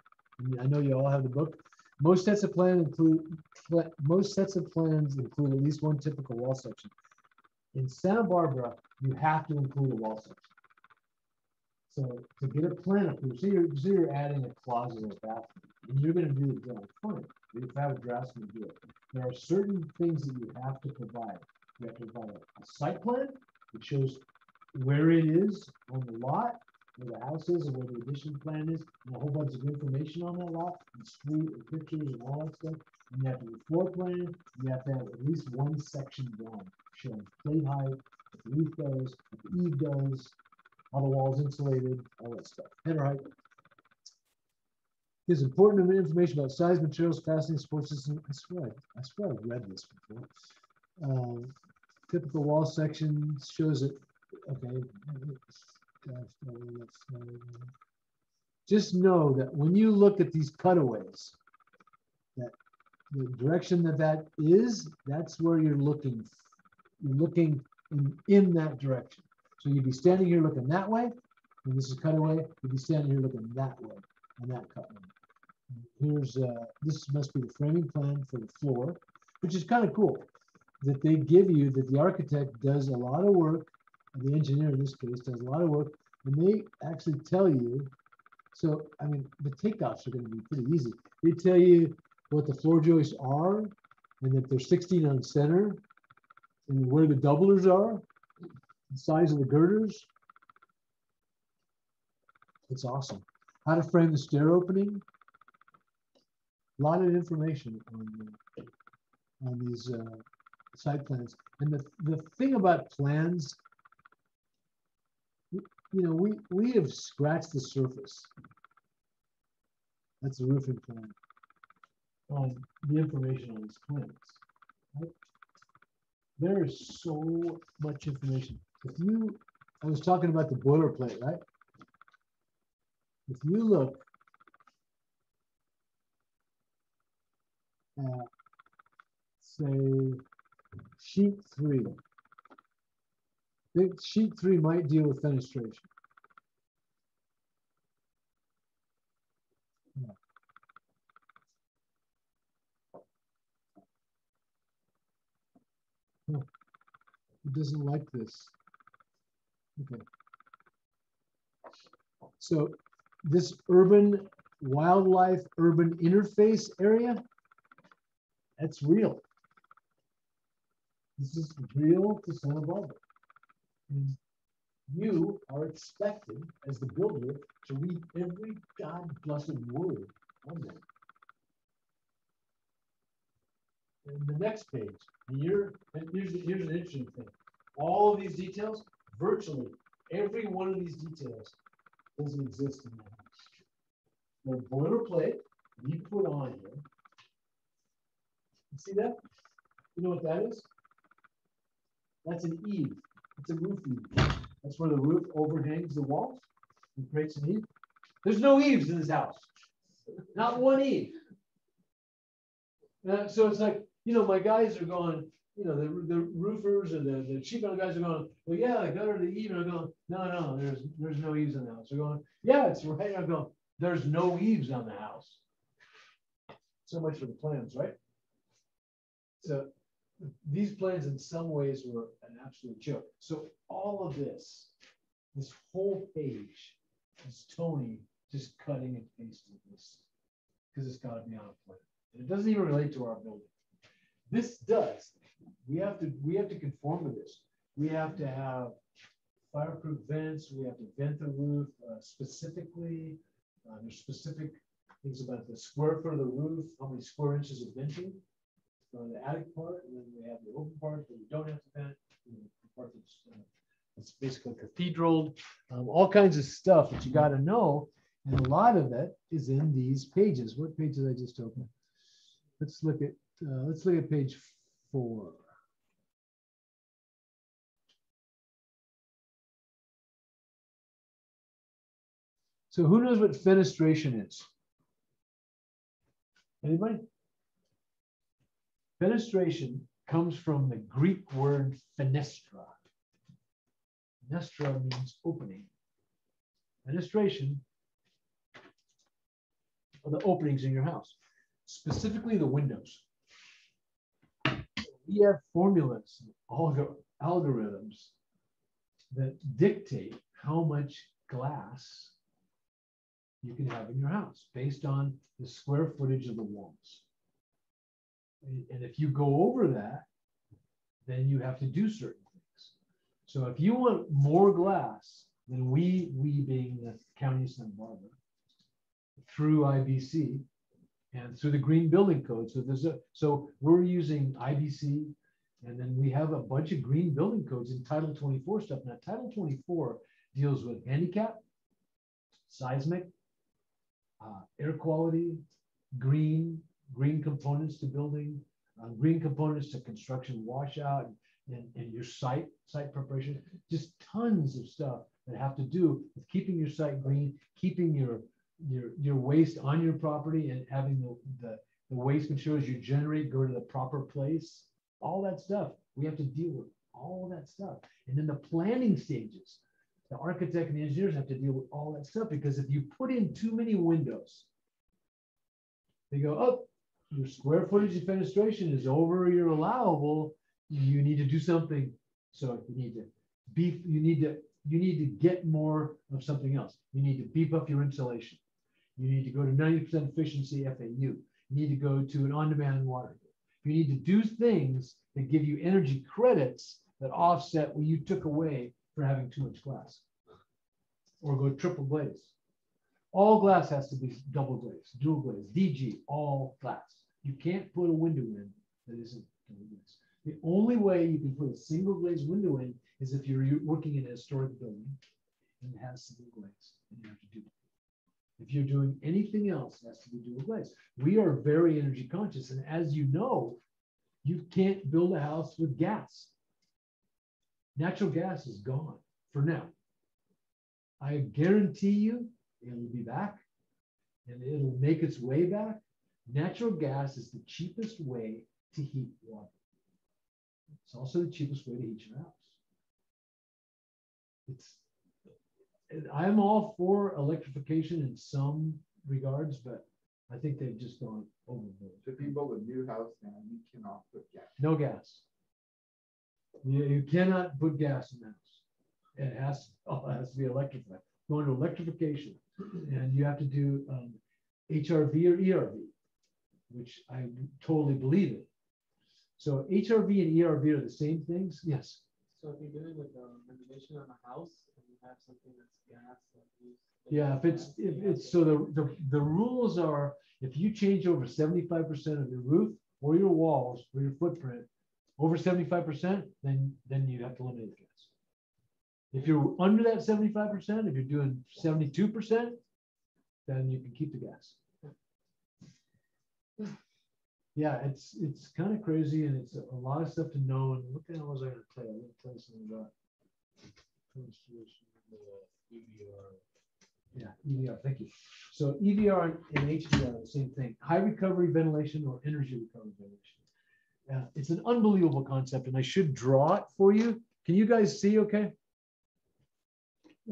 I know you all have the book. Most sets of plans include at least one typical wall section. In Santa Barbara, you have to include a wall section. So to get a plan approved, so you're adding a closet or a bathroom, and you're going to do it down front. You have a draftsman do it. There are certain things that you have to provide. You have to provide a site plan that shows where it is on the lot, where the house is, and where the addition plan is, and a whole bunch of information on that lot, and street and pictures and all that stuff. And you have to do a floor plan. You have to have at least one section drawn showing plate height, what the roof does, what the eave does, how the wall's insulated, all that stuff. Header height. Gives important information about size, materials, fastening, support system. I swear I've read this before. Typical wall section shows it. Okay. Just know that when you look at these cutaways, that the direction that is, that's where you're looking. You're looking in that direction. So you'd be standing here looking that way, and this is cutaway. You'd be standing here looking that way, and that cutaway. Here's this must be the framing plan for the floor, which is kind of cool that they give you that the architect does a lot of work, and the engineer in this case does a lot of work, and they actually tell you. So I mean, the takeoffs are going to be pretty easy. They tell you what the floor joists are, and that they're 16 on center, and where the doublers are, the size of the girders. It's awesome. How to frame the stair opening. A lot of information on these site plans. And the thing about plans, you know, we have scratched the surface. That's the roofing plan. On the information on these plans. Right? There is so much information. I was talking about the boilerplate, right? If you look at, say, sheet 3. Sheet 3 might deal with fenestration. Yeah. No, it doesn't like this. Okay. So this urban wildlife urban interface area, that's real. This is real to Santa Barbara. And you are expected as the builder to read every God blessed word on there. And the next page, and here's an interesting thing. All of these details, virtually every one of these details doesn't exist in the house. They're boilerplate you put on here. You see that? You know what that is? That's an eave. It's a roof eave. That's where the roof overhangs the walls and creates an eave. There's no eaves in this house. Not one eave. So it's like, you know, my guys are going, you know, the roofers and the sheet metal guys are going, well, yeah, the gutter, the eave. And I'm going, no, there's no eaves in the house. They're going, yeah, it's right. I'm going, there's no eaves on the house. So much for the plans, right? So these plans in some ways were an absolute joke. So all of this whole page is Tony just cutting and pasting this because it's got to be on a plan. And it doesn't even relate to our building. This does. We have to conform to this. We have to have fireproof vents. We have to vent the roof specifically. There's specific things about the square foot of the roof, how many square inches of venting for the attic part, and then we have the open part that we don't have to vent, the part that's basically cathedral, all kinds of stuff that you got to know, and a lot of it is in these pages. What page did I just open? Let's look at page 4. So who knows what fenestration is? Anybody? Fenestration comes from the Greek word fenestra. Fenestra means opening. Fenestration are the openings in your house, specifically the windows. We have formulas, algorithms that dictate how much glass you can have in your house based on the square footage of the walls. And if you go over that, then you have to do certain things. So if you want more glass, then we being the County of Santa Barbara, through IBC and through the Green Building Code. So we're using IBC, and then we have a bunch of green building codes in Title 24 stuff. Now, Title 24 deals with handicap, seismic, air quality, green components to building, green components to construction washout, and your site preparation. Just tons of stuff that have to do with keeping your site green, keeping your waste on your property, and having the waste materials you generate go to the proper place. All that stuff, we have to deal with all of that stuff. And then the planning stages, the architect and the engineers have to deal with all that stuff, because if you put in too many windows, they go, oh, your square footage of fenestration is over your allowable. You need to do something. So you need to beef, you need to get more of something else. You need to beef up your insulation. You need to go to 90% efficiency FAU. You need to go to an on-demand water. You need to do things that give you energy credits that offset what you took away for having too much glass. Or go triple glaze. All glass has to be double glaze, dual glaze, DG, all glass. You can't put a window in that isn't double glaze. The only way you can put a single glaze window in is if you're working in a historic building and it has single glaze, and you have to do it. If you're doing anything else, it has to be dual glaze. We are very energy conscious, and as you know, you can't build a house with gas. Natural gas is gone for now. I guarantee you it'll be back, and it'll make its way back. Natural gas is the cheapest way to heat water. It's also the cheapest way to heat your house. I'm all for electrification in some regards, but I think they've just gone overboard. To people with new house now, you cannot put gas. No gas. You cannot put gas in the house. It has to be electrified. Going to electrification, and you have to do HRV or ERV, which I totally believe in. So HRV and ERV are the same things. Yes. So if you're doing with renovation on a house and you have something that's gas, yeah, if it's so the rules are, if you change over 75% of your roof or your walls or your footprint over 75%, then you have to eliminate gas. If you're under that 75%, if you're doing 72%, then you can keep the gas. Yeah, it's kind of crazy, and it's a lot of stuff to know. And what the hell was I going to tell you? I'm going to tell you something about yeah, EVR. Thank you. So EVR and HVR are the same thing. High recovery ventilation or energy recovery ventilation. It's an unbelievable concept, and I should draw it for you. Can you guys see? Okay.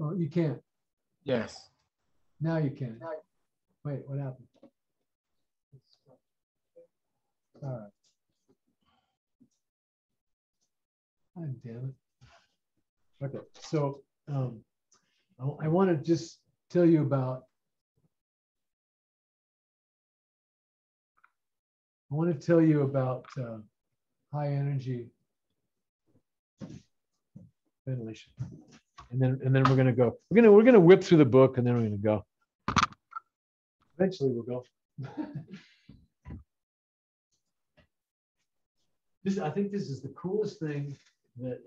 Oh, you can't. Yes. Now you can. Wait, what happened? All right. God damn it. Okay, so I want to just tell you about. I want to tell you about high energy ventilation, and then we're gonna go. We're gonna whip through the book, and then we're gonna go. Eventually, we'll go. I think this is the coolest thing that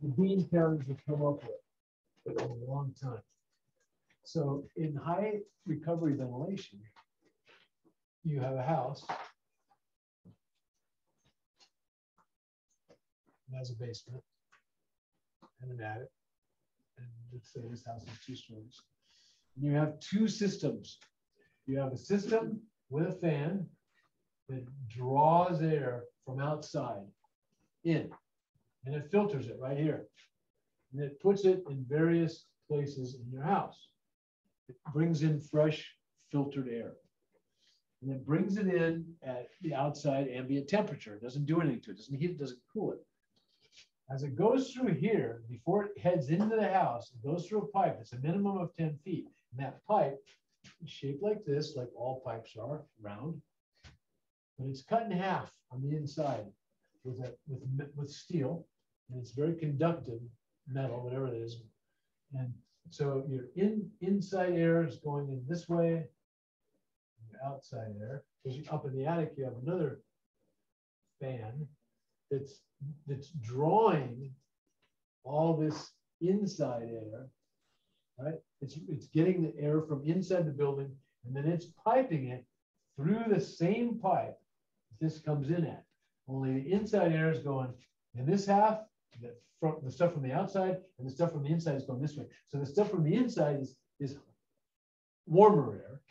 the bean counters have come up with in a long time. So in high recovery ventilation, you have a house that has a basement and an attic. And let's say this house is 2 stories. And you have 2 systems. You have a system with a fan that draws air from outside in, and it filters it right here. And it puts it in various places in your house. It brings in fresh filtered air. And it brings it in at the outside ambient temperature. It doesn't do anything to it. It doesn't heat it, doesn't cool it. As it goes through here, before it heads into the house, it goes through a pipe. It's a minimum of 10 feet. And that pipe is shaped like this, like all pipes are, round. But it's cut in half on the inside with steel. And it's very conductive, metal, whatever it is. And so your inside air is going in this way. Your outside air, because up in the attic, you have another fan that's drawing all this inside air, right? It's getting the air from inside the building, and then it's piping it through the same pipe this comes in at. Only the inside air is going in this half, the stuff from the outside, and the stuff from the inside is going this way. So the stuff from the inside is warmer air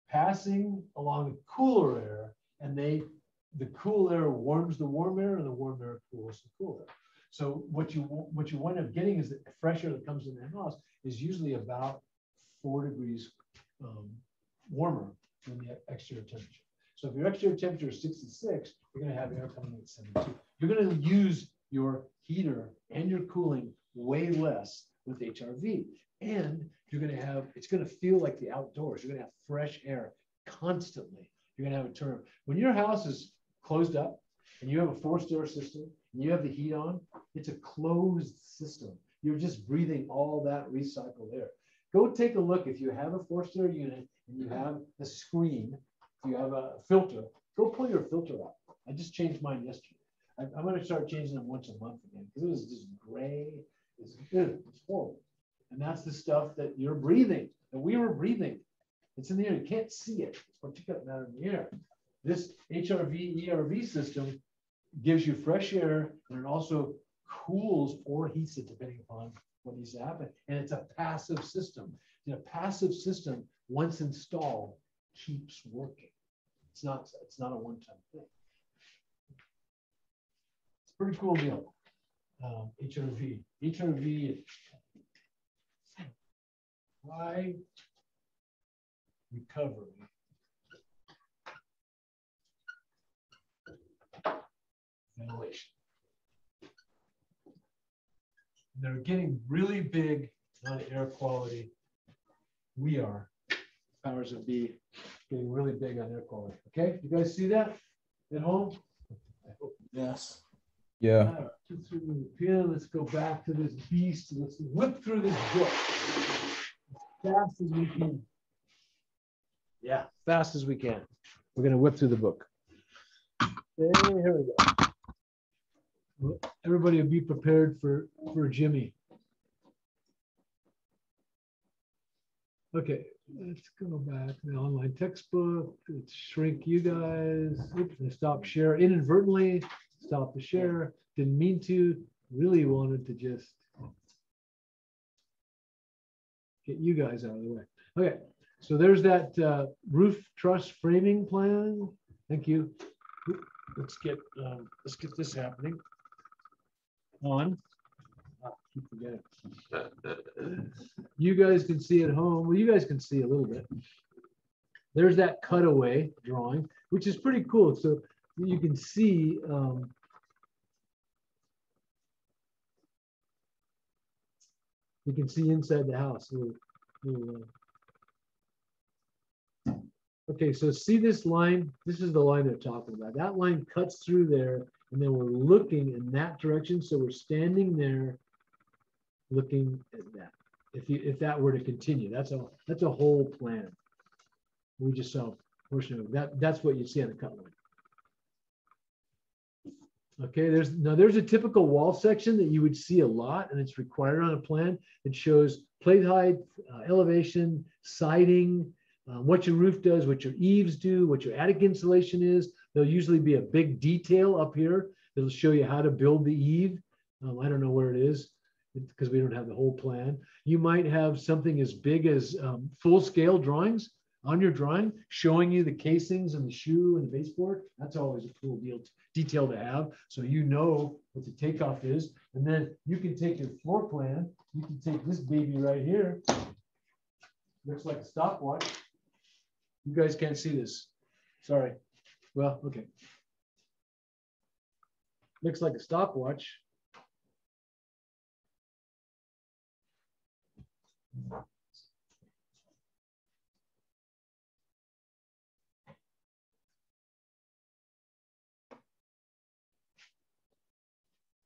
passing along the cooler air, and the cool air warms the warm air, and the warm air cools the cool air. So what you wind up getting is that the fresh air that comes in the house is usually about 4 degrees warmer than the exterior temperature. So if your exterior temperature is 66, you're going to have air coming in at 72. You're going to use your heater and your cooling way less with HRV. And you're going to have, it's going to feel like the outdoors. You're going to have fresh air constantly. You're going to have a turn. When your house is closed up and you have a forced air system and you have the heat on, it's a closed system. You're just breathing all that recycled air. Go take a look if you have a forced air unit and you have a screen, if you have a filter, go pull your filter out. I just changed mine yesterday. I'm going to start changing them once a month again because it was just gray. It's horrible. And that's the stuff that you're breathing, that we were breathing. It's in the air. You can't see it. It's particulate matter in the air. This HRV, ERV system gives you fresh air, and it also cools or heats it depending upon what needs to happen. And it's a passive system. And a passive system, once installed, keeps working. It's not a one-time thing. It's a pretty cool deal. HRV. HRV, high recovery ventilation. They're getting really big on air quality. We are, powers that be, getting really big on air quality. Okay, you guys see that at home? I hope. Yes. Yeah. Let's go back to this beast. Let's whip through this book as fast as we can. Yeah, fast as we can. We're going to whip through the book. Okay, here we go. Everybody be prepared for Jimmy. Okay, let's go back to the online textbook. Let's shrink you guys. Oops, I stopped share inadvertently. Stop the share. Didn't mean to. Really wanted to just get you guys out of the way. Okay, so there's that roof truss framing plan. Thank you. Let's get this happening. On. Oh, keep forgetting. You guys can see at home. Well, you guys can see a little bit. There's that cutaway drawing, which is pretty cool. So you can see inside the house. Okay, so see this line? This is the line they're talking about. That line cuts through there, and then we're looking in that direction. So we're standing there looking at that. If that were to continue, that's a whole plan. We just saw a portion of that. That's what you see on the cut line. Okay, there's a typical wall section that you would see a lot, and it's required on a plan. It shows plate height, elevation, siding, what your roof does, what your eaves do, what your attic insulation is. There'll usually be a big detail up here that'll show you how to build the eave. I don't know where it is because we don't have the whole plan. You might have something as big as full-scale drawings on your drawing showing you the casings and the shoe and the baseboard. That's always a cool detail to have, so you know what the takeoff is. And then you can take your floor plan. You can take this baby right here. Looks like a stopwatch. You guys can't see this. Sorry. Well, okay. Looks like a stopwatch.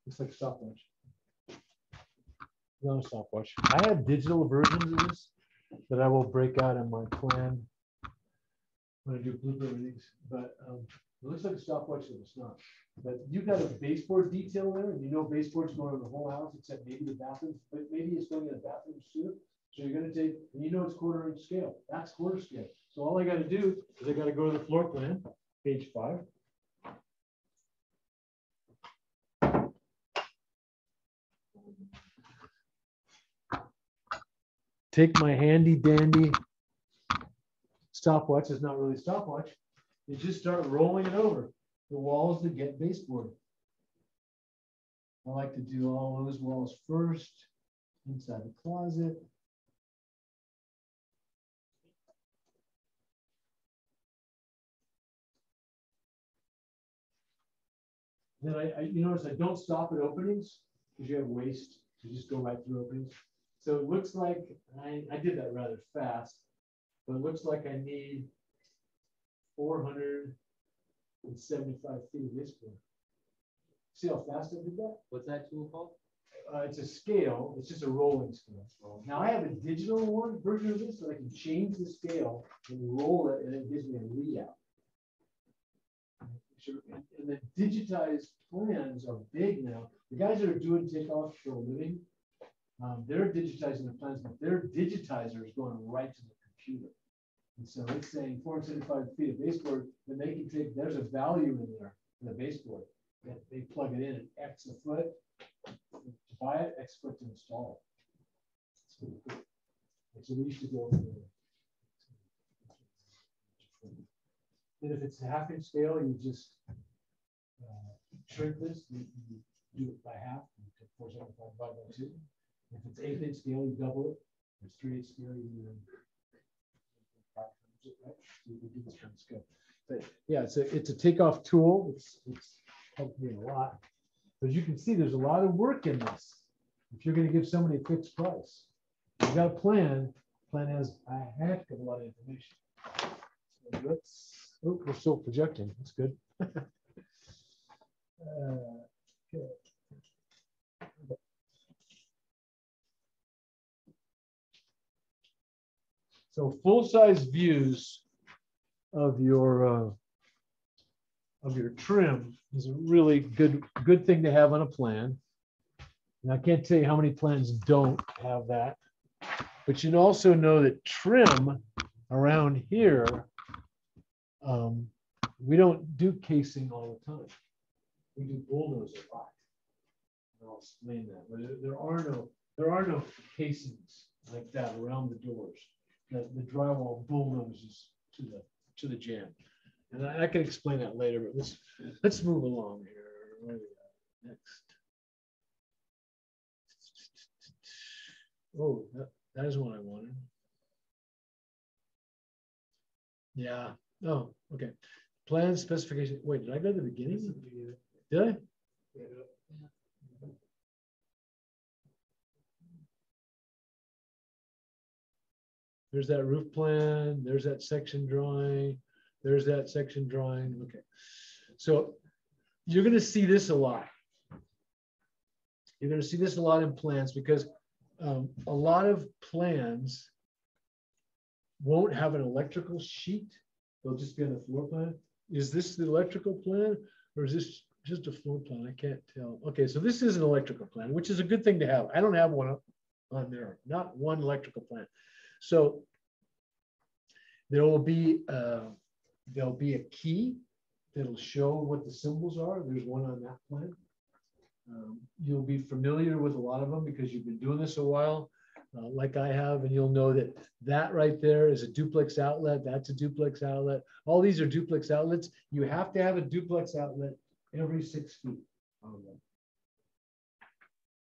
Looks like a stopwatch. Not a stopwatch. I have digital versions of this that I will break out in my plan when I do blooper readings. But it looks like a stopwatch, but it's not. But you've got a baseboard detail there, and you know baseboard's going on the whole house except maybe the bathroom, but maybe it's going in the bathrooms too. So you're going to take, and you know it's 1/4 inch scale. That's 1/4 scale. So all I got to do is I got to go to the floor plan, page 5. Take my handy dandy stopwatch. It's not really a stopwatch. You just start rolling it over the walls that get baseboard. I like to do all those walls first, inside the closet. Then you notice I don't stop at openings because you have waste. You just go right through openings. So it looks like I did that rather fast, but it looks like I need 475 feet of baseboard. See how fast I did that? What's that tool called? It's a scale. It's just a rolling scale. Now I have a digital one version of this, so I can change the scale and roll it, and it gives me a readout. And the digitized plans are big now. The guys that are doing takeoffs for a living, they're digitizing the plans, but their digitizer is going right to the computer. And so it's saying 475 feet of baseboard, then they can take, there's a value in there for the baseboard. They plug it in and X a foot to buy it, X foot to install it. It's pretty cool. And so we used to go over there. And if it's a 1/2 inch scale, you just shrink this, you do it by half, you take 475 divided by 2. If it's 1/8 inch scale, you double it. If it's 3/8 scale, you do it. Right? So you can do this kind of scale. But yeah, it's a takeoff tool. It's helped me a lot. But you can see there's a lot of work in this. If you're going to give somebody a fixed price, you've got a plan. The plan has a heck of a lot of information. So oh, we're still projecting. That's good. Okay. So full-size views of your trim is a really good thing to have on a plan. And I can't tell you how many plans don't have that. But you also know that trim around here, we don't do casing all the time. We do bulldoze a lot. And I'll explain that. But there are no casings like that around the doors. The drywall bulldozes to the jam. And I can explain that later, but let's move along here. Where are we at? Next. Oh, that is what I wanted. Yeah. Oh, okay. Plan specification. Wait, did I go to the beginning? Did I? There's that roof plan. There's that section drawing. There's that section drawing. Okay. So you're going to see this a lot. You're going to see this a lot in plans because a lot of plans won't have an electrical sheet. They'll just be on the floor plan. Is this the electrical plan or is this just a floor plan? I can't tell. Okay, so this is an electrical plan, which is a good thing to have. I don't have one on there, not one electrical plan. So there will be a key that'll show what the symbols are. There's one on that plan. You'll be familiar with a lot of them because you've been doing this a while, like I have, and you'll know that that right there is a duplex outlet. That's a duplex outlet. All these are duplex outlets. You have to have a duplex outlet every 6 feet.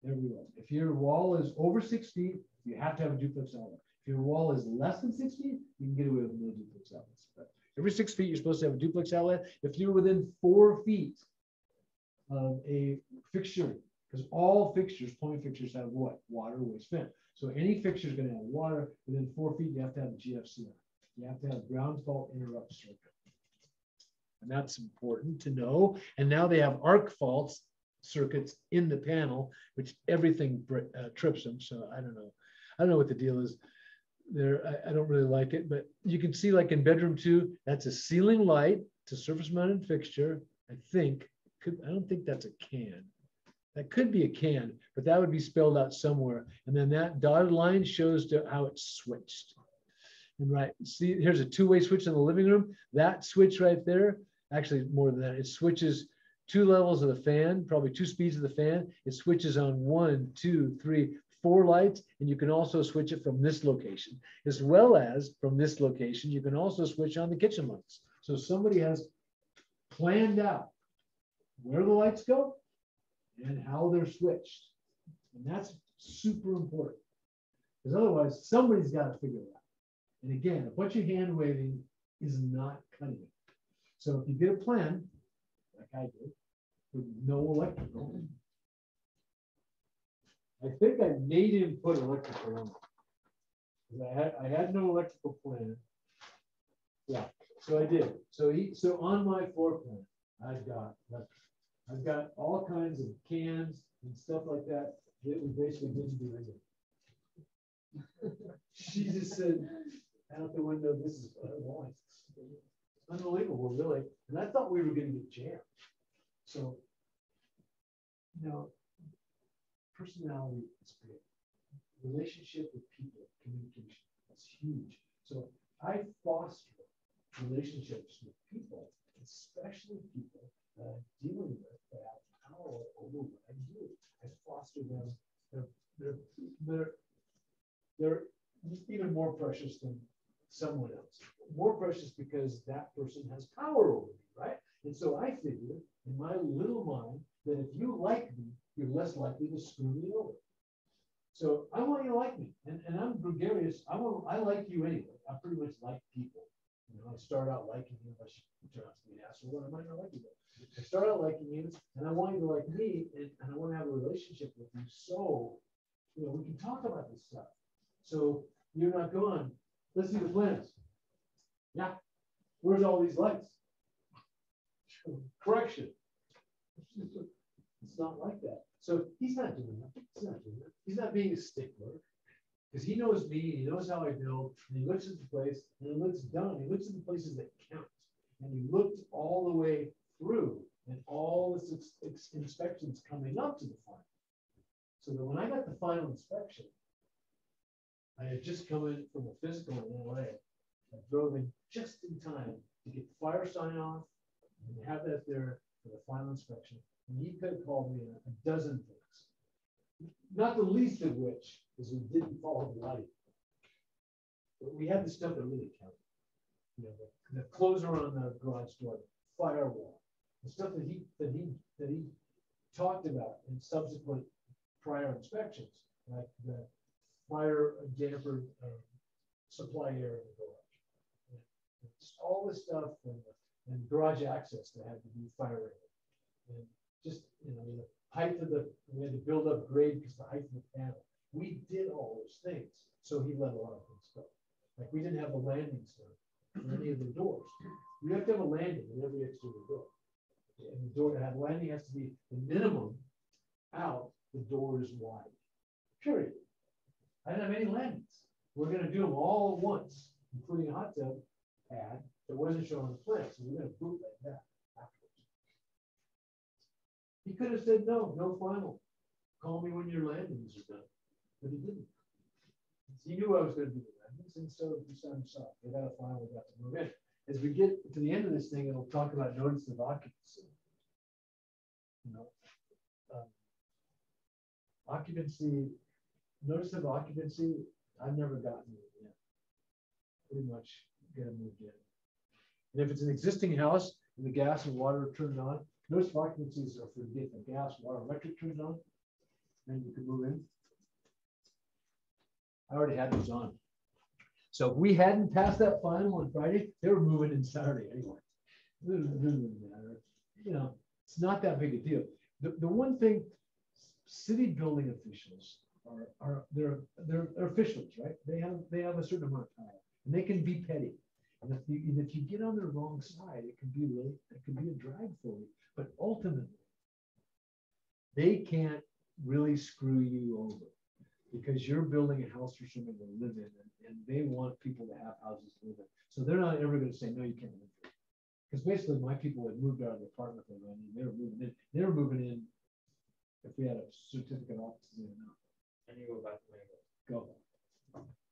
Everywhere. If your wall is over 6 feet, you have to have a duplex outlet. If your wall is less than 6 feet, you can get away with no duplex outlets. But every 6 feet, you're supposed to have a duplex outlet. If you're within 4 feet of a fixture, because all fixtures, point fixtures, have what? Water, waste, vent. So any fixture is going to have water. Within 4 feet, you have to have a GFC. You have to have ground fault interrupt circuit. And that's important to know. And now they have arc faults circuits in the panel, which everything trips them. So I don't know. I don't know what the deal is there. I don't really like it, but you can see like in bedroom 2, that's a ceiling light. It's a surface mounted fixture. I think, I don't think that's a can. That could be a can, but that would be spelled out somewhere. And then that dotted line shows how it's switched. And right, see, here's a two-way switch in the living room. That switch right there, actually more than that, it switches 2 levels of the fan, probably 2 speeds of the fan. It switches on 1, 2, 3, 4 lights, and you can also switch it from this location, as well as from this location, you can also switch on the kitchen lights. So somebody has planned out where the lights go and how they're switched. And that's super important, because otherwise somebody's got to figure it out. And again, a bunch of hand waving is not cutting it. So if you get a plan, like I did, with no electrical, I think I made him put electrical on it. I had no electrical plan. Yeah, so I did. So on my floor plan, I've got all kinds of cans and stuff like that that we basically didn't do anything. She just said out the window, "This is what I want." Unbelievable, really. And I thought we were going to get jammed. So, you know, personality is great. Relationship with people, communication, that's huge. So I foster relationships with people, especially people that I'm dealing with that have power over what I do. I foster them. They're even more precious than someone else. More precious because that person has power over me, right? And so I figure in my little mind that if you like me, you're less likely to screw me over. So I want you to like me. And I'm gregarious. I like you anyway. I pretty much like people. You know, I start out liking you, unless you turn out to be an asshole, I might not like you. But I start out liking you, and I want you to like me, and I want to have a relationship with you. So, you know, we can talk about this stuff. So you're not going, let's see the plans. Yeah. Where's all these lights? Correction. It's not like that. So he's not doing that. He's not doing that. He's not being a stickler, because he knows me, he knows how I build, and he looks at the place, and it looks done. He looks at the places that count. And he looked all the way through, and all this inspections coming up to the final. So that when I got the final inspection, I had just come in from a physical in LA. I drove in just in time to get the fire sign off and have that there for the final inspection. And he could have called me a dozen things, not the least of which is we didn't follow the light. But we had the stuff that really counted. You know, the closer on the garage door, firewall, the stuff that he talked about in subsequent prior inspections, like the fire damper supply air in the garage. It's all the stuff, and and garage access that had to be fire rated. And just, you know, the height of we had to build up grade because the height of the panel. We did all those things. So he let a lot of things go. Like we didn't have the landings done for any of the doors. You have to have a landing in every exterior door. And the door to have landing has to be the minimum out, the door is wide. Period. I didn't have any landings. We're going to do them all at once, including a hot tub pad that wasn't shown on the plan. So we're going to bootleg that afterwards. He could have said, no, no final. Call me when your landings are done. But he didn't. He knew I was going to do the landings, and so he signed us off. They got a final, we got to move in. As we get to the end of this thing, it'll talk about notice of occupancy. You know, occupancy, notice of occupancy, I've never gotten it yet. Pretty much get it moved in. And if it's an existing house and the gas and water are turned on, notice of occupancies are for get the gas, water, electric turned on, then you can move in. I already had those on. So if we hadn't passed that final on Friday, they were moving in Saturday anyway. It doesn't matter. You know, it's not that big a deal. The one thing, city building officials they're officials, right? They have a certain amount of power, and they can be petty. And if you get on the wrong side, it can be a drag for you. But ultimately, they can't really screw you over because you're building a house for somebody to live in, and they want people to have houses to live in. So they're not ever going to say, no, you can't live here. Because basically my people had moved out of the apartment they were in, and they were moving in. They were moving in if we had a certificate of occupancy or not. And you go back to Go.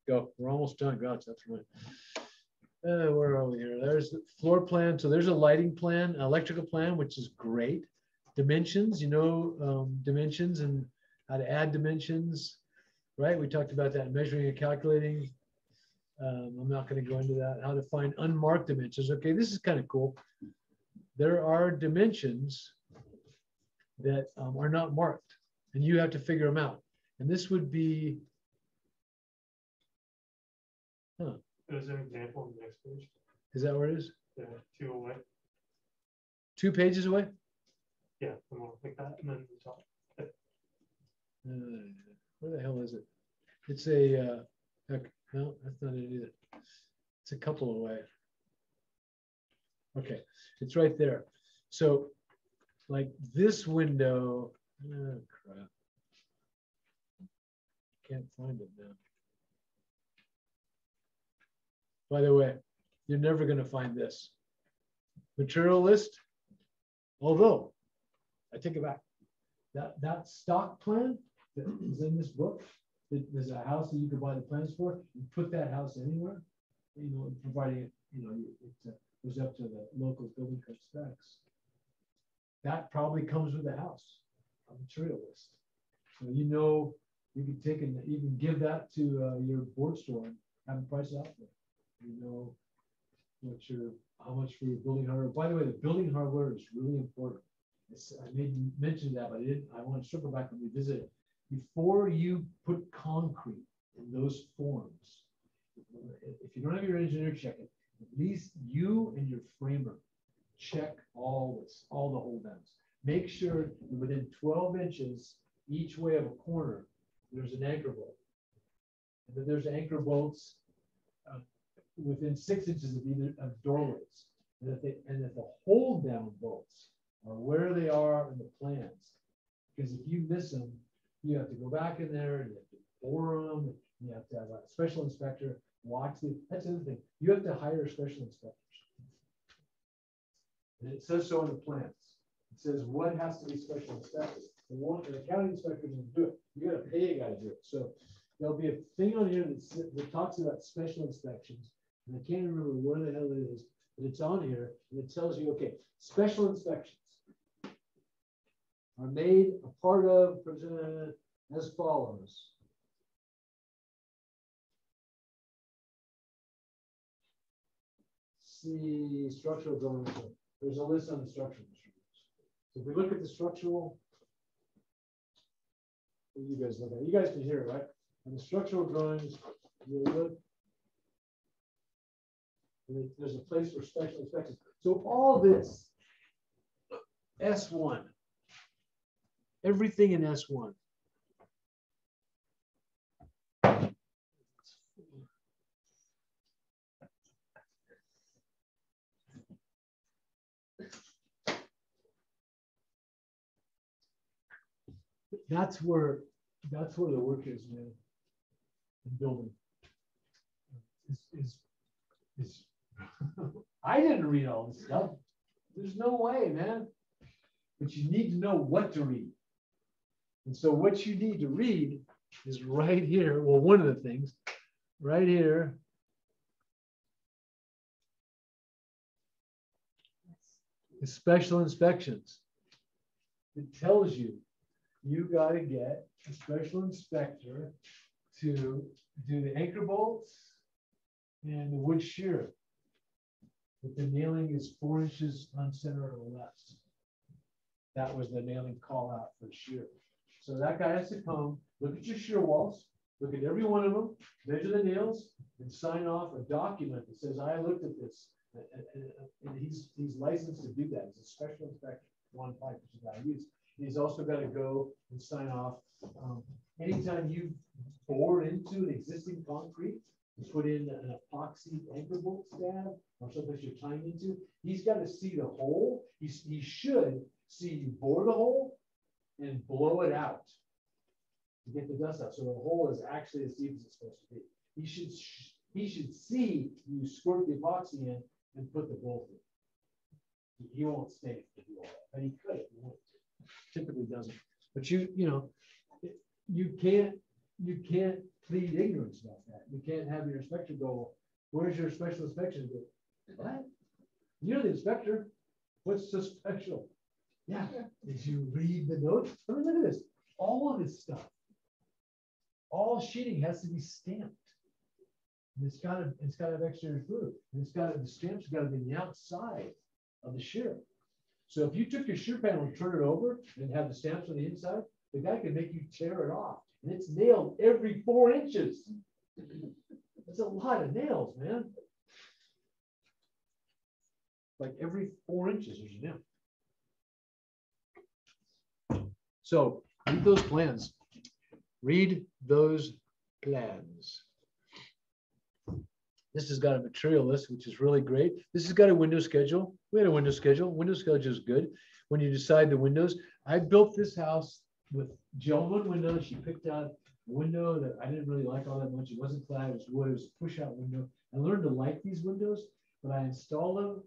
Go. We're almost done. God, that's right. Where are we here? There's the floor plan. So there's a lighting plan, electrical plan, which is great. Dimensions, you know, dimensions and how to add dimensions, right? We talked about that, measuring and calculating. I'm not going to go into that. How to find unmarked dimensions. Okay, this is kind of cool. There are dimensions that are not marked, and you have to figure them out. And this would be, There's an example on the next page. Is that where it is? Yeah, 2 away. 2 pages away? Yeah, the one like that, and then the top. Where the hell is it? It's a, no, that's not it either. It's a couple away. Okay, it's right there. So like this window, oh crap. Can't find it now. By the way, you're never going to find this. Material list, although, I take it back. That stock plan that is in this book, there's a house that you could buy the plans for, and put that house anywhere, you know, providing it, you know, it goes up to the local building code specs. That probably comes with the house, a material list. So you know, you can take and you can give that to your board store and have them price out there. You know how much for your building hardware. By the way, the building hardware is really important. I made mention that, but I want to circle back and revisit it. Before you put concrete in those forms, if you don't have your engineer check it, at least you and your framer check all the hold downs. Make sure within 12 inches each way of a corner, there's an anchor bolt. And then there's anchor bolts within 6 inches of doorways. And if the hold down bolts are where they are in the plans, because if you miss them, you have to go back in there and you have to bore them. You have to have a special inspector watch it. That's the other thing. You have to hire special inspectors. And it says so in the plans. It says what has to be special inspected. The county inspector doesn't do it. You got to pay a guy to do it. So there'll be a thing on here that talks about special inspections. And I can't remember where the hell it is, but it's on here and it tells you, okay, special inspections are made a part of as follows. See structural drawings. There's a list on the structural drawings. So if we look at the structural, what do you guys look at? You guys can hear it, right? And the structural drawings, you look. And there's a place for special inspections. So all this, S1, everything in S1. That's where the work is, man. In building. Is I didn't read all this stuff. There's no way, man. But you need to know what to read. And so what you need to read is right here. Well, one of the things right here. Is special inspections. It tells you you got to get a special inspector to do the anchor bolts and the wood shear. But the nailing is 4 inches uncenter or less. That was the nailing call out for shear. So that guy has to come, look at your shear walls, look at every one of them, measure the nails, and sign off a document that says, I looked at this. And he's licensed to do that. He's a special inspector, 1.5% values. He's also got to go and sign off. Anytime you bore into an existing concrete, and put in an epoxy anchor bolt stab or something you're tying into, he's got to see the hole. He should see you bore the hole and blow it out to get the dust out. So the hole is actually as deep as it's supposed to be. He should see you squirt the epoxy in and put the bolt in. He won't stay to do all that, but he could if he wanted to. Typically doesn't. But you can't plead ignorance about that. You can't have your inspector go, where's your special inspection? Go, what? You're the inspector. What's so special? Yeah. Did you read the notes? I mean, look at this. All of this stuff. All sheeting has to be stamped. And it's got to have exterior glue. And the stamps got to be on the outside of the shear. So if you took your shear panel and turn it over and have the stamps on the inside, the guy can make you tear it off. And it's nailed every 4 inches. That's a lot of nails, man. Like every 4 inches there's a nail. So read those plans. Read those plans. This has got a material list, which is really great. This has got a window schedule. We had a window schedule. Window schedule is good. When you decide the windows, I built this house with gel-wood windows. She picked out a window that I didn't really like all that much. It wasn't clad, it was wood, it was a push-out window. I learned to like these windows, but I installed them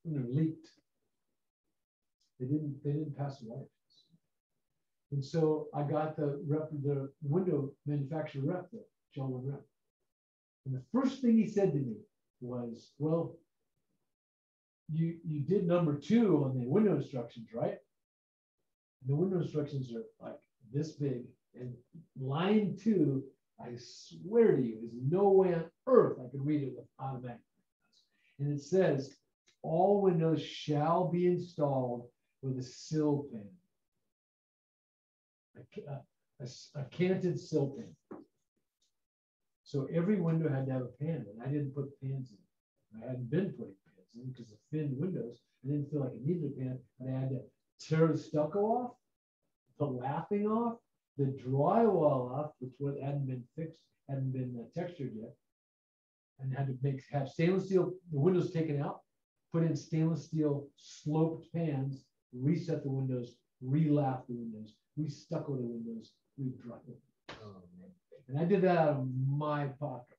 and they leaked. They didn't pass the light. And so I got the window manufacturer rep, the gel-wood rep. And the first thing he said to me was, well, you did number 2 on the window instructions, right? The window instructions are like this big, and line 2, I swear to you, there's no way on earth I could read it with automatic. And it says, all windows shall be installed with a sill pin, a canted sill pin. So every window had to have a pan, and I didn't put pans in. I hadn't been putting pans in because of thin windows. I didn't feel like I needed a pan, but I had to tear the stucco off, the lathing off, the drywall off, which hadn't been fixed, hadn't been textured yet, and had to have stainless steel, the windows taken out, put in stainless steel sloped pans, reset the windows, re-lath the windows, re-stucco the windows, re-dry them. And I did that out of my pocket,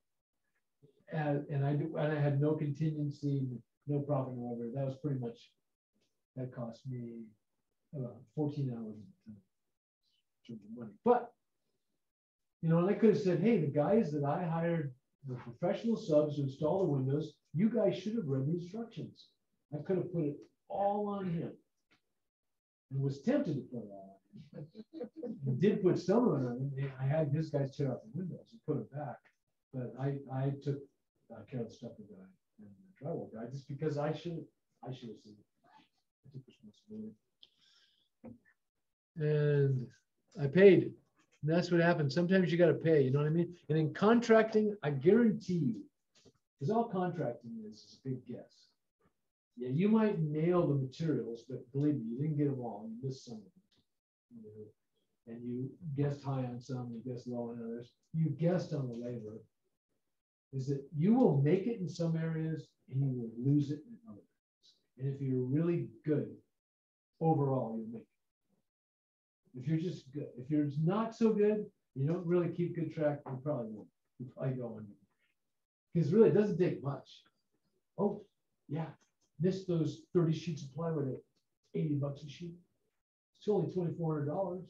and I had no contingency, no profit, no overhead. That was pretty much, that cost me 14 hours in terms of money. But and I could have said, hey, the guys that I hired, the professional subs to install the windows, you guys should have read the instructions. I could have put it all on him, and was tempted to put it all on him. I did put some of it on him. I had this guy tear out the windows and put it back, but I took care of the stucco guy and the drywall guy just because I should have seen it. I took responsibility. And I paid. And that's what happens. Sometimes you got to pay, you know what I mean? And in contracting, I guarantee you, because all contracting is a big guess. Yeah, you might nail the materials, but believe me, you didn't get them all. You missed some of them. You know, and you guessed high on some, you guessed low on others. You guessed on the labor. Is that you will make it in some areas and you will lose it in others. And if you're really good, overall, you'll make it. If you're just good, if you're not so good, you don't really keep good track, you probably won't. You probably go under. Because really, it doesn't take much. Oh, yeah, missed those 30 sheets of plywood at $80 a sheet. It's only $2,400.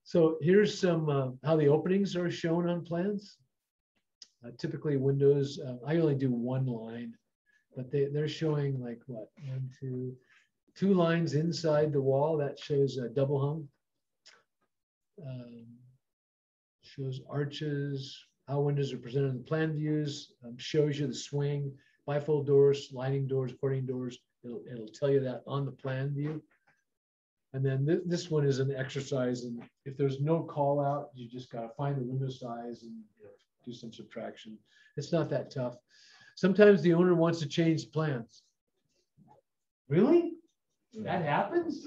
So here's some how the openings are shown on plans. Typically windows, I only do one line, but they're showing like what, two lines inside the wall. That shows a double hung. Shows arches, how windows are presented in the plan views, shows you the swing, bifold doors, sliding doors, accordion doors. It'll tell you that on the plan view. And then this one is an exercise, and if there's no call out, you just got to find the window size and do some subtraction. It's not that tough. Sometimes the owner wants to change plans. Really? That happens?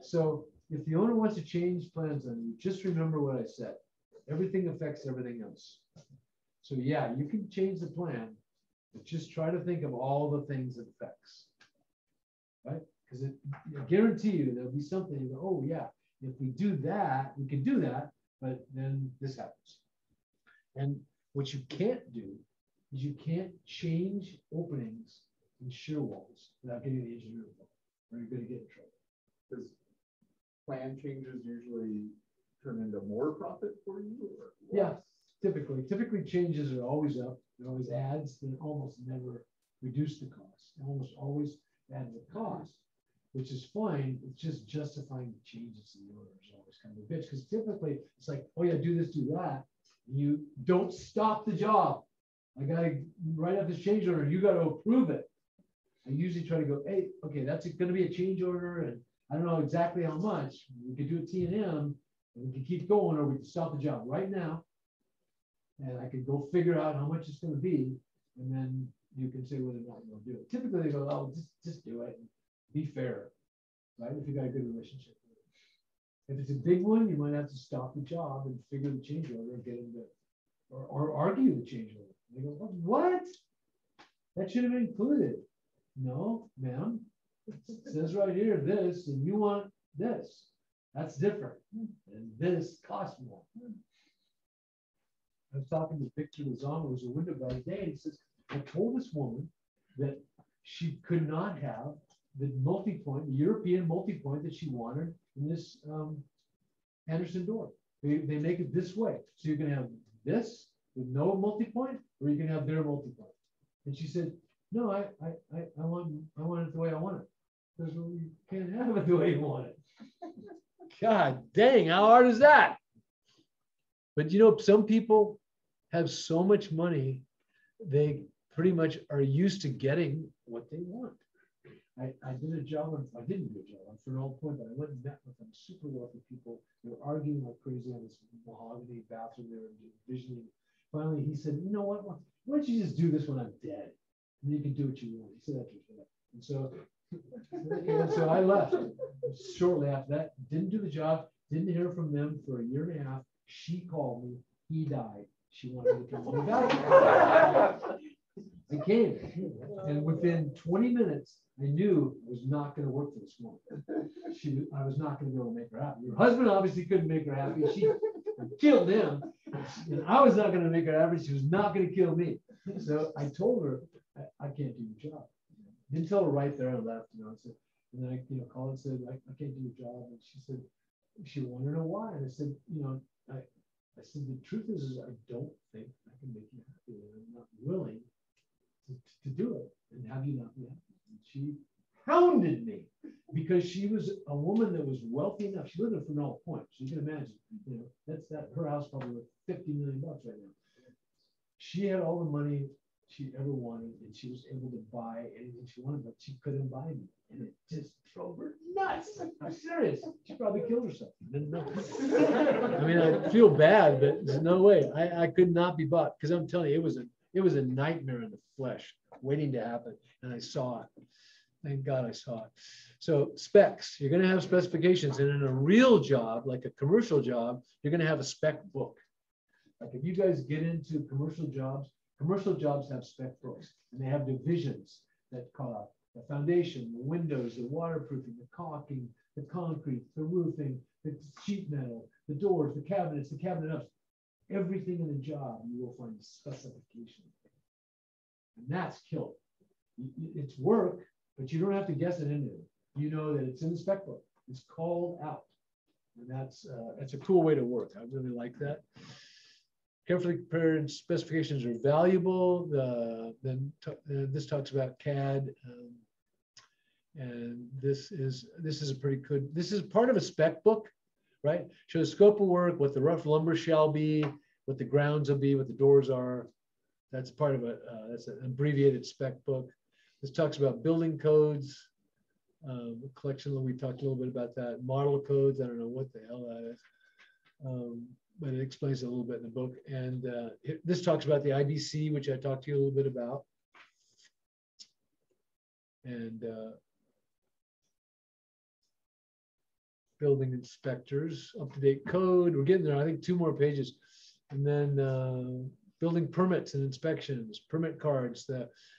So if the owner wants to change plans on you, just remember what I said. Everything affects everything else. So yeah, you can change the plan, but just try to think of all the things it affects, right? Because I guarantee you there'll be something, you go, oh yeah, if we do that, we can do that, but then this happens. And what you can't do is you can't change openings in shear walls without getting the engineer involved, or you're going to get in trouble. Does plan changes usually turn into more profit for you? Or yeah, typically changes are always up. It always adds, and almost never reduce the cost. It almost always adds the cost, which is fine. It's just justifying the changes in the order is always kind of a bitch, because typically it's like, oh yeah, do this, do that. You don't stop the job. I got to write up this change order. You got to approve it. I usually try to go, hey, okay, that's going to be a change order, and I don't know exactly how much. We could do a T&M, and we can keep going, or we can stop the job right now, and I could go figure out how much it's going to be, and then you can say whether or not you'll do it. Typically, they go, oh, just do it. Be fair, right? If you got a good relationship with it. If it's a big one, you might have to stop the job and figure the change order and get them to, or argue the change order. They go, what? That should have been included. No, ma'am. It says right here this, and you want this. That's different. And this costs more. I was talking to Victor Lozano, who was a window guy today, and he says, I told this woman that she could not have the multi-point, the European multi-point that she wanted in this Anderson door. They make it this way. So you're going to have this with no multi-point, or you can have their multi-point. And she said, no, I want it the way I want it. Because you can't have it the way you want it. God dang, how hard is that? But you know, some people have so much money, they pretty much are used to getting what they want. I did a job, I didn't do a job on Fernald Point, but I went and met with them, super wealthy people. They were arguing like crazy on this mahogany bathroom there and envisioning. Finally, he said, you know what? Why don't you just do this when I'm dead? And you can do what you want. He said that to me. And so I left shortly after that, didn't do the job, didn't hear from them for a year and a half. She called me, he died. She wanted me to come on back. I came, and within 20 minutes, I knew I was not going to work for this woman. I was not going to be able to make her happy. Her husband obviously couldn't make her happy. She killed him, and I was not going to make her happy. She was not going to kill me. So I told her, I can't do your job. Didn't tell her right there. I left, I said, and then I, called and said, I can't do your job. And she said, she wanted to know why. And I said, I said, the truth is I don't think I can make you happy. And I'm not willing to do it and have you not be happy. And she hounded me because she was a woman that was wealthy enough. She lived in Fernald Point, so you can imagine, that's her house probably worth $50 million right now. She had all the money she ever wanted, and she was able to buy anything she wanted, but she couldn't buy me, and it just drove her nuts. I'm serious. She probably killed herself. Didn't know. I mean, I feel bad, but there's no way. I could not be bought because I'm telling you, it was a nightmare in the flesh waiting to happen. And I saw it. Thank God I saw it. So specs, you're going to have specifications. And in a real job, like a commercial job, you're going to have a spec book. Like if you guys get into commercial jobs have spec books. And they have divisions that call the foundation, the windows, the waterproofing, the caulking, the concrete, the roofing, the sheet metal, the doors, the cabinets, the cabinet ups. Everything in the job, you will find specification. And that's killer. It's work, but you don't have to guess it into it. You know that it's in the spec book. It's called out. And that's a cool way to work. I really like that. Carefully prepared specifications are valuable. This talks about CAD. And this is a pretty good, this is part of a spec book, right? Shows scope of work, what the rough lumber shall be, what the grounds will be, what the doors are. That's part of that's an abbreviated spec book. This talks about building codes, collection. We talked a little bit about that. Model codes. I don't know what the hell that is, but it explains it a little bit in the book. And this talks about the IBC, which I talked to you a little bit about. And building inspectors, up-to-date code. We're getting there. I think 2 more pages. And then building permits and inspections, permit cards.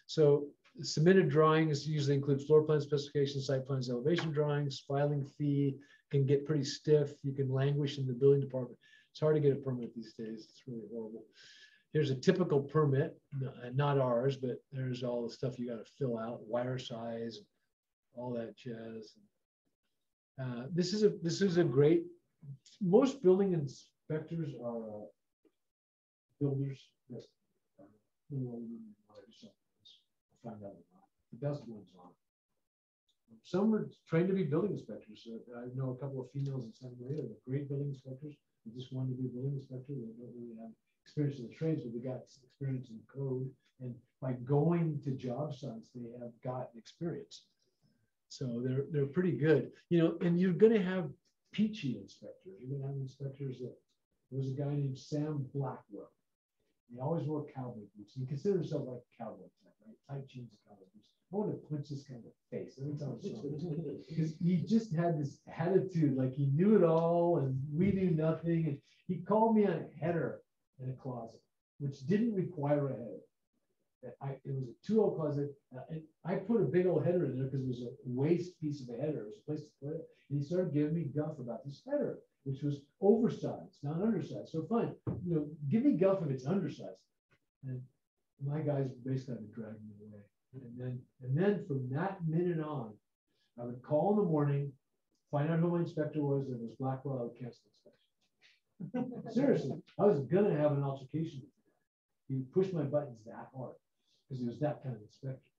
So submitted drawings usually include floor plan specifications, site plans, elevation drawings. Filing fee can get pretty stiff. You can languish in the building department. It's hard to get a permit these days. It's really horrible. Here's a typical permit, not ours, but there's all the stuff you got to fill out, wire size, all that jazz. This is a great. Most building inspectors are builders. Yes. Find out the best ones are. Some are trained to be building inspectors. I know a couple of females in San Maria that are great building inspectors. They just wanted to be a building inspector. They don't really have experience in the trades, but they got experience in code. And by going to job sites, they have gotten experience. So they're pretty good, you know. And you're going to have peachy inspectors. You're going to have inspectors that. There was a guy named Sam Blackwell. He always wore cowboy boots. He considered himself like a cowboy type, right? Tight jeans and cowboy boots. I want to punch this guy in the face every time I saw him because he just had this attitude like he knew it all and we knew nothing. And he called me on a header in a closet, which didn't require a header. It was a 2-0 closet. And I put a big old header in there because it was a waste piece of a header. It was a place to put it. And he started giving me guff about this header, which was oversized, not undersized. So fine, you know, give me guff if it's undersized. And my guys basically had to drag me away. And then from that minute on, I would call in the morning, find out who my inspector was, and it was Blackwell. I would cancel the inspection. Seriously, I was gonna have an altercation. He would push my buttons that hard because he was that kind of inspector.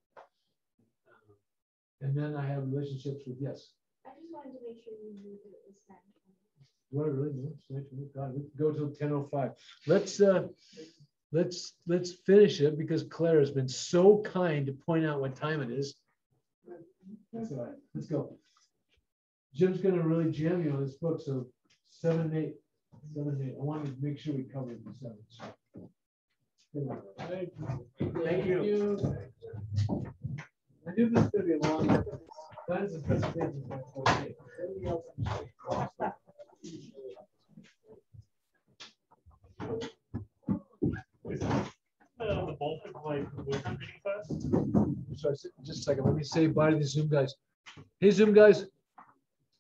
And then I have relationships with, yes. I just wanted to make sure you knew that it was that. Do I really know? God, we can go till 10:05. Let's finish it because Claire has been so kind to point out what time it is. That's all right. Let's go. Jim's going to really jam you on this book. So 7 and 8. 7 and 8. I wanted to make sure we covered the 7. Thank you. I knew this was going to be a long one. Plans and presentations by 48. Everybody else Is that the bulk of like wisdom reading class? Sorry, just a second. Let me say bye to the Zoom guys. Hey, Zoom guys.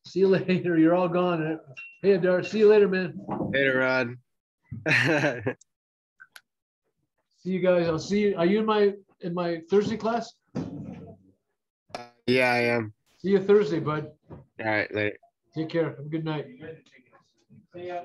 See you later. You're all gone. Hey, Adar. See you later, man. Later, Rod. See you guys. I'll see you. Are you in my Thursday class? Yeah, I am. See you Thursday, bud. All right, later. Take care. Have a good night. See ya.